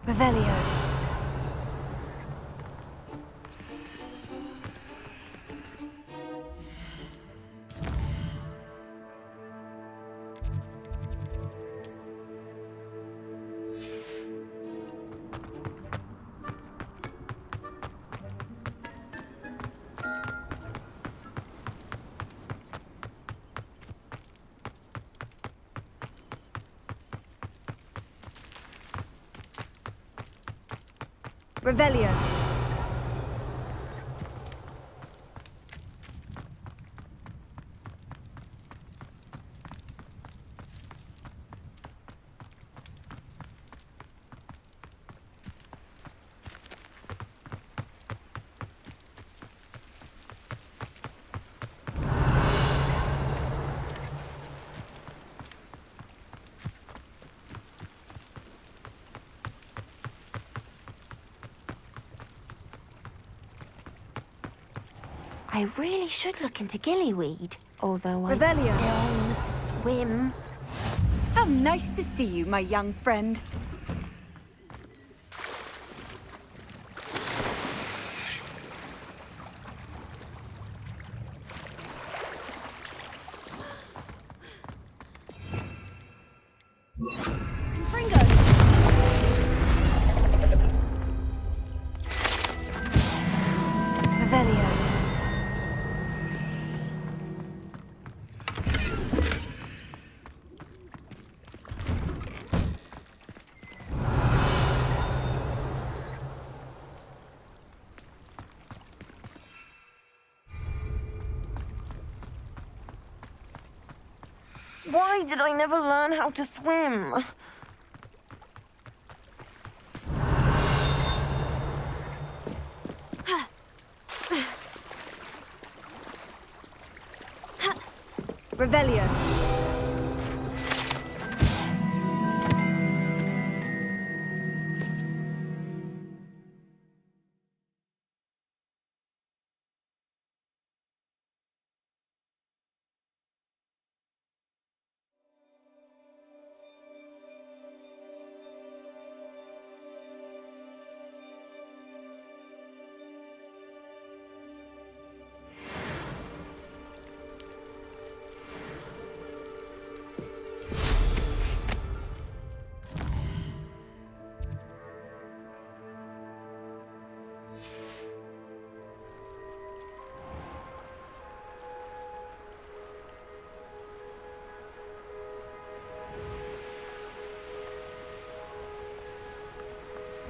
Revelio. Revelio. I really should look into gillyweed, although I Revelio. still need to swim. How nice to see you, my young friend. Why did I never learn how to swim? Revelio.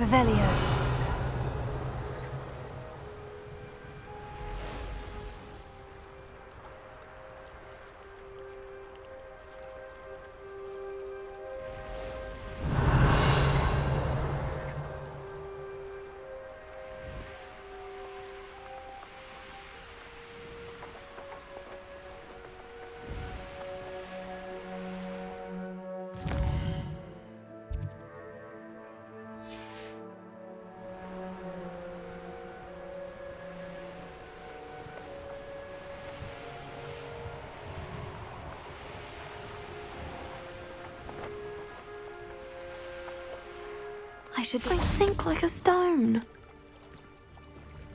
Revelio. I sink like a stone.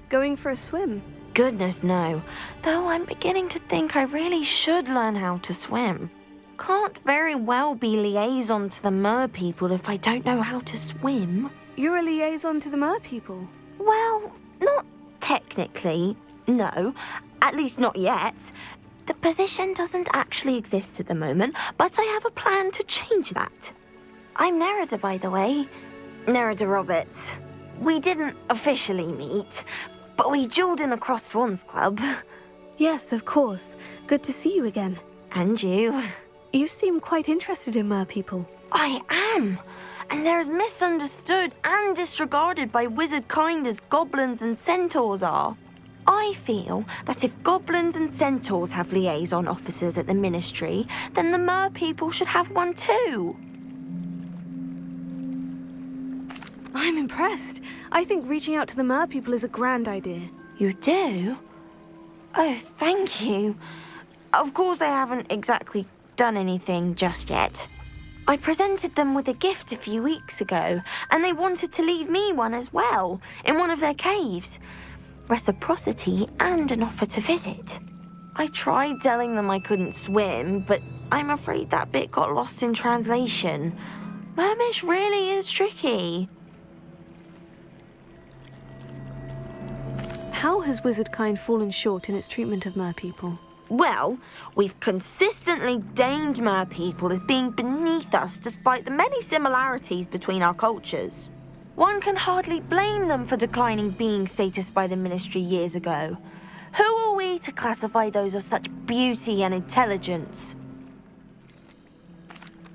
Going for a swim? Goodness, no. Though I'm beginning to think I really should learn how to swim. Can't very well be liaison to the mer people if I don't know how to swim. You're a liaison to the mer people? Well, not technically, no. At least not yet. The position doesn't actually exist at the moment, but I have a plan to change that. I'm Nerida, by the way. Nerida Roberts. We didn't officially meet, but we duelled in the Crossed Swans Club. Yes, of course. Good to see you again. And you. You seem quite interested in mer people. I am. And they're as misunderstood and disregarded by wizard kind as goblins and centaurs are. I feel that if goblins and centaurs have liaison officers at the ministry, then the mer people should have one too. I'm impressed. I think reaching out to the mer people is a grand idea. You do? Oh, thank you. Of course I haven't exactly done anything just yet. I presented them with a gift a few weeks ago, and they wanted to leave me one as well, in one of their caves. Reciprocity and an offer to visit. I tried telling them I couldn't swim, but I'm afraid that bit got lost in translation. Mermish really is tricky. How has wizardkind fallen short in its treatment of mer people? Well, we've consistently deigned mer people as being beneath us despite the many similarities between our cultures. One can hardly blame them for declining being status by the Ministry years ago. Who are we to classify those of such beauty and intelligence?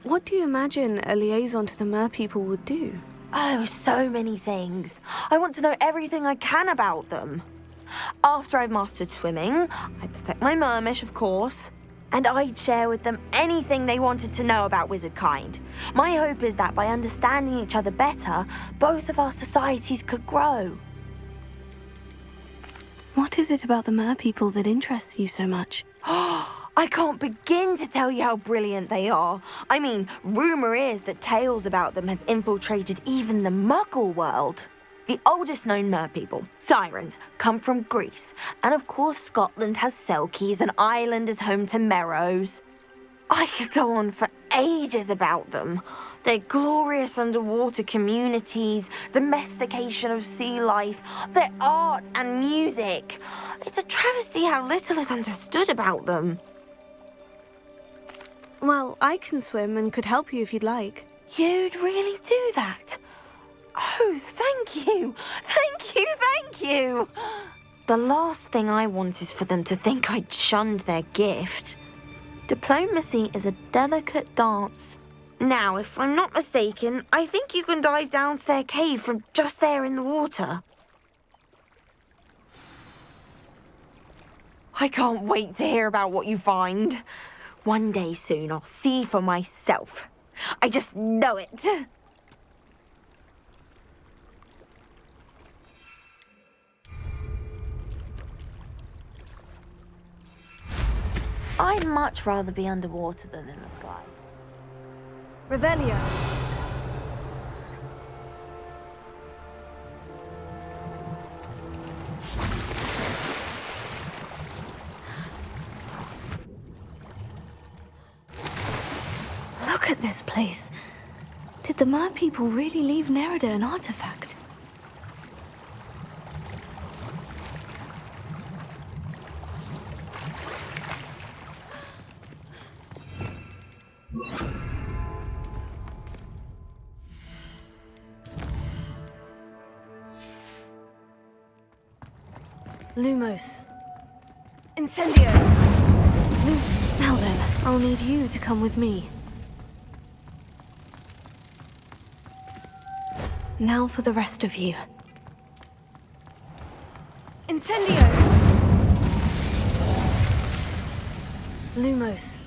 What do you imagine a liaison to the mer people would do? Oh, so many things. I want to know everything I can about them. After I've mastered swimming, I perfect my mermish, of course, and I'd share with them anything they wanted to know about wizard kind. My hope is that by understanding each other better, both of our societies could grow. What is it about the mer people that interests you so much? I can't begin to tell you how brilliant they are. I mean, rumour is that tales about them have infiltrated even the Muggle world. The oldest known mer people, sirens, come from Greece. And of course Scotland has Selkies and Ireland is home to Merrows. I could go on for ages about them. Their glorious underwater communities, domestication of sea life, their art and music. It's a travesty how little is understood about them. Well, I can swim and could help you if you'd like. You'd really do that? Oh, thank you! Thank you, thank you! The last thing I want is for them to think I'd shunned their gift. Diplomacy is a delicate dance. Now, if I'm not mistaken, I think you can dive down to their cave from just there in the water. I can't wait to hear about what you find. One day soon I'll see for myself. I just know it. I'd much rather be underwater than in the sky. Revelio. Look at this place. Did the mer people really leave Nerida an artifact? Lumos. Incendio! Now then, I'll need you to come with me. Now for the rest of you. Incendio! Lumos.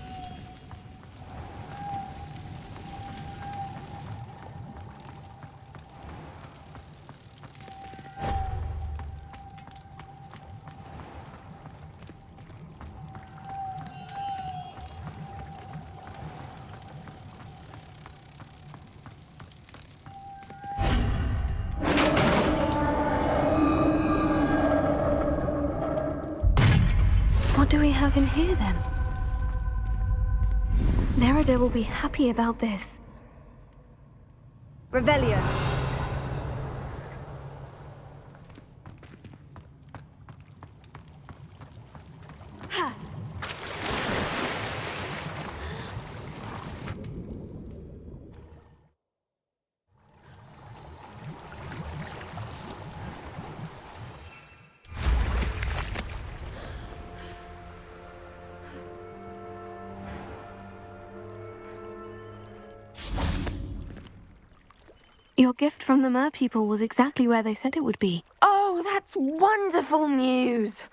What do we have in here, then? Nerida will be happy about this. Revelio. Ha! Your gift from the mer people was exactly where they said it would be. Oh, that's wonderful news!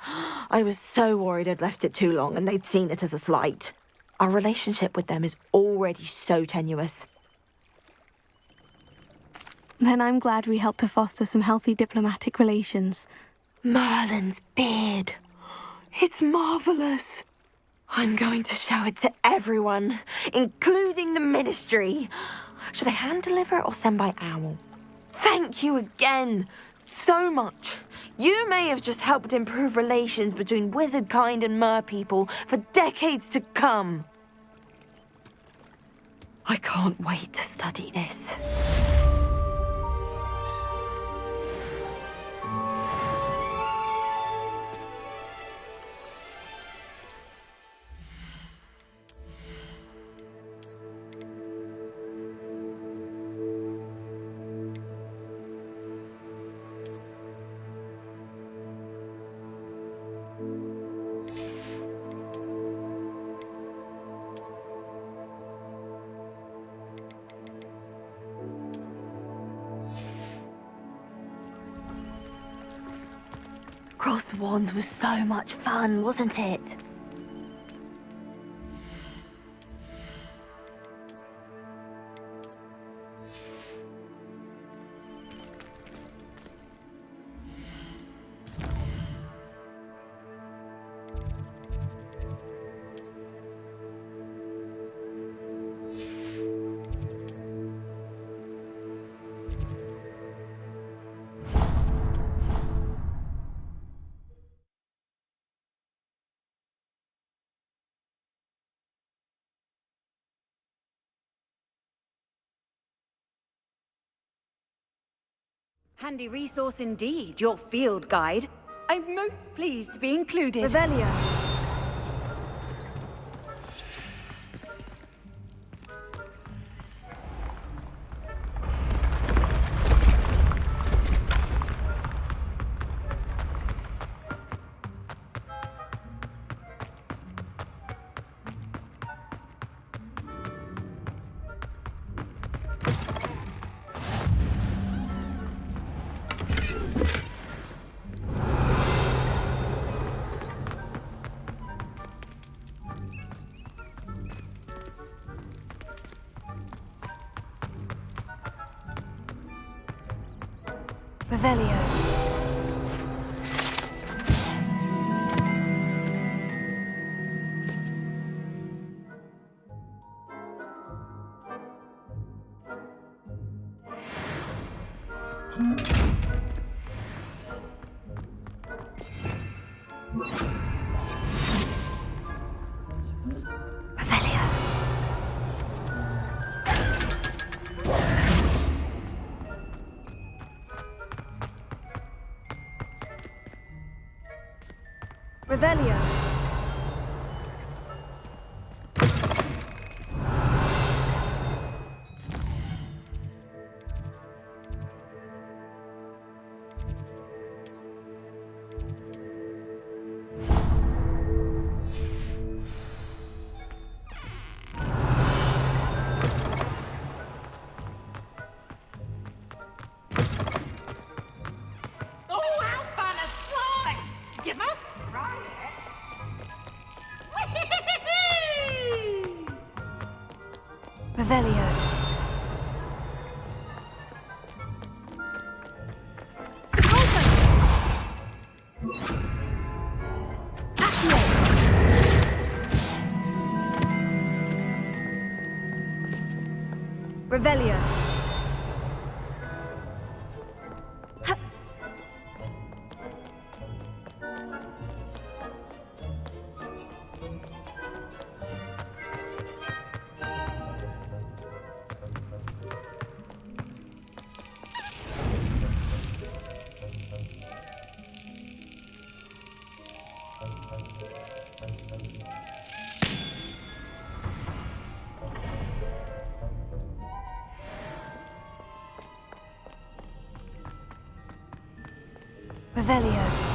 I was so worried I'd left it too long and they'd seen it as a slight. Our relationship with them is already so tenuous. Then I'm glad we helped to foster some healthy diplomatic relations. Merlin's beard. It's marvellous. I'm going to show it to everyone, including the Ministry. Should I hand deliver it or send by owl? Thank you again, so much. You may have just helped improve relations between wizard kind and mer people for decades to come. I can't wait to study this. Across the Wands was so much fun, wasn't it? Handy resource indeed, your field guide. I'm most pleased to be included. Revelio. Revelio. Revelio. Revelio. Revelio. Revelio.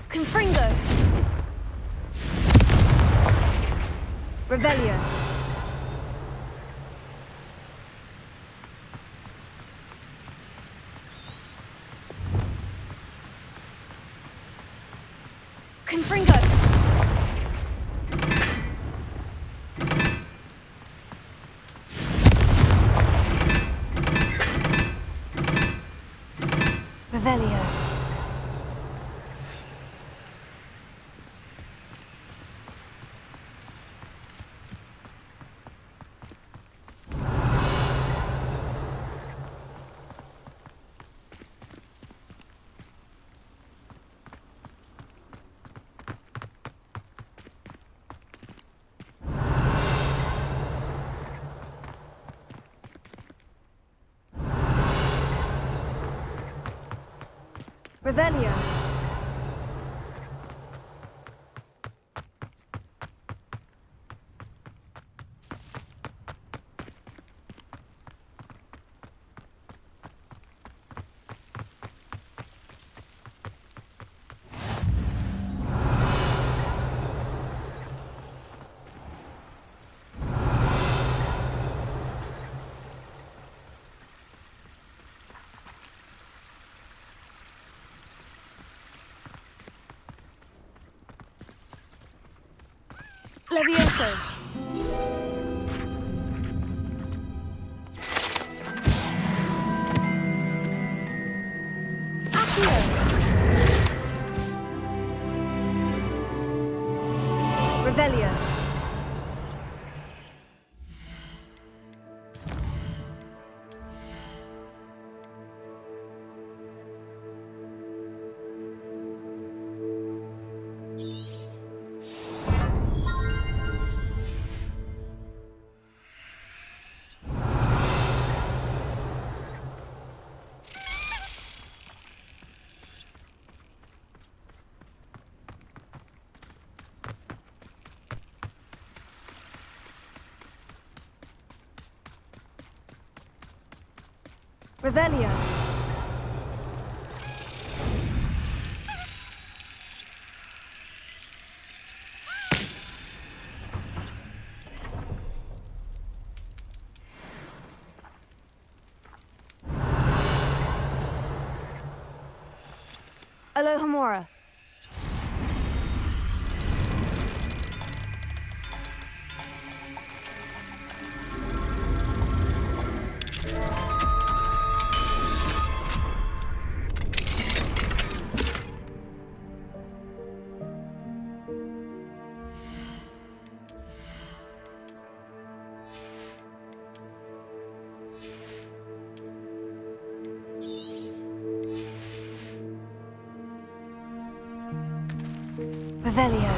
Confringo. Revelio. Confringo. Revelio. Revelio. Levioso. Revelio. Revelio. Alohomora. Revelio.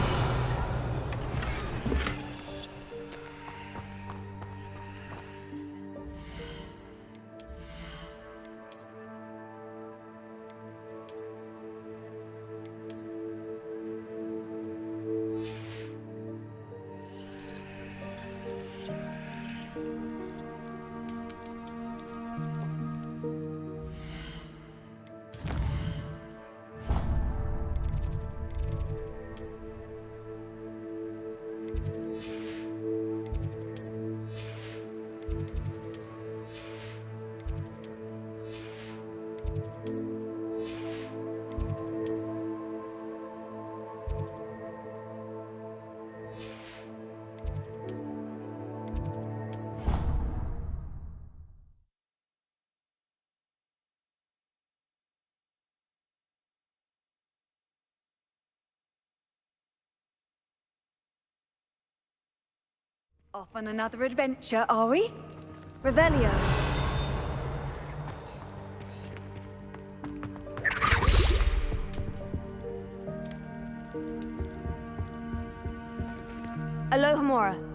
Off on another adventure, are we? Revelio. Alohomora.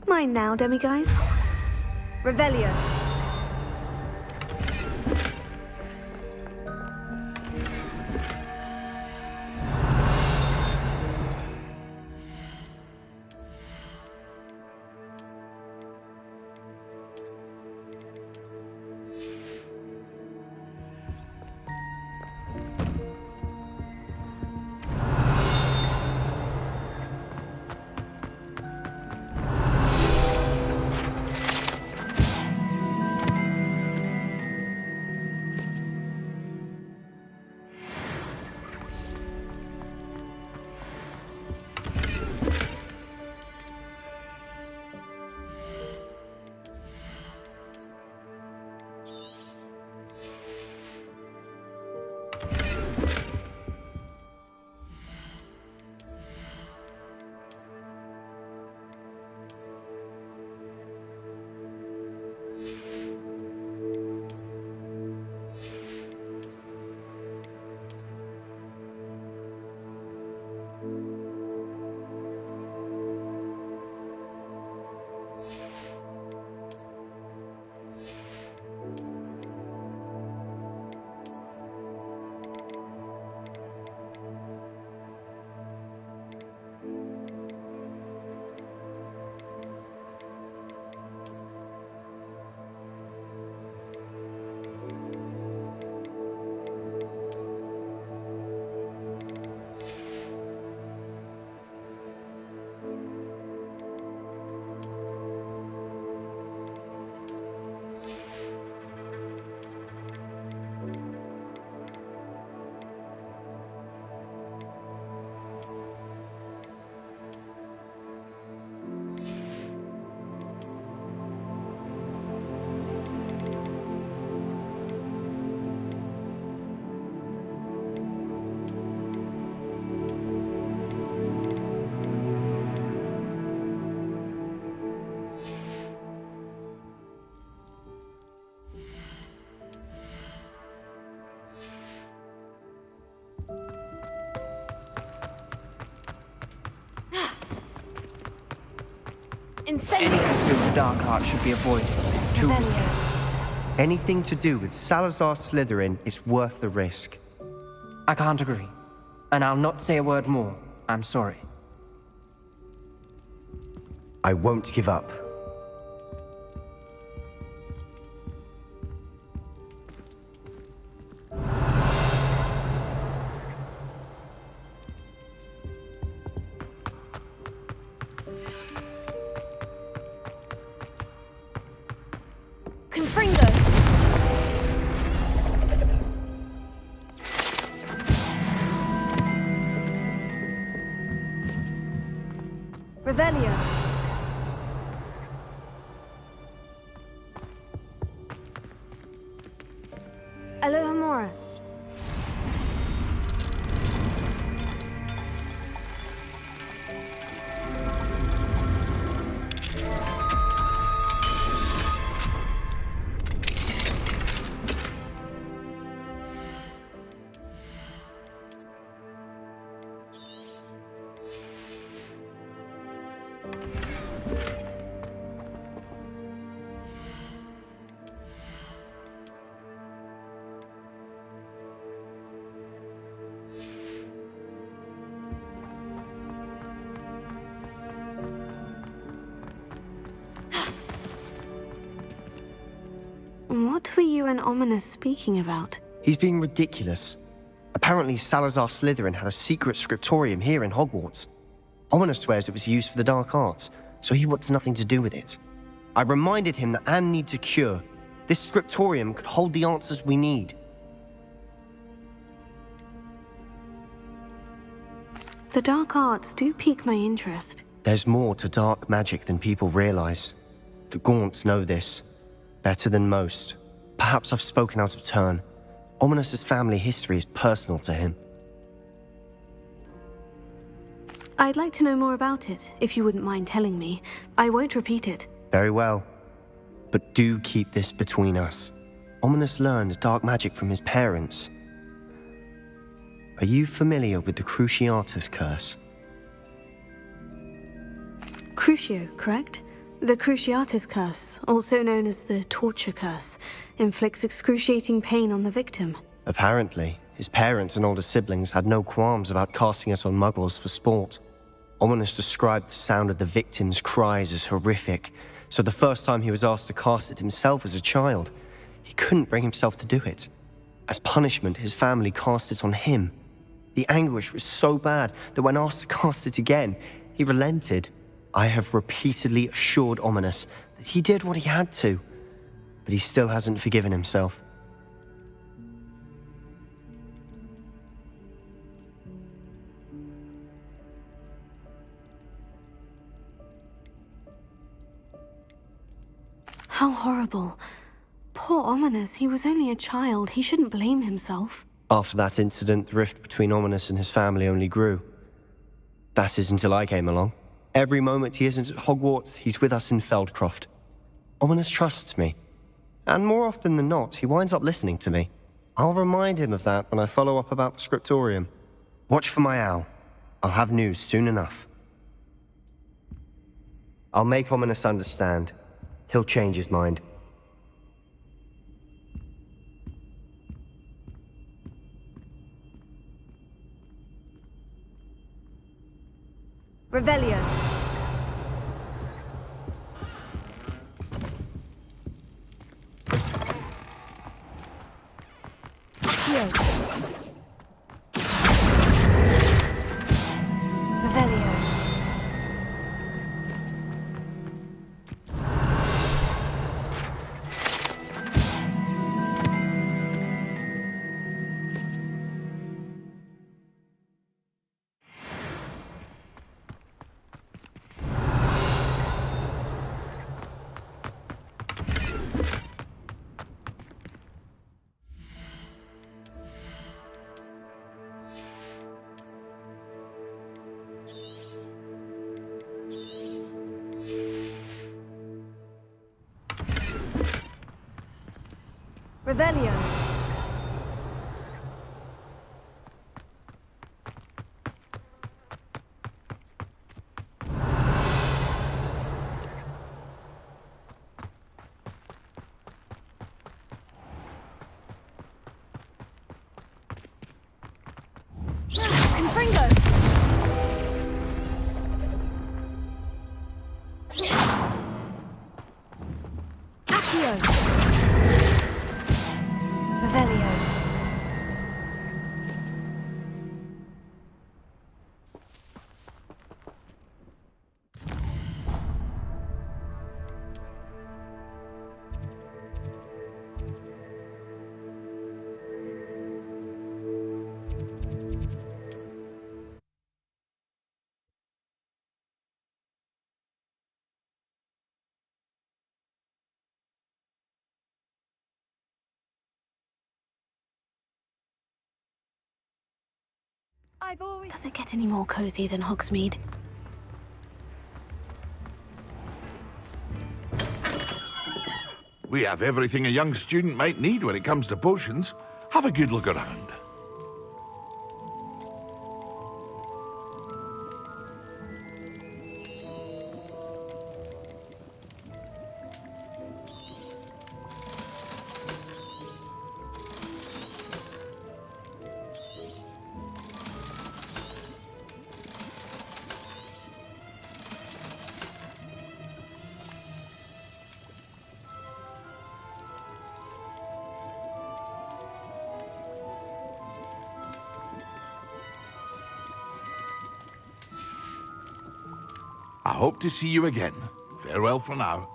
Mine now, demiguise. Revelio. Anything to do with the dark art should be avoided. It's too risky. Anything to do with Salazar Slytherin is worth the risk. I can't agree. And I'll not say a word more. I'm sorry. I won't give up. Confringo! Revelio! Alohomora! What were you and Ominous speaking about? He's being ridiculous. Apparently Salazar Slytherin had a secret scriptorium here in Hogwarts. Ominous swears it was used for the dark arts, so he wants nothing to do with it. I reminded him that Anne needs a cure. This scriptorium could hold the answers we need. The dark arts do pique my interest. There's more to dark magic than people realize. The Gaunts know this. Better than most. Perhaps I've spoken out of turn. Ominous's family history is personal to him. I'd like to know more about it, if you wouldn't mind telling me. I won't repeat it. Very well. But do keep this between us. Ominous learned dark magic from his parents. Are you familiar with the Cruciatus Curse? Crucio, correct? The Cruciatus Curse, also known as the Torture Curse, inflicts excruciating pain on the victim. Apparently, his parents and older siblings had no qualms about casting it on muggles for sport. Ominous described the sound of the victim's cries as horrific, so the first time he was asked to cast it himself as a child, he couldn't bring himself to do it. As punishment, his family cast it on him. The anguish was so bad that when asked to cast it again, he relented. I have repeatedly assured Ominous that he did what he had to, but he still hasn't forgiven himself. How horrible. Poor Ominous, he was only a child. He shouldn't blame himself. After that incident, the rift between Ominous and his family only grew. That is until I came along. Every moment he isn't at Hogwarts, he's with us in Feldcroft. Ominous trusts me. And more often than not, he winds up listening to me. I'll remind him of that when I follow up about the scriptorium. Watch for my owl. I'll have news soon enough. I'll make Ominous understand. He'll change his mind. Revelio. Revelio. Revelio. Does it get any more cozy than Hogsmeade? We have everything a young student might need when it comes to potions. Have a good look around. I hope to see you again. Farewell for now.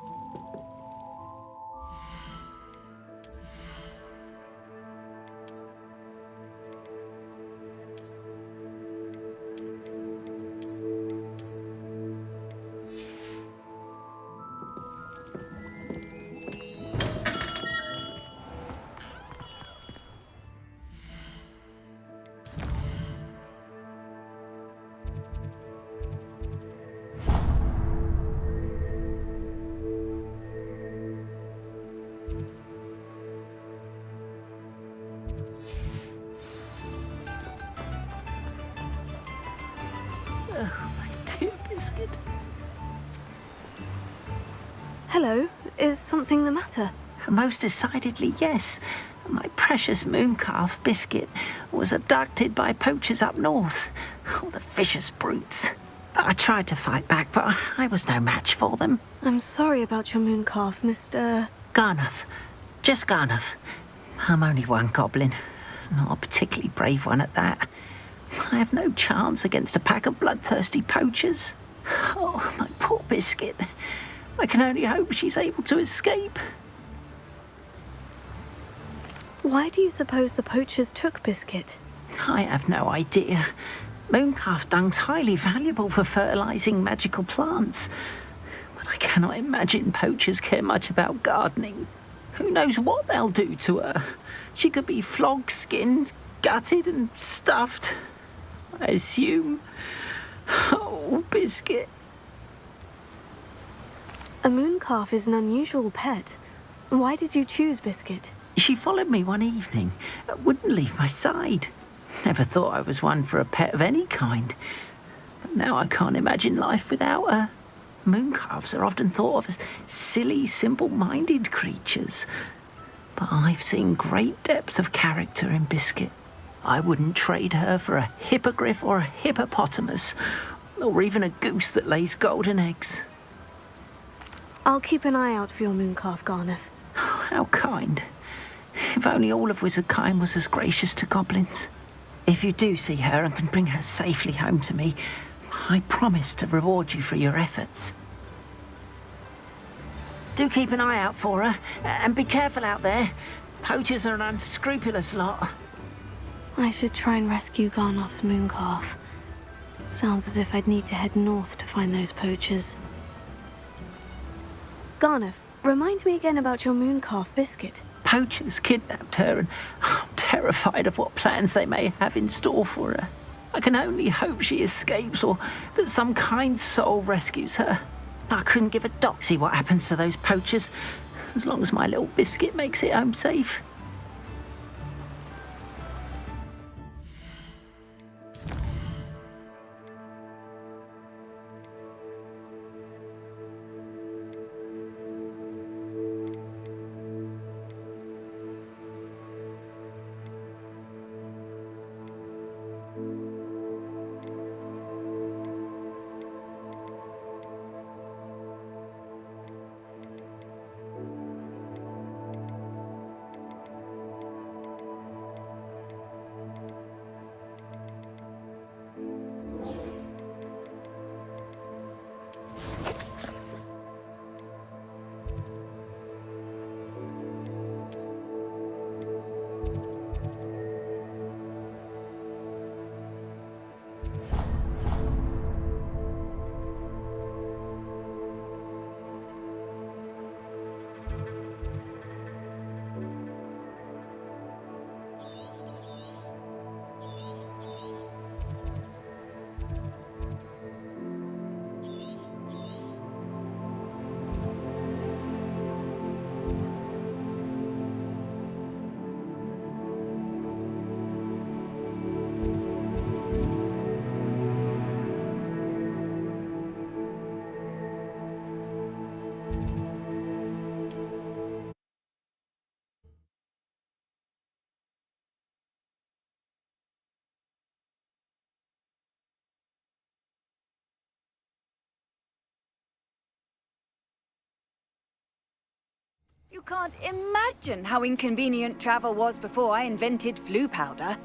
Oh, my dear Biscuit. Hello, is something the matter? Most decidedly, yes. My precious mooncalf, Biscuit, was abducted by poachers up north. Oh, the vicious brutes. I tried to fight back, but I was no match for them. I'm sorry about your mooncalf, Mr. Garnuff. Just Garnuff. I'm only one goblin. Not a particularly brave one at that. I have no chance against a pack of bloodthirsty poachers. Oh, my poor Biscuit. I can only hope she's able to escape. Why do you suppose the poachers took Biscuit? I have no idea. Mooncalf dung's highly valuable for fertilizing magical plants. But I cannot imagine poachers care much about gardening. Who knows what they'll do to her? She could be flogged, skinned, gutted and stuffed. I assume. Oh, Biscuit. A mooncalf is an unusual pet. Why did you choose Biscuit? She followed me one evening, wouldn't leave my side. Never thought I was one for a pet of any kind. But now I can't imagine life without her. Mooncalves are often thought of as silly, simple-minded creatures. But I've seen great depth of character in Biscuit. I wouldn't trade her for a hippogriff or a hippopotamus, or even a goose that lays golden eggs. I'll keep an eye out for your mooncalf, Garnuff. How kind. If only all of Wizardkind was as gracious to goblins. If you do see her and can bring her safely home to me, I promise to reward you for your efforts. Do keep an eye out for her, and be careful out there. Poachers are an unscrupulous lot. I should try and rescue Garnuff's mooncalf. Sounds as if I'd need to head north to find those poachers. Garnuff, remind me again about your mooncalf, Biscuit. Poachers kidnapped her, and I'm terrified of what plans they may have in store for her. I can only hope she escapes, or that some kind soul rescues her. I couldn't give a doxy what happens to those poachers, as long as my little Biscuit makes it home safe. You can't imagine how inconvenient travel was before I invented flu powder.